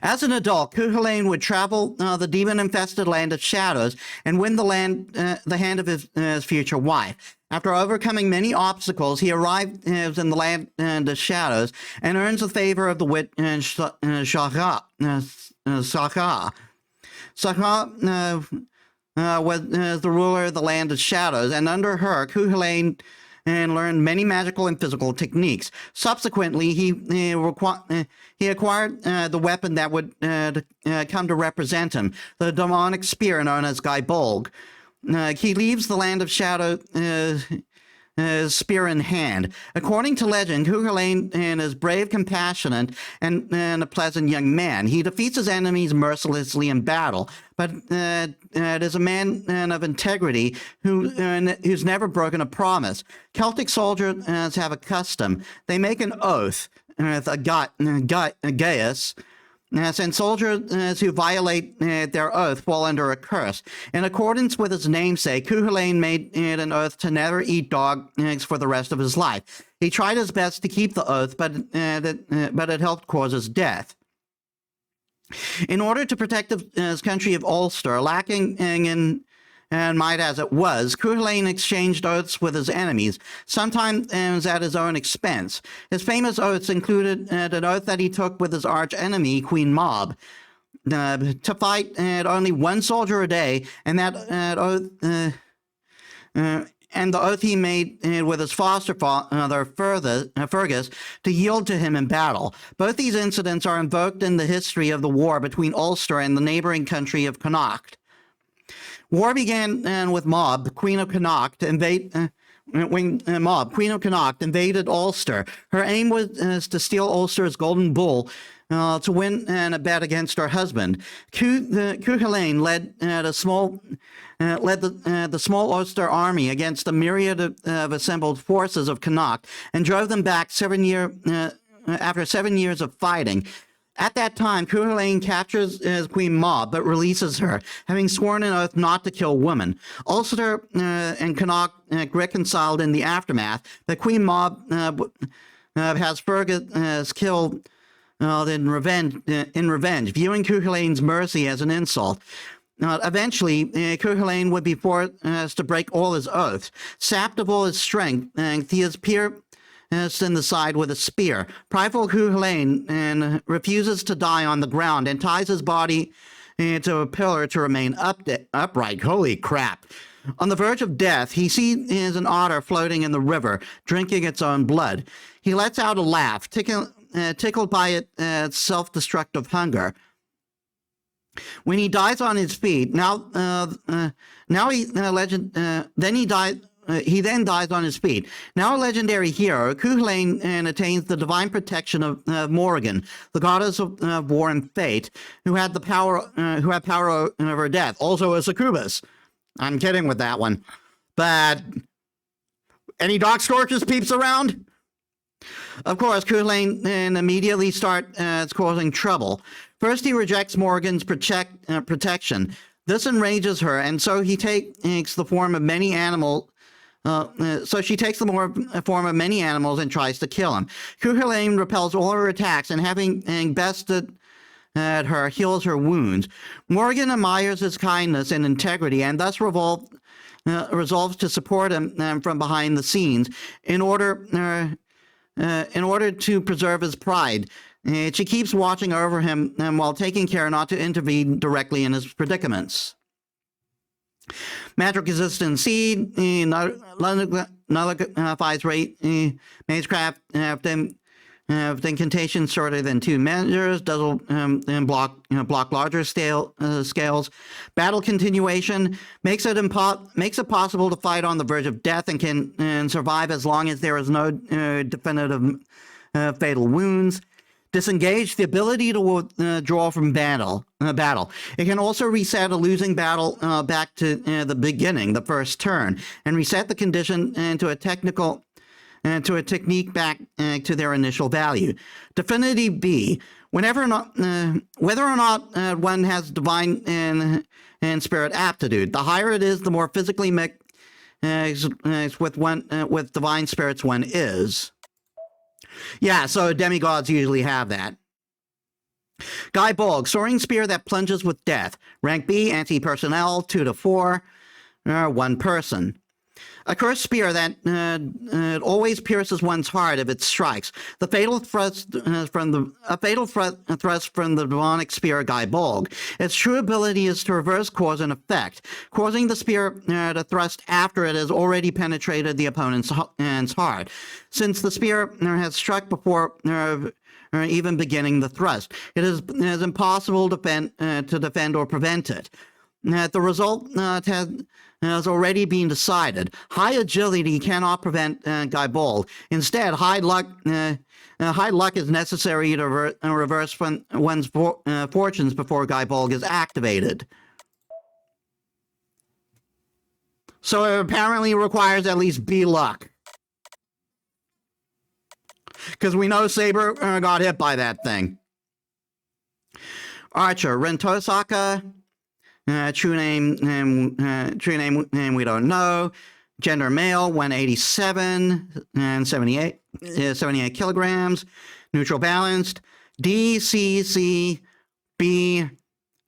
As an adult, Cuchulainn would travel the demon-infested land of shadows and win the hand of his future wife. After overcoming many obstacles, he arrives in the land of shadows and earns the favor of the witch Sakha. Sakha was the ruler of the land of shadows, and under her, Cuchulainn learned many magical and physical techniques. Subsequently, he acquired the weapon that would come to represent him, the demonic spear known as Gaibolg. He leaves the land of shadow spear in hand. According to legend, Cuchulainn is brave, compassionate, and a pleasant young man. He defeats his enemies mercilessly in battle, but is a man of integrity who's never broken a promise. Celtic soldiers have a custom. They make an oath with a Gaius, and soldiers who violate their oath fall under a curse. In accordance with his namesake, Cuchulainn made an oath to never eat dog eggs for the rest of his life. He tried his best to keep the oath, but it helped cause his death. In order to protect his country of Ulster, lacking in might as it was, Cuchulainn exchanged oaths with his enemies, sometimes at his own expense. His famous oaths included an oath that he took with his arch-enemy, Queen Mob, to fight only one soldier a day, and that oath... and the oath he made with his foster father, Fergus, to yield to him in battle. Both these incidents are invoked in the history of the war between Ulster and the neighboring country of Connacht. War began with Mob, Queen of Connacht, when Mob, Queen of Connacht, invaded Ulster. Her aim was to steal Ulster's golden bull to win a bet against her husband. Cuchulainn led the small Ulster army against a myriad of assembled forces of Connacht and drove them back after 7 years of fighting. At that time, Cuchulainn captures Queen Mob, but releases her, having sworn an oath not to kill women. Ulster and Connacht reconciled in the aftermath, but Queen Mob has Fergus killed in revenge, viewing Cuchulainn's mercy as an insult. Eventually, Cuchulainn would be forced to break all his oaths. Sapped of all his strength, he is pierced in the side with a spear. Prideful Cuchulainn refuses to die on the ground and ties his body to a pillar to remain upright. Holy crap. On the verge of death, he sees an otter floating in the river, drinking its own blood. He lets out a laugh, tickled by its self-destructive hunger. When he dies on his feet, he then dies on his feet. Now a legendary hero, Cuchulainn attains the divine protection of Morrigan, the goddess of war and fate, who had power over death. Also a succubus. I'm kidding with that one. But any Dark Scorchers peeps around? Of course, Cuchulainn immediately starts causing trouble. First, he rejects Morrigan's protection. This enrages her, and so he takes the form of many animals. So she takes the form of many animals and tries to kill him. Cuchulainn repels all her attacks, and having bested at her, heals her wounds. Morrigan admires his kindness and integrity, and thus resolves to support him from behind the scenes in order to preserve his pride. She keeps watching over him while taking care not to intervene directly in his predicaments. Magic resistant seed nullifies rate magecraft incantation shorter than 2 measures, does block larger scales. Battle continuation makes it possible to fight on the verge of death and can survive as long as there is no definitive fatal wounds. Disengage, the ability to withdraw from battle. It can also reset a losing battle back to the beginning, the first turn, and reset the condition into a technique back to their initial value. Definity B, whether or not one has divine and spirit aptitude. The higher it is, the more physically mixed with divine spirits one is. Yeah, so demigods usually have that. Guy Bolg, soaring spear that plunges with death. Rank B, anti-personnel, 2 to 4, 1 person. A cursed spear that always pierces one's heart if it strikes. The fatal thrust from the demonic spear Guy Bolg. Its true ability is to reverse cause and effect, causing the spear to thrust after it has already penetrated the opponent's heart. Since the spear has struck before even beginning the thrust, it is impossible to defend or prevent it. The result has already been decided. High agility cannot prevent Guy Bolg. Instead, high luck is necessary to reverse one's fortunes before Guy Bolg is activated. So it apparently requires at least B luck. Because we know Saber got hit by that thing. Archer, Rentosaka. True name we don't know. Gender male, 187 and 78 kilograms. Neutral balanced. D, C, C, B,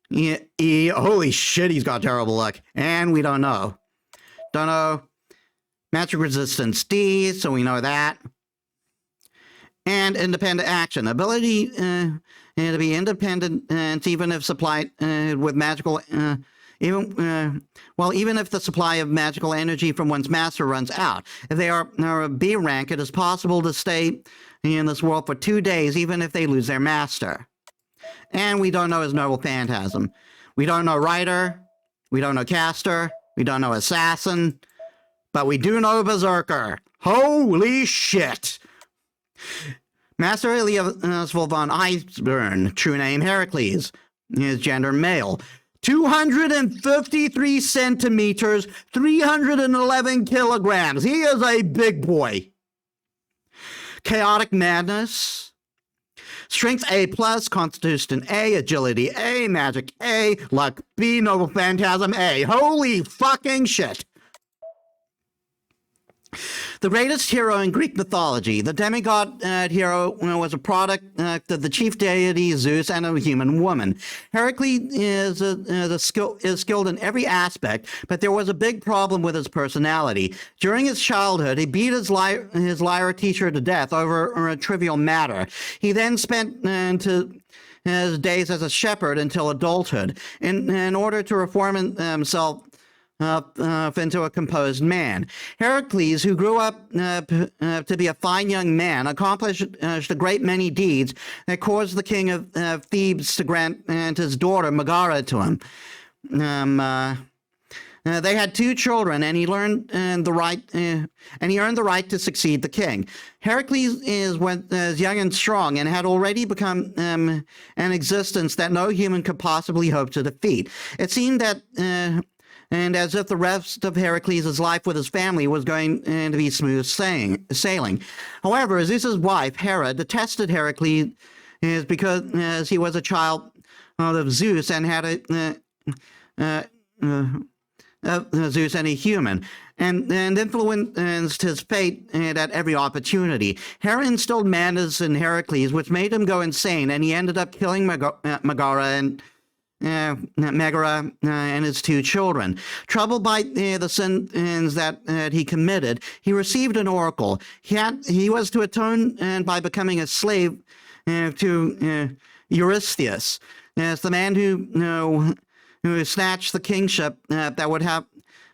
E. Holy shit, he's got terrible luck. And we don't know. Don't know. Magic resistance D, so we know that. And independent action. Ability to be independent, even if supplied with magical, even if the supply of magical energy from one's master runs out. If they are a B rank, it is possible to stay in this world for 2 days, even if they lose their master. And we don't know his noble phantasm. We don't know writer. We don't know caster. We don't know assassin. But we do know berserker. Holy shit! Master Elias von Iceburn, true name Heracles, his gender male, 253 centimeters, 311 kilograms. He is a big boy. Chaotic madness, strength A+, constitution A, agility A, magic A, luck B, noble phantasm A. Holy fucking shit. The greatest hero in Greek mythology, the demigod hero was a product of the chief deity Zeus and a human woman. Heracles is skilled in every aspect, but there was a big problem with his personality. During his childhood, he beat his lyre teacher to death over a trivial matter. He then spent his days as a shepherd until adulthood. In order to reform himself into a composed man. Heracles, who grew up to be a fine young man, accomplished a great many deeds that caused the king of Thebes to grant his daughter Megara to him. They had 2 children, and he earned the right to succeed the king. Heracles was young and strong, and had already become an existence that no human could possibly hope to defeat. It seemed that. And as if the rest of Heracles' life with his family was going to be smooth sailing. However, Zeus's wife, Hera, detested Heracles because he was a child of Zeus and had Zeus and a human, and influenced his fate at every opportunity. Hera instilled madness in Heracles, which made him go insane, and he ended up killing Megara and his 2 children. Troubled by the sins that he committed, he received an oracle. He was to atone by becoming a slave to Eurystheus, as the man who snatched the kingship that would have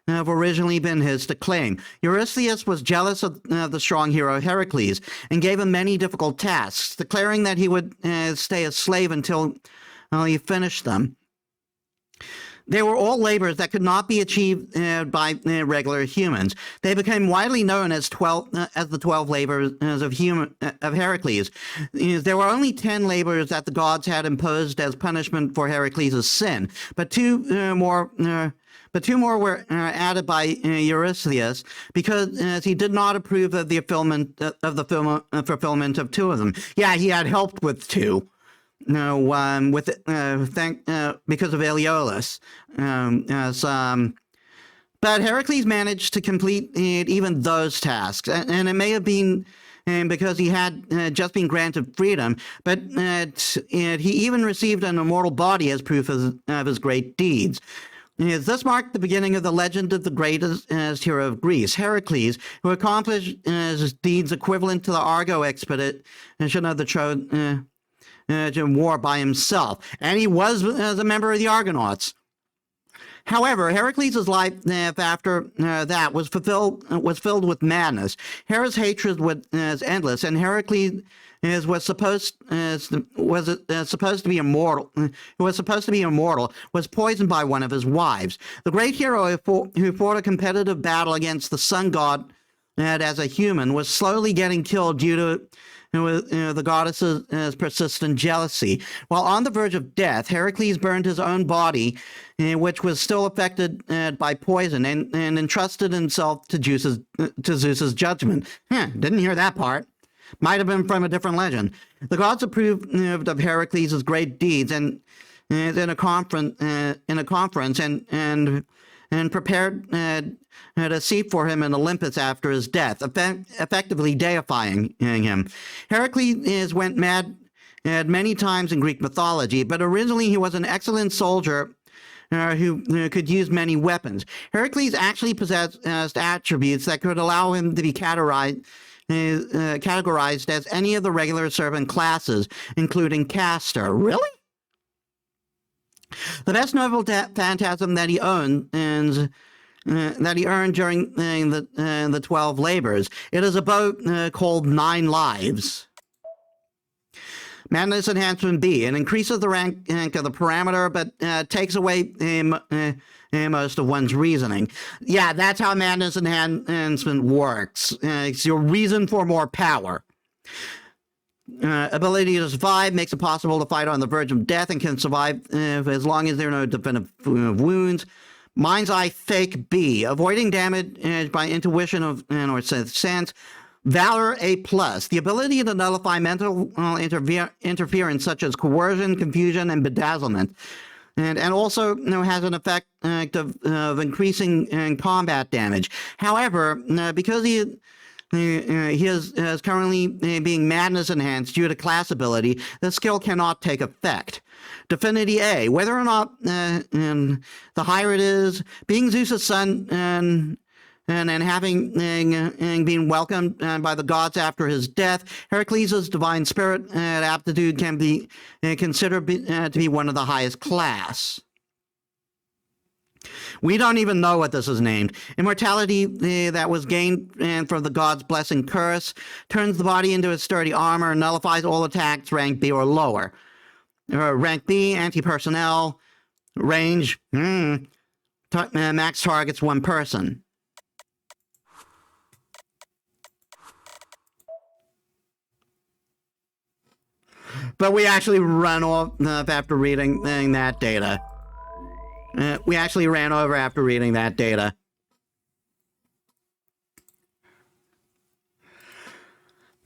have originally been his to claim. Eurystheus was jealous of the strong hero Heracles and gave him many difficult tasks, declaring that he would stay a slave until he finished them. They were all labors that could not be achieved by regular humans. They became widely known as the 12 labors of Heracles. There were only 10 labors that the gods had imposed as punishment for Heracles' sin, but two more were added by Eurystheus because he did not approve of the fulfillment of two of them. Yeah, he had helped with two. No, because of Aeolus. But Heracles managed to complete even those tasks, and it may have been because he had just been granted freedom, but he even received an immortal body as proof of his great deeds. This marked the beginning of the legend of the greatest hero of Greece, Heracles, who accomplished his deeds equivalent to the Argo expedition of the Trojan war by himself, and he was a member of the Argonauts. However, Heracles' life after that was filled with madness. Hera's hatred was endless, and Heracles was supposed to be immortal. Was poisoned by one of his wives. The great hero who fought a competitive battle against the sun god as a human was slowly getting killed due to the goddess's persistent jealousy. While on the verge of death, Heracles burned his own body, which was still affected by poison, and entrusted himself to Zeus's judgment. Didn't hear that part. Might have been from a different legend. The gods approved of Heracles' great deeds, and in a conference, and prepared a seat for him in Olympus after his death, effectively deifying him. Heracles went mad many times in Greek mythology, but originally he was an excellent soldier who could use many weapons. Heracles actually possessed attributes that could allow him to be categorized as any of the regular servant classes, including caster. Really? The best noble phantasm that he owned and that he earned during the 12 labors. It is a boat called 9 Lives. Madness Enhancement B. It increases the rank of the parameter, but takes away most of one's reasoning. Yeah, that's how Madness Enhancement works. It's your reason for more power. Ability to survive makes it possible to fight on the verge of death and can survive as long as there are no definitive wounds. Mind's Eye Fake B. Avoiding damage by intuition or sense. Valor A+. The ability to nullify mental interference such as coercion, confusion, and bedazzlement. And also has an effect of increasing combat damage. However, because he is currently being madness enhanced due to class ability, the skill cannot take effect. Divinity A. Whether or not the higher it is, being Zeus' son and having been welcomed by the gods after his death, Heracles' divine spirit aptitude can be considered to be one of the highest class. We don't even know what this is named. Immortality that was gained from the god's blessing curse turns the body into a sturdy armor and nullifies all attacks rank B or lower. Rank B, anti-personnel, range, max targets 1 person. But we actually run off after reading that data. We actually ran over after reading that data.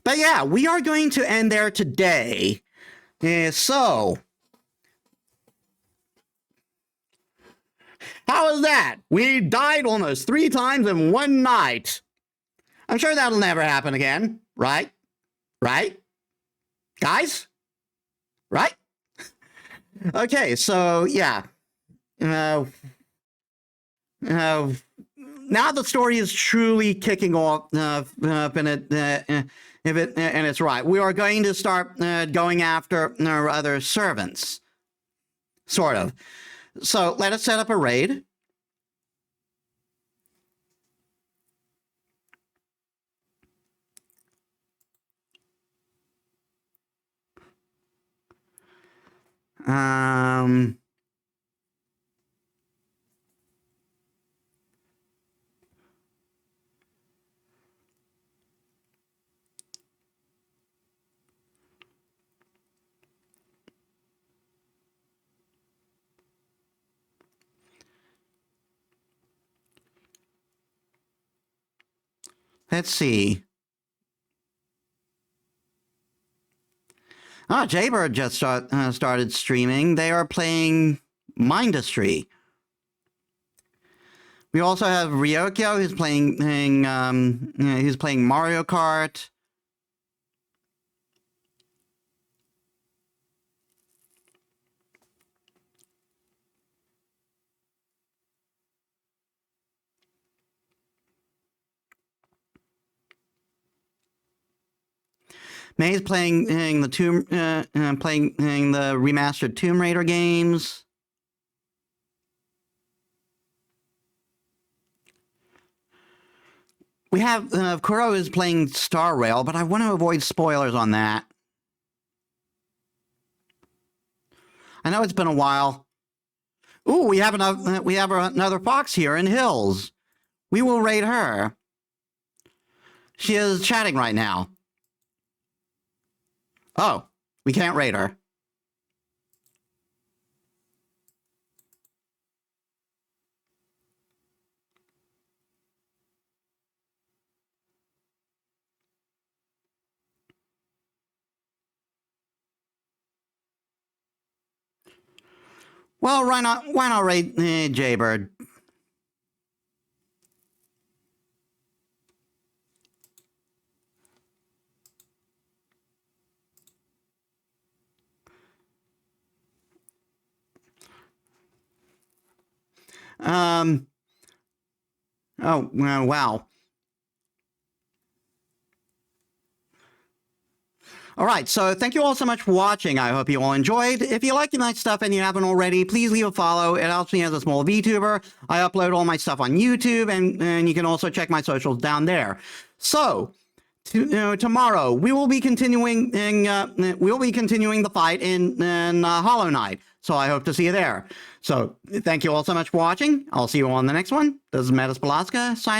But yeah, we are going to end there today. So, how is that? We died almost 3 times in one night. I'm sure that'll never happen again, right? Right? Guys? Right? Okay, so yeah. Now the story is truly kicking off, and it's right. We are going to start going after our other servants, sort of. So let us set up a raid. Let's see. Jaybird just started streaming. They are playing Mindustry. We also have Ryokyo, who's playing Mario Kart. May's playing the remastered Tomb Raider games. We have Kuro is playing Star Rail, but I want to avoid spoilers on that. I know it's been a while. Ooh, we have another fox here in Hills. We will raid her. She is chatting right now. Oh, we can't raid her. Well, why not raid Jaybird? Oh, wow. All right, so thank you all so much for watching. I hope you all enjoyed. If you like my stuff and you haven't already, please leave a follow. It helps me as a small VTuber. I upload all my stuff on YouTube, and you can also check my socials down there. So, tomorrow we will be continuing the fight in Hollow Knight. So I hope to see you there. So thank you all so much for watching. I'll see you on the next one. This is Metis Balaska signing.